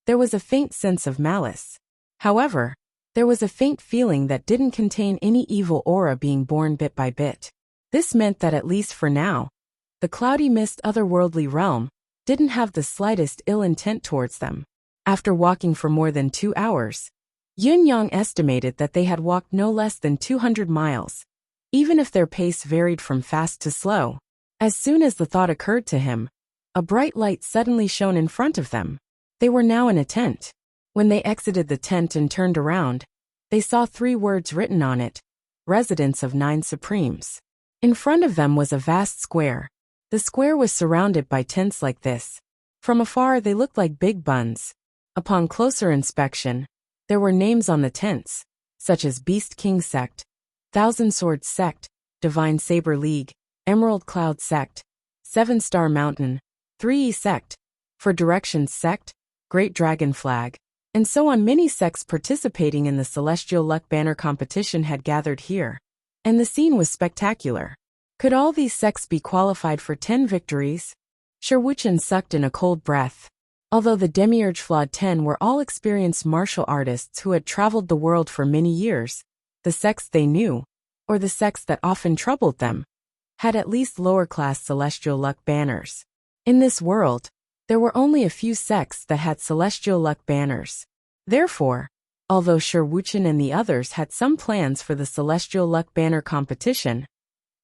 there was a faint sense of malice. However, there was a faint feeling that didn't contain any evil aura being born bit by bit. This meant that at least for now, the cloudy mist otherworldly realm didn't have the slightest ill intent towards them. After walking for more than 2 hours, Yun Yang estimated that they had walked no less than 200 miles, even if their pace varied from fast to slow. As soon as the thought occurred to him, a bright light suddenly shone in front of them. They were now in a tent. When they exited the tent and turned around, they saw 3 words written on it: Residence of 9 Supremes. In front of them was a vast square. The square was surrounded by tents like this. From afar they looked like big buns. Upon closer inspection, there were names on the tents, such as Beast King Sect, Thousand Swords Sect, Divine Saber League, Emerald Cloud Sect, 7 Star Mountain, 3E Sect, For Directions Sect, Great Dragon Flag, and so on. Many sects participating in the Celestial Luck Banner competition had gathered here, and the scene was spectacular. Could all these sects be qualified for 10 victories? Sherwuchen sucked in a cold breath. Although the Demiurge Flawed 10 were all experienced martial artists who had traveled the world for many years, the sects they knew, or the sects that often troubled them, had at least lower-class celestial luck banners. In this world, there were only a few sects that had celestial luck banners. Therefore, although Sherwuchen and the others had some plans for the celestial luck banner competition,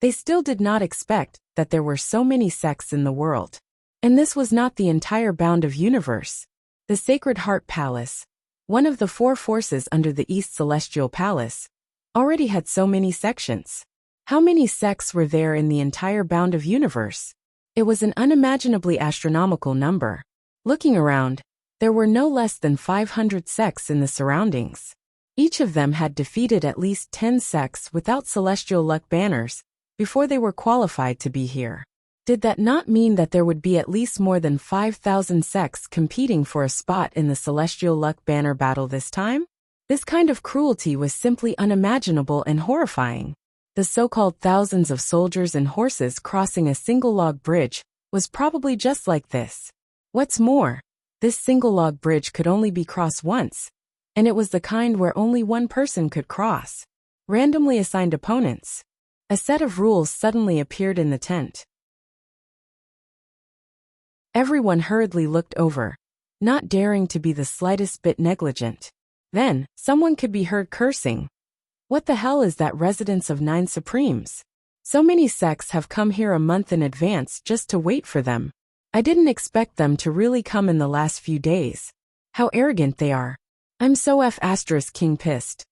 they still did not expect that there were so many sects in the world. And this was not the entire bound of universe. The Sacred Heart Palace, one of the 4 forces under the East Celestial Palace, already had so many sections. How many sects were there in the entire bound of universe? It was an unimaginably astronomical number. Looking around, there were no less than 500 sects in the surroundings. Each of them had defeated at least 10 sects without celestial luck banners before they were qualified to be here. Did that not mean that there would be at least more than 5,000 sects competing for a spot in the Celestial Luck Banner battle this time? This kind of cruelty was simply unimaginable and horrifying. The so-called thousands of soldiers and horses crossing a single log bridge was probably just like this. What's more, this single log bridge could only be crossed once, and it was the kind where only one person could cross. Randomly assigned opponents. A set of rules suddenly appeared in the tent. Everyone hurriedly looked over, not daring to be the slightest bit negligent. Then, someone could be heard cursing. What the hell is that residence of 9 Supremes? So many sects have come here a month in advance just to wait for them. I didn't expect them to really come in the last few days. How arrogant they are. I'm so King pissed.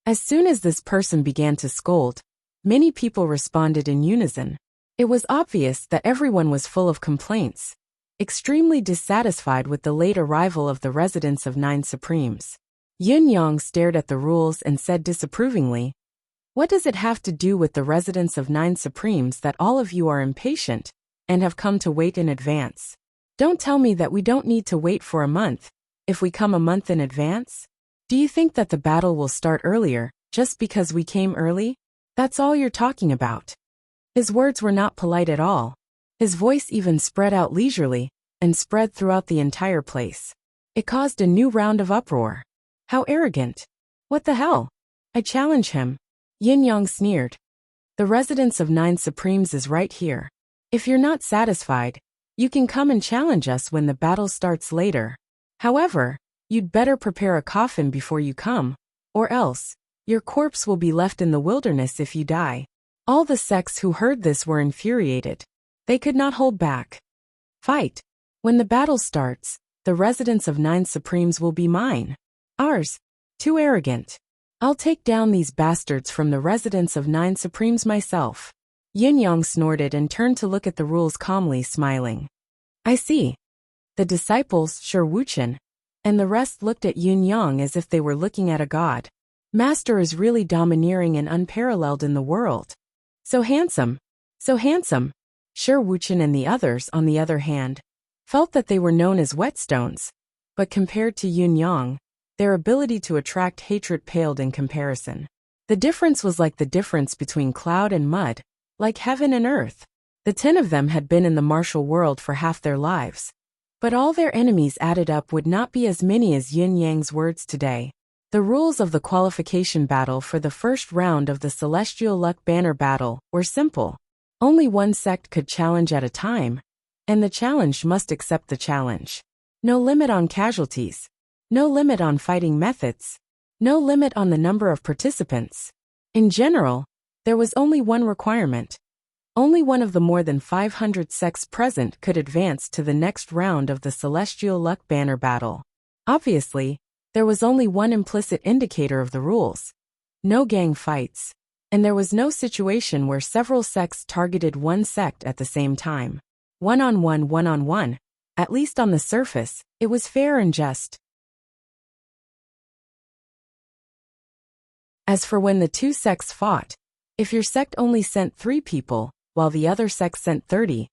As soon as this person began to scold, many people responded in unison. It was obvious that everyone was full of complaints, extremely dissatisfied with the late arrival of the residents of 9 Supremes. Yun Yang stared at the rules and said disapprovingly, "What does it have to do with the residents of 9 Supremes that all of you are impatient and have come to wait in advance. Don't tell me that we don't need to wait for a month, if we come a month in advance? Do you think that the battle will start earlier, just because we came early? That's all you're talking about. His words were not polite at all. His voice even spread out leisurely, and spread throughout the entire place. It caused a new round of uproar. How arrogant. What the hell? I challenge him. Yin Yang sneered. The residence of 9 Supremes is right here. If you're not satisfied, you can come and challenge us when the battle starts later. However, you'd better prepare a coffin before you come, or else, your corpse will be left in the wilderness if you die. All the sects who heard this were infuriated. They could not hold back. Fight. When the battle starts, the residence of 9 Supremes will be mine. Ours. Too arrogant. I'll take down these bastards from the residence of 9 Supremes myself. Yin Yang snorted and turned to look at the rules calmly, smiling. I see. The disciples, Shi Wuchen, and the rest looked at Yin Yang as if they were looking at a god. Master is really domineering and unparalleled in the world. So handsome. So handsome. Shi Wuchen and the others, on the other hand, felt that they were known as whetstones, but compared to Yin Yang, their ability to attract hatred paled in comparison. The difference was like the difference between cloud and mud, like heaven and earth. The 10 of them had been in the martial world for half their lives, but all their enemies added up would not be as many as Yin Yang's words today. The rules of the qualification battle for the first round of the Celestial Luck Banner battle were simple. Only one sect could challenge at a time, and the challenged must accept the challenge. No limit on casualties. No limit on fighting methods. No limit on the number of participants. In general, there was only one requirement. Only one of the more than 500 sects present could advance to the next round of the Celestial Luck Banner battle. Obviously, there was only one implicit indicator of the rules. No gang fights. And there was no situation where several sects targeted one sect at the same time. One-on-one, at least on the surface, it was fair and just. As for when the two sects fought, if your sect only sent 3 people, while the other sect sent 30,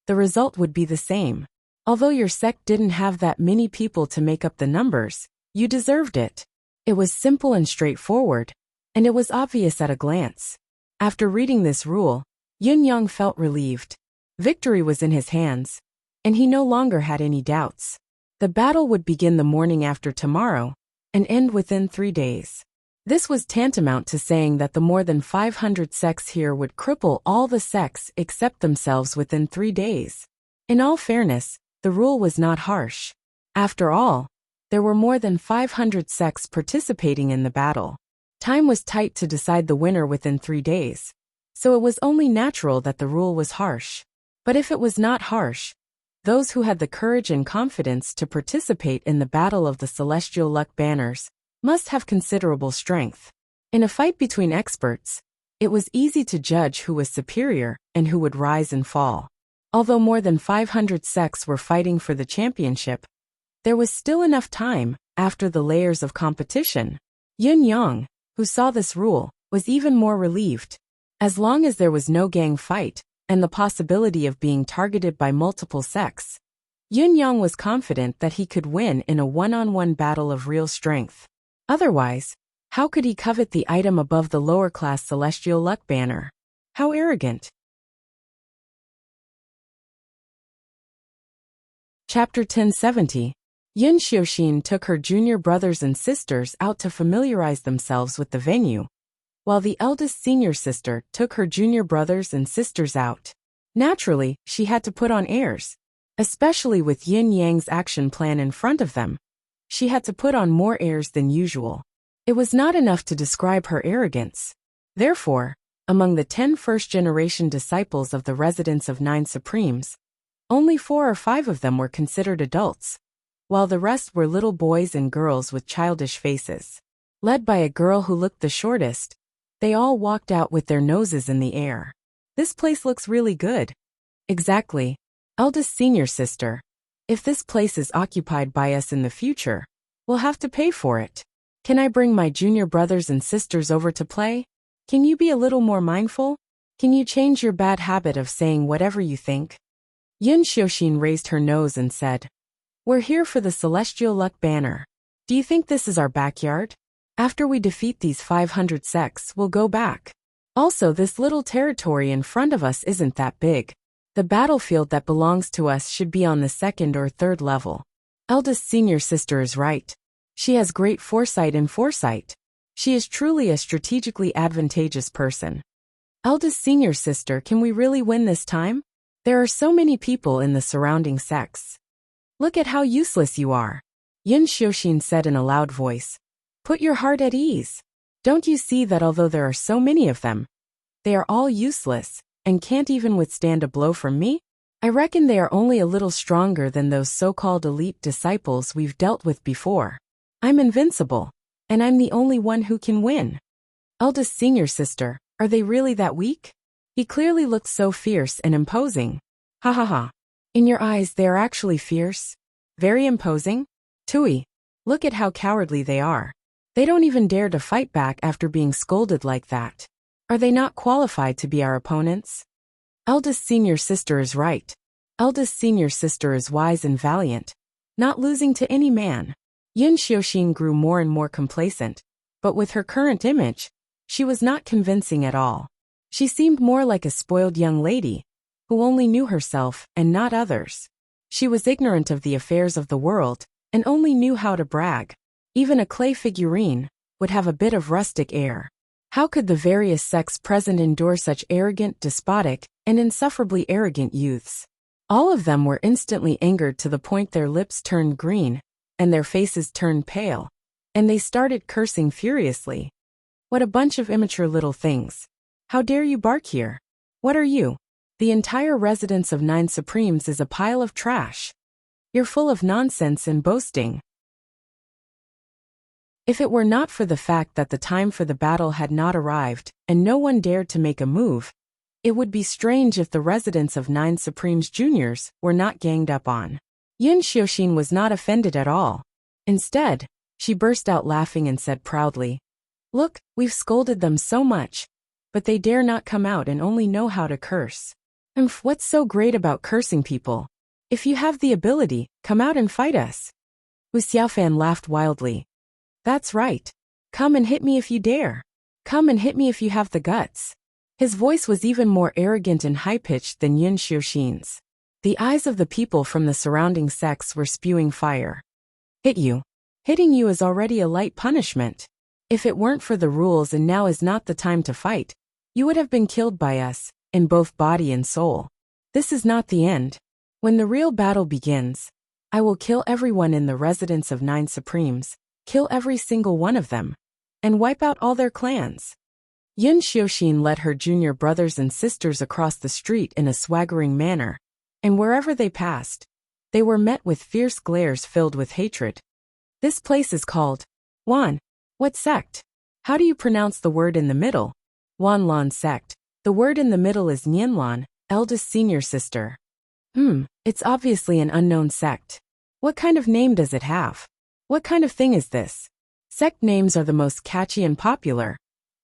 the result would be the same. Although your sect didn't have that many people to make up the numbers, you deserved it. It was simple and straightforward, and it was obvious at a glance. After reading this rule, Yin Yang felt relieved. Victory was in his hands, and he no longer had any doubts. The battle would begin the morning after tomorrow, and end within 3 days. This was tantamount to saying that the more than 500 sects here would cripple all the sects except themselves within 3 days. In all fairness, the rule was not harsh. After all, there were more than 500 sects participating in the battle. Time was tight to decide the winner within 3 days, so it was only natural that the rule was harsh. But if it was not harsh, those who had the courage and confidence to participate in the battle of the Celestial Luck Banners must have considerable strength. In a fight between experts, it was easy to judge who was superior and who would rise and fall. Although more than 500 sects were fighting for the championship, there was still enough time, after the layers of competition. Yin Yang, who saw this rule, was even more relieved. As long as there was no gang fight, and the possibility of being targeted by multiple sects, Yin Yang was confident that he could win in a one-on-one battle of real strength. Otherwise, how could he covet the item above the lower-class Celestial Luck Banner? How arrogant. Chapter 1070. Yin Xiuxin took her junior brothers and sisters out to familiarize themselves with the venue, while the eldest senior sister took her junior brothers and sisters out. Naturally, she had to put on airs, especially with Yin Yang's action plan in front of them. She had to put on more airs than usual. It was not enough to describe her arrogance. Therefore, among the 10 first-generation disciples of the residence of 9 Supremes, only 4 or 5 of them were considered adults, while the rest were little boys and girls with childish faces. Led by a girl who looked the shortest, they all walked out with their noses in the air. This place looks really good. Exactly. Eldest senior sister. If this place is occupied by us in the future, we'll have to pay for it. Can I bring my junior brothers and sisters over to play? Can you be a little more mindful? Can you change your bad habit of saying whatever you think? Yin Xiuxin raised her nose and said, "We're here for the Celestial Luck Banner. Do you think this is our backyard? After we defeat these 500 sects, we'll go back. Also, this little territory in front of us isn't that big. The battlefield that belongs to us should be on the second or third level." Eldest senior sister is right. She has great foresight and foresight. She is truly a strategically advantageous person. Eldest senior sister, can we really win this time? There are so many people in the surrounding sects. Look at how useless you are. Yin Xiuxin said in a loud voice. Put your heart at ease. Don't you see that although there are so many of them, they are all useless and can't even withstand a blow from me? I reckon they are only a little stronger than those so-called elite disciples we've dealt with before. I'm invincible, and I'm the only one who can win. Eldest senior sister, are they really that weak? He clearly looks so fierce and imposing. Ha ha ha. In your eyes they are actually fierce? Very imposing? Tui, look at how cowardly they are. They don't even dare to fight back after being scolded like that. Are they not qualified to be our opponents? Eldest senior sister is right. Eldest senior sister is wise and valiant, not losing to any man. Yin Xiuxin grew more and more complacent, but with her current image, she was not convincing at all. She seemed more like a spoiled young lady, who only knew herself and not others. She was ignorant of the affairs of the world, and only knew how to brag. Even a clay figurine would have a bit of rustic air. How could the various sects present endure such arrogant, despotic, and insufferably arrogant youths? All of them were instantly angered to the point their lips turned green, and their faces turned pale, and they started cursing furiously. What a bunch of immature little things. How dare you bark here? What are you? The entire residence of 9 Supremes is a pile of trash. You're full of nonsense and boasting. If it were not for the fact that the time for the battle had not arrived, and no one dared to make a move, it would be strange if the residence of 9 Supremes Juniors were not ganged up on. Yin Xiuxin was not offended at all. Instead, she burst out laughing and said proudly, "Look, we've scolded them so much, but they dare not come out and only know how to curse. What's so great about cursing people? If you have the ability, come out and fight us." Wu Xiaofan laughed wildly. "That's right. Come and hit me if you dare. Come and hit me if you have the guts." His voice was even more arrogant and high-pitched than Yin Xiuxin's. The eyes of the people from the surrounding sects were spewing fire. "Hit you? Hitting you is already a light punishment. If it weren't for the rules and now is not the time to fight, you would have been killed by us, in both body and soul. This is not the end. When the real battle begins, I will kill everyone in the residence of 9 Supremes, kill every single one of them, and wipe out all their clans." Yin Xiuxin led her junior brothers and sisters across the street in a swaggering manner, and wherever they passed, they were met with fierce glares filled with hatred. "This place is called Wan. What sect? How do you pronounce the word in the middle?" "Wanlan sect. The word in the middle is Nianlan, eldest senior sister." It's obviously an unknown sect. What kind of name does it have? What kind of thing is this? Sect names are the most catchy and popular,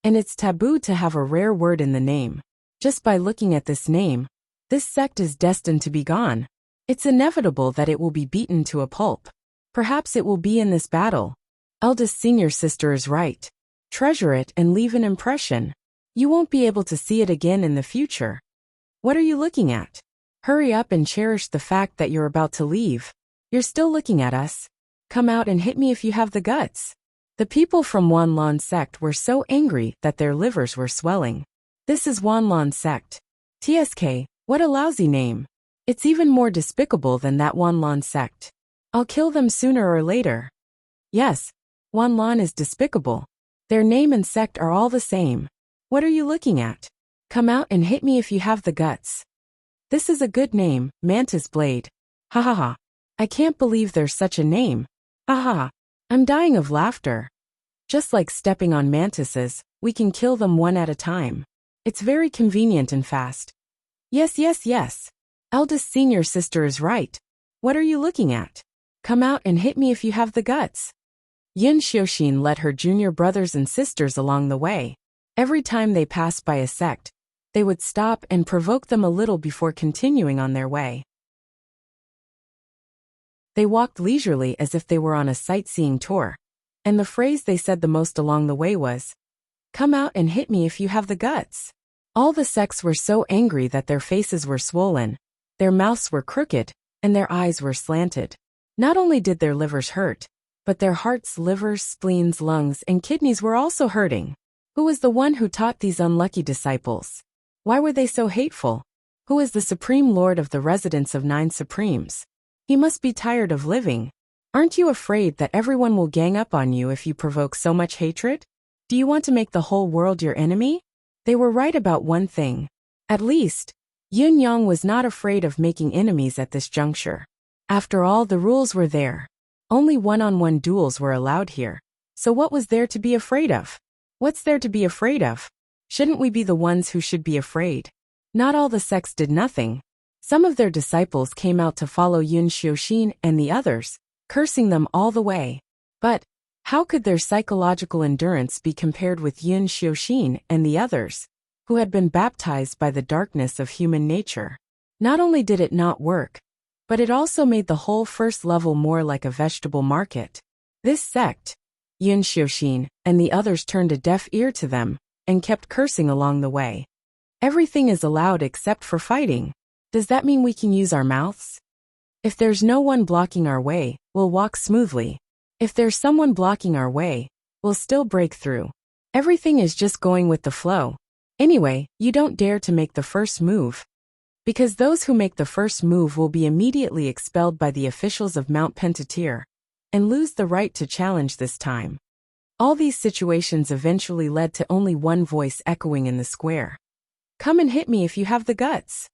and it's taboo to have a rare word in the name. Just by looking at this name, this sect is destined to be gone. It's inevitable that it will be beaten to a pulp. Perhaps it will be in this battle. Eldest senior sister is right. Treasure it and leave an impression. You won't be able to see it again in the future. What are you looking at? Hurry up and cherish the fact that you're about to leave. You're still looking at us. Come out and hit me if you have the guts. The people from Wanlan sect were so angry that their livers were swelling. This is Wanlan sect. TSK, what a lousy name. It's even more despicable than that Wanlan sect. I'll kill them sooner or later. Yes, Wanlan is despicable. Their name and sect are all the same. What are you looking at? Come out and hit me if you have the guts. This is a good name, Mantis Blade. Ha ha ha. I can't believe there's such a name. Ha ha ha. I'm dying of laughter. Just like stepping on mantises, we can kill them one at a time. It's very convenient and fast. Yes, yes, yes. Eldest senior sister is right. What are you looking at? Come out and hit me if you have the guts. Yin Xiuxin led her junior brothers and sisters along the way. Every time they passed by a sect, they would stop and provoke them a little before continuing on their way. They walked leisurely as if they were on a sightseeing tour. And the phrase they said the most along the way was, "Come out and hit me if you have the guts." All the sects were so angry that their faces were swollen, their mouths were crooked, and their eyes were slanted. Not only did their livers hurt, but their hearts, livers, spleens, lungs, and kidneys were also hurting. Who was the one who taught these unlucky disciples? Why were they so hateful? Who is the Supreme Lord of the residents of 9 Supremes? He must be tired of living. Aren't you afraid that everyone will gang up on you if you provoke so much hatred? Do you want to make the whole world your enemy? They were right about one thing. At least, Yun Yang was not afraid of making enemies at this juncture. After all, the rules were there. Only one-on-one duels were allowed here. So what was there to be afraid of? What's there to be afraid of? Shouldn't we be the ones who should be afraid? Not all the sects did nothing. Some of their disciples came out to follow Yun Xiuxin and the others, cursing them all the way. But how could their psychological endurance be compared with Yun Xiuxin and the others, who had been baptized by the darkness of human nature? Not only did it not work, but it also made the whole first level more like a vegetable market. This sect, Yun Xiuxin and the others turned a deaf ear to them and kept cursing along the way. Everything is allowed except for fighting. Does that mean we can use our mouths? If there's no one blocking our way, we'll walk smoothly. If there's someone blocking our way, we'll still break through. Everything is just going with the flow. Anyway, you don't dare to make the first move. Because those who make the first move will be immediately expelled by the officials of Mount Pentateuch, and lose the right to challenge this time. All these situations eventually led to only one voice echoing in the square. Come and hit me if you have the guts.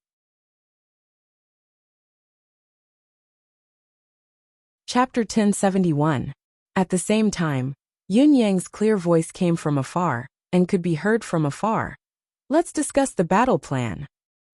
Chapter 1071. At the same time, Yun Yang's clear voice came from afar, and could be heard from afar. Let's discuss the battle plan.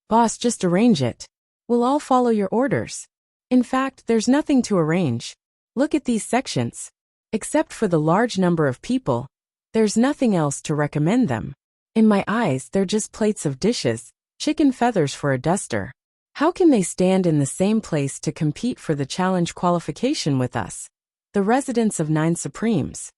Boss, just arrange it. We'll all follow your orders. In fact, there's nothing to arrange. Look at these sections. Except for the large number of people, there's nothing else to recommend them. In my eyes, they're just plates of dishes, chicken feathers for a duster. How can they stand in the same place to compete for the challenge qualification with us, the residents of 9 Supremes?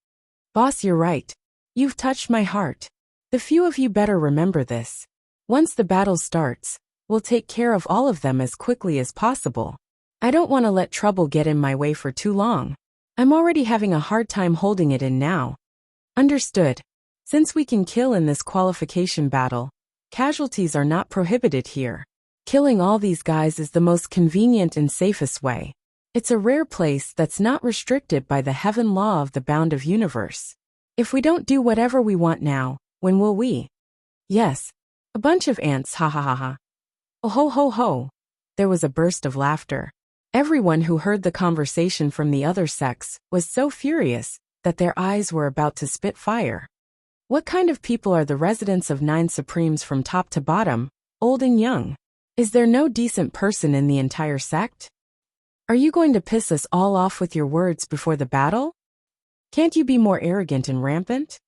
Boss, you're right. You've touched my heart. The few of you better remember this. Once the battle starts, we'll take care of all of them as quickly as possible. I don't want to let trouble get in my way for too long. I'm already having a hard time holding it in now. Understood. Since we can kill in this qualification battle, casualties are not prohibited here. Killing all these guys is the most convenient and safest way. It's a rare place that's not restricted by the heaven law of the bound of universe. If we don't do whatever we want now, when will we? Yes. A bunch of ants, ha ha ha ha. Oh ho ho ho. There was a burst of laughter. Everyone who heard the conversation from the other sects was so furious that their eyes were about to spit fire. What kind of people are the residents of 9 Supremes from top to bottom, old and young? Is there no decent person in the entire sect? Are you going to piss us all off with your words before the battle? Can't you be more arrogant and rampant?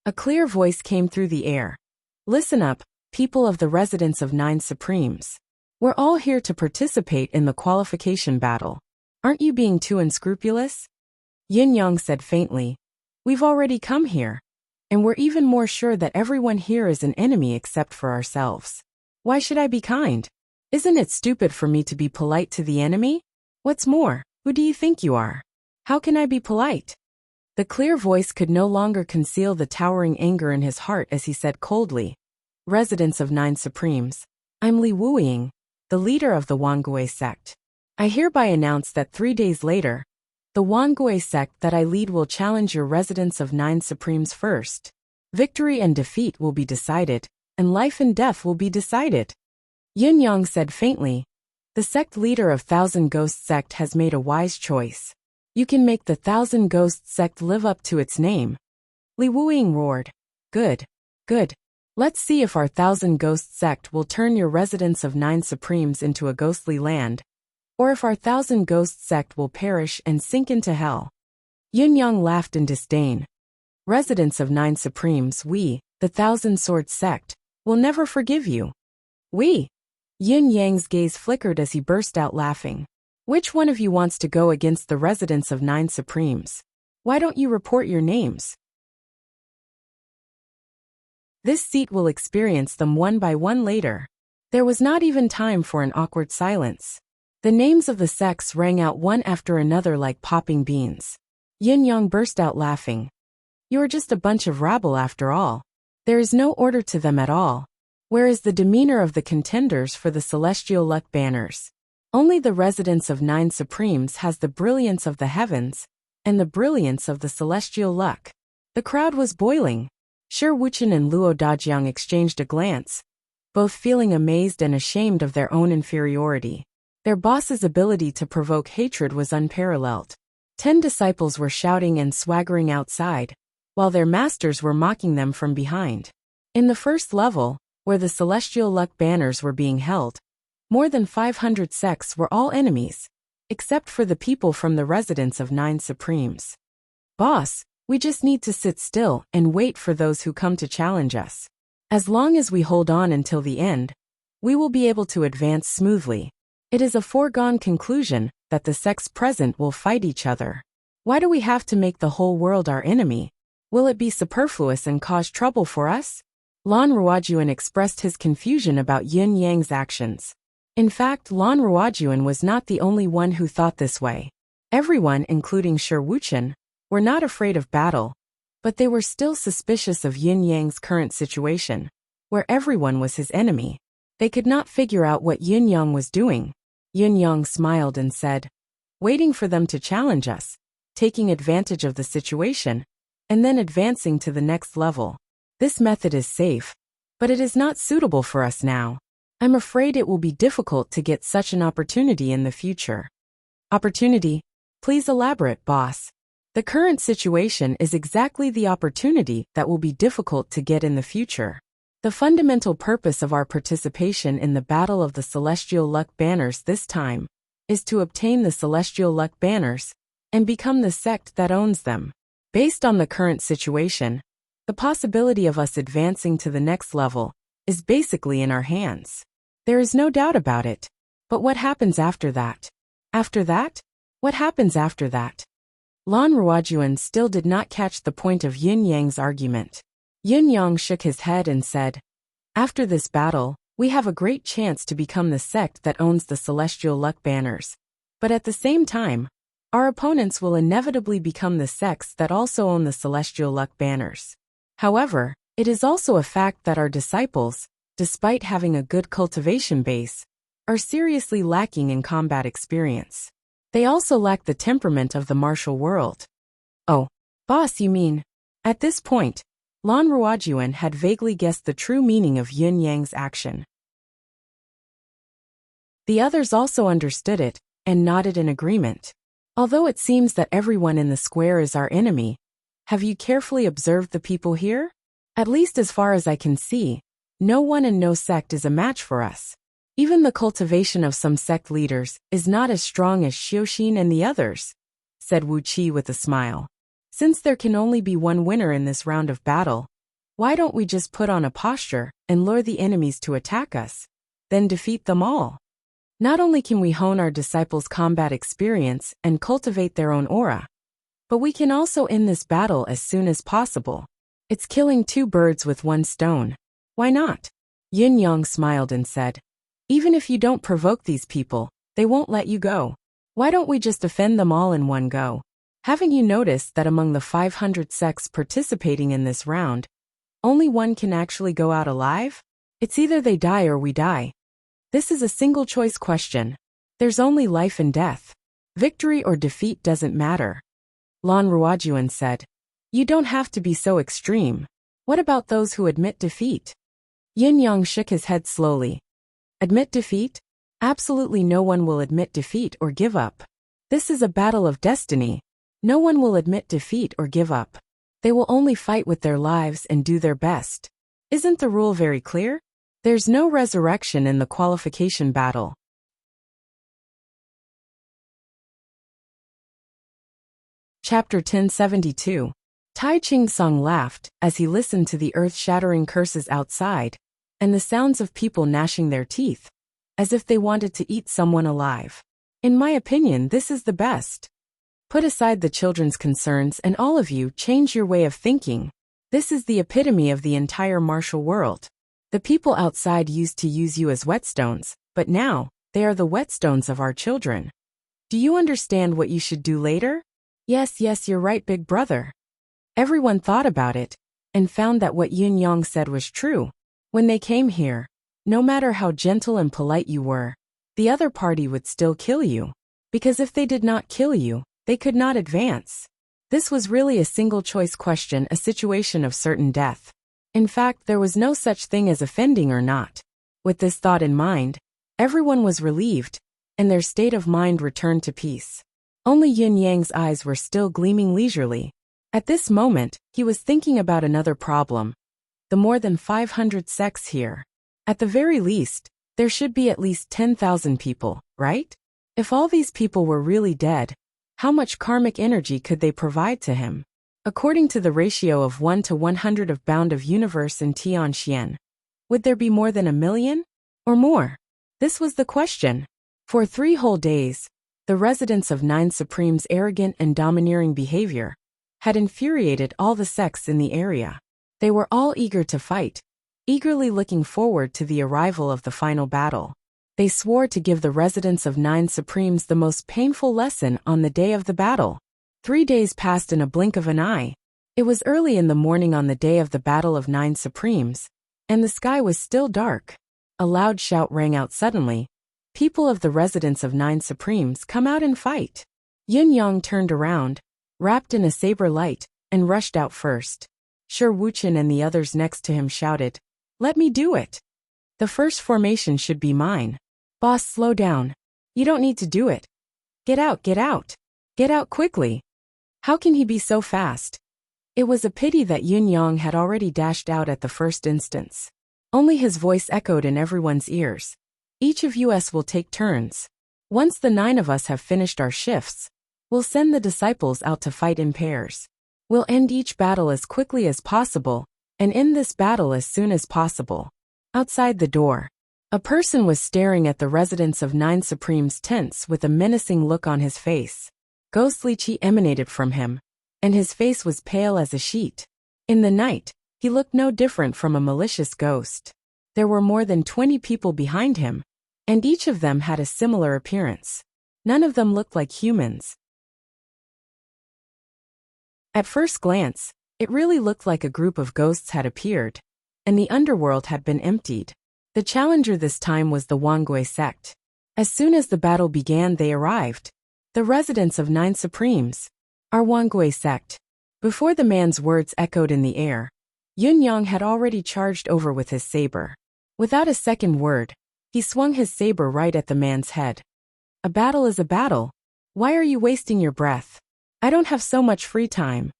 A clear voice came through the air. Listen up, people of the residents of 9 Supremes. We're all here to participate in the qualification battle. Aren't you being too unscrupulous? Yin Yang said faintly. We've already come here. And we're even more sure that everyone here is an enemy except for ourselves. Why should I be kind? Isn't it stupid for me to be polite to the enemy? What's more, who do you think you are? How can I be polite? The clear voice could no longer conceal the towering anger in his heart as he said coldly, Residents of 9 Supremes, I'm Li Wuying, the leader of the Wangui sect. I hereby announce that 3 days later, the Wangui sect that I lead will challenge your residents of 9 Supremes first. Victory and defeat will be decided, and life and death will be decided. Yun Yang said faintly, the sect leader of Thousand Ghost sect has made a wise choice. You can make the Thousand Ghost sect live up to its name. Li Wuying roared. Good. Good. Let's see if our Thousand Ghost sect will turn your residents of 9 Supremes into a ghostly land, or if our Thousand Ghost sect will perish and sink into hell. Yun Yang laughed in disdain. Residents of 9 Supremes, we, the Thousand Sword sect, will never forgive you. We. Yin Yang's gaze flickered as he burst out laughing. Which one of you wants to go against the residents of 9 Supremes? Why don't you report your names? This seat will experience them one by one later. There was not even time for an awkward silence. The names of the sects rang out one after another like popping beans. Yin Yang burst out laughing. You are just a bunch of rabble after all. There is no order to them at all. Where is the demeanor of the contenders for the celestial luck banners? Only the residence of 9 Supremes has the brilliance of the heavens and the brilliance of the celestial luck. The crowd was boiling. Shi Wuchen and Luo Dajiang exchanged a glance, both feeling amazed and ashamed of their own inferiority. Their boss's ability to provoke hatred was unparalleled. 10 disciples were shouting and swaggering outside, while their masters were mocking them from behind. In the first level, where the celestial luck banners were being held, more than 500 sects were all enemies, except for the people from the residence of 9 Supremes. Boss, we just need to sit still and wait for those who come to challenge us. As long as we hold on until the end, we will be able to advance smoothly. It is a foregone conclusion that the sects present will fight each other. Why do we have to make the whole world our enemy? Will it be superfluous and cause trouble for us? Lan Ruojuan expressed his confusion about Yin Yang's actions. In fact, Lan Ruojuan was not the only one who thought this way. Everyone, including Shi Wuchen, were not afraid of battle, but they were still suspicious of Yin Yang's current situation, where everyone was his enemy. They could not figure out what Yin Yang was doing. Yin Yang smiled and said, waiting for them to challenge us, taking advantage of the situation, and then advancing to the next level. This method is safe, but it is not suitable for us now. I'm afraid it will be difficult to get such an opportunity in the future. Opportunity? Please elaborate, boss. The current situation is exactly the opportunity that will be difficult to get in the future. The fundamental purpose of our participation in the Battle of the Celestial Luck Banners this time is to obtain the Celestial Luck Banners and become the sect that owns them. Based on the current situation, the possibility of us advancing to the next level is basically in our hands. There is no doubt about it. But what happens after that? After that? What happens after that? Lan Ruojuan still did not catch the point of Yin Yang's argument. Yin Yang shook his head and said, after this battle, we have a great chance to become the sect that owns the Celestial Luck Banners. But at the same time, our opponents will inevitably become the sects that also own the Celestial Luck Banners. However, it is also a fact that our disciples, despite having a good cultivation base, are seriously lacking in combat experience. They also lack the temperament of the martial world. Oh, boss, you mean? At this point, Lan Ruojuan had vaguely guessed the true meaning of Yin Yang's action. The others also understood it and nodded in agreement. Although it seems that everyone in the square is our enemy, have you carefully observed the people here? At least as far as I can see, no one and no sect is a match for us. Even the cultivation of some sect leaders is not as strong as Xiuxin and the others, said Wu Qi with a smile. Since there can only be one winner in this round of battle, why don't we just put on a posture and lure the enemies to attack us, then defeat them all? Not only can we hone our disciples' combat experience and cultivate their own aura, but we can also end this battle as soon as possible. It's killing 2 birds with 1 stone. Why not? Yin Yang smiled and said, even if you don't provoke these people, they won't let you go. Why don't we just offend them all in one go? Haven't you noticed that among the 500 sects participating in this round, only one can actually go out alive? It's either they die or we die. This is a single choice question. There's only life and death. Victory or defeat doesn't matter. Lan Ruojuan said, you don't have to be so extreme. What about those who admit defeat? Yin Yang shook his head slowly. Admit defeat? Absolutely no one will admit defeat or give up. This is a battle of destiny. No one will admit defeat or give up. They will only fight with their lives and do their best. Isn't the rule very clear? There's no resurrection in the qualification battle. Chapter 1072. Tai Ching-sung laughed as he listened to the earth-shattering curses outside and the sounds of people gnashing their teeth, as if they wanted to eat someone alive. In my opinion, this is the best. Put aside the children's concerns and all of you change your way of thinking. This is the epitome of the entire martial world. The people outside used to use you as whetstones, but now, they are the whetstones of our children. Do you understand what you should do later? Yes, you're right, big brother. Everyone thought about it, and found that what Yun Yang said was true. When they came here, no matter how gentle and polite you were, the other party would still kill you. Because if they did not kill you, they could not advance. This was really a single-choice question, a situation of certain death. In fact, there was no such thing as offending or not. With this thought in mind, everyone was relieved, and their state of mind returned to peace. Only Yun Yang's eyes were still gleaming leisurely. At this moment, he was thinking about another problem. The more than 500 sects here. At the very least, there should be at least 10,000 people, right? If all these people were really dead, how much karmic energy could they provide to him? According to the ratio of 1 to 100 of bound of universe in Tianxian, would there be more than 1 million? Or more? This was the question. For 3 whole days, the residents of Nine Supreme's arrogant and domineering behavior had infuriated all the sects in the area. They were all eager to fight, eagerly looking forward to the arrival of the final battle. They swore to give the residents of Nine Supremes the most painful lesson on the day of the battle. 3 days passed in a blink of an eye. It was early in the morning on the day of the Battle of Nine Supremes, and the sky was still dark. A loud shout rang out suddenly. People of the residents of Nine Supremes, come out and fight. Yun Yang turned around, wrapped in a saber light, and rushed out first. Shi Wuchen and the others next to him shouted, "Let me do it. The first formation should be mine." "Boss, slow down. You don't need to do it. Get out, get out. Get out quickly." How can he be so fast? It was a pity that Yun Yang had already dashed out at the first instance. Only his voice echoed in everyone's ears. Each of us will take turns. Once the 9 of us have finished our shifts, we'll send the disciples out to fight in pairs. We'll end each battle as quickly as possible, and end this battle as soon as possible. Outside the door, a person was staring at the residents of Nine Supreme's tents with a menacing look on his face. Ghostly chi emanated from him, and his face was pale as a sheet. In the night, he looked no different from a malicious ghost. There were more than 20 people behind him, and each of them had a similar appearance. None of them looked like humans. At first glance, it really looked like a group of ghosts had appeared, and the underworld had been emptied. The challenger this time was the Wangui sect. As soon as the battle began, they arrived. The residents of Nine Supremes, our Wangui sect. Before the man's words echoed in the air, Yun Yang had already charged over with his saber. Without a second word, he swung his saber right at the man's head. "A battle is a battle. Why are you wasting your breath? I don't have so much free time."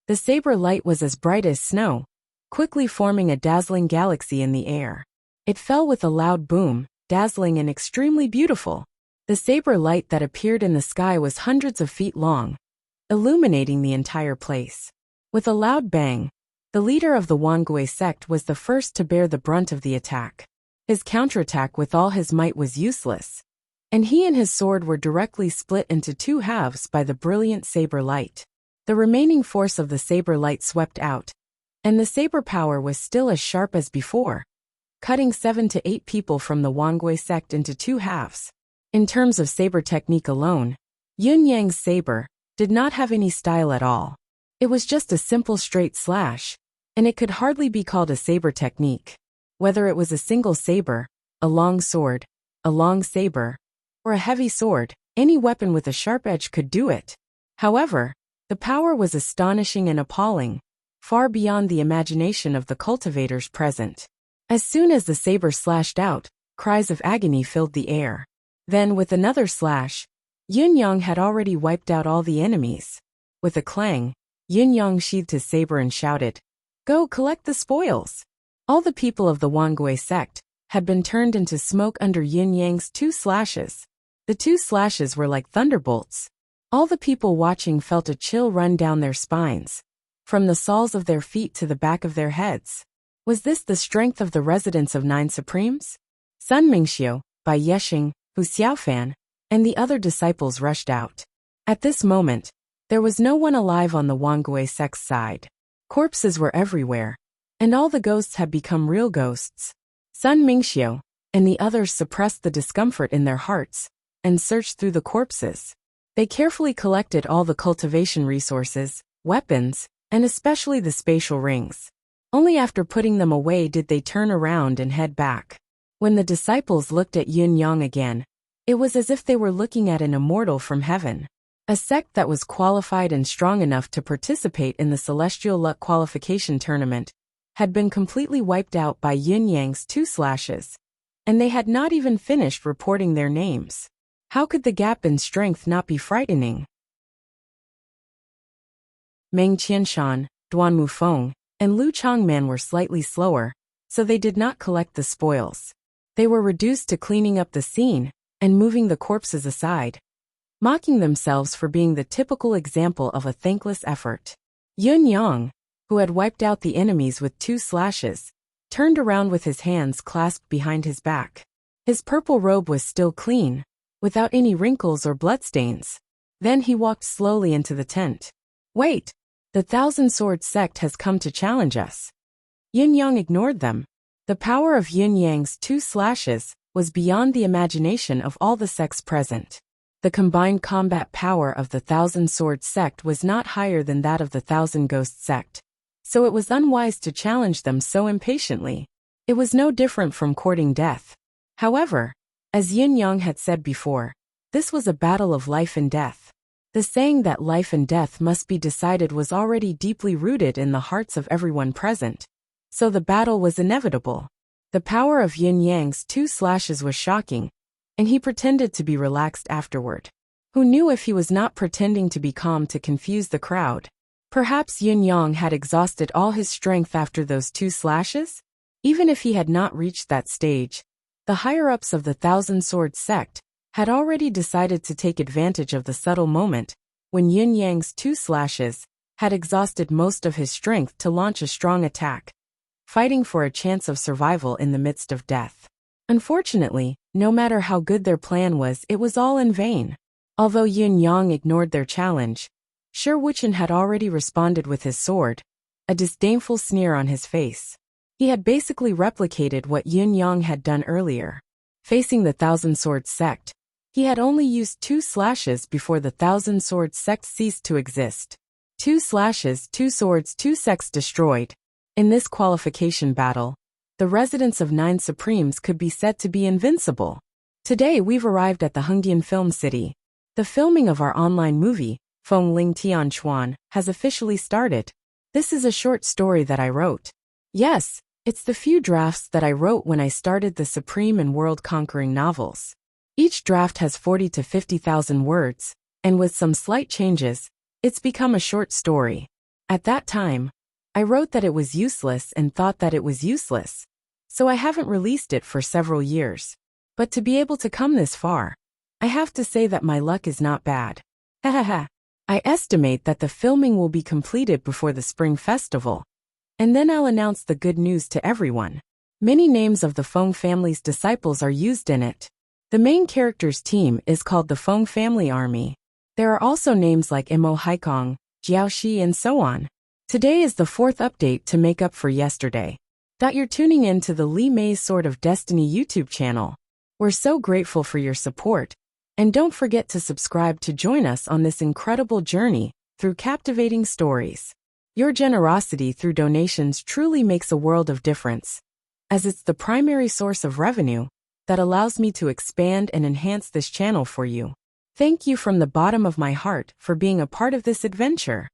The saber light was as bright as snow, quickly forming a dazzling galaxy in the air. It fell with a loud boom, dazzling and extremely beautiful. The saber light that appeared in the sky was hundreds of feet long, illuminating the entire place. With a loud bang, the leader of the Wangui sect was the first to bear the brunt of the attack. His counterattack with all his might was useless, and he and his sword were directly split into 2 halves by the brilliant saber light. The remaining force of the saber light swept out, and the saber power was still as sharp as before, cutting 7 to 8 people from the Wangui sect into 2 halves. In terms of saber technique alone, Yun Yang's saber did not have any style at all. It was just a simple straight slash, and it could hardly be called a saber technique. Whether it was a single saber, a long sword, a long saber, or a heavy sword, any weapon with a sharp edge could do it. However, the power was astonishing and appalling, far beyond the imagination of the cultivators present. As soon as the saber slashed out, cries of agony filled the air. Then, with another slash, Yun Yang had already wiped out all the enemies. With a clang, Yun Yang sheathed his saber and shouted, "Go collect the spoils!" All the people of the Wangui sect had been turned into smoke under Yun Yang's 2 slashes. The 2 slashes were like thunderbolts. All the people watching felt a chill run down their spines, from the soles of their feet to the back of their heads. Was this the strength of the residents of Nine Supremes? Sun Mingxiu, by Yexing, Hu Xiaofan, and the other disciples rushed out. At this moment, there was no one alive on the Wangui sect's side. Corpses were everywhere, and all the ghosts had become real ghosts. Sun Mingxiu and the others suppressed the discomfort in their hearts and searched through the corpses. They carefully collected all the cultivation resources, weapons, and especially the spatial rings. Only after putting them away did they turn around and head back. When the disciples looked at Yun Yang again, it was as if they were looking at an immortal from heaven. A sect that was qualified and strong enough to participate in the Celestial Luck Qualification Tournament had been completely wiped out by Yun Yang's 2 slashes, and they had not even finished reporting their names. How could the gap in strength not be frightening? Meng Qianshan, Duan Mufeng, and Lu Changman were slightly slower, so they did not collect the spoils. They were reduced to cleaning up the scene and moving the corpses aside, mocking themselves for being the typical example of a thankless effort. Yun Yang, who had wiped out the enemies with 2 slashes, turned around with his hands clasped behind his back. His purple robe was still clean, without any wrinkles or bloodstains. Then he walked slowly into the tent. Wait! The Thousand Sword sect has come to challenge us. Yun Yang ignored them. The power of Yun Yang's 2 slashes was beyond the imagination of all the sects present. The combined combat power of the Thousand Sword sect was not higher than that of the Thousand Ghost sect, so it was unwise to challenge them so impatiently. It was no different from courting death. However, as Yun Yang had said before, this was a battle of life and death. The saying that life and death must be decided was already deeply rooted in the hearts of everyone present, so the battle was inevitable. The power of Yun Yang's 2 slashes was shocking, and he pretended to be relaxed afterward. Who knew if he was not pretending to be calm to confuse the crowd? Perhaps Yun Yang had exhausted all his strength after those 2 slashes? Even if he had not reached that stage, the higher-ups of the Thousand Sword sect had already decided to take advantage of the subtle moment when Yun Yang's 2 slashes had exhausted most of his strength to launch a strong attack, fighting for a chance of survival in the midst of death. Unfortunately, no matter how good their plan was, it was all in vain. Although Yun Yang ignored their challenge, Shi Wuchen had already responded with his sword, a disdainful sneer on his face. He had basically replicated what Yun Yang had done earlier. Facing the Thousand Sword sect, he had only used 2 slashes before the Thousand Sword sect ceased to exist. 2 slashes, 2 swords, 2 sects destroyed. In this qualification battle, the residents of 9 Supremes could be said to be invincible. Today we've arrived at the Hengdian Film City. The filming of our online movie, Feng Ling Tian Chuan, has officially started. This is a short story that I wrote. Yes, it's the few drafts that I wrote when I started the supreme and world-conquering novels. Each draft has 40 to 50,000 words, and with some slight changes, it's become a short story. At that time, I wrote that it was useless and thought that it was useless, so I haven't released it for several years. But to be able to come this far, I have to say that my luck is not bad. Hahaha. I estimate that the filming will be completed before the Spring Festival, and then I'll announce the good news to everyone. Many names of the Feng family's disciples are used in it. The main character's team is called the Feng Family Army. There are also names like Imo Haikong, Jiaoxi, and so on. Today is the 4th update to make up for yesterday. You're tuning in to the Li Mei's Sword of Destiny YouTube channel. We're so grateful for your support, and don't forget to subscribe to join us on this incredible journey through captivating stories. Your generosity through donations truly makes a world of difference, as it's the primary source of revenue that allows me to expand and enhance this channel for you. Thank you from the bottom of my heart for being a part of this adventure.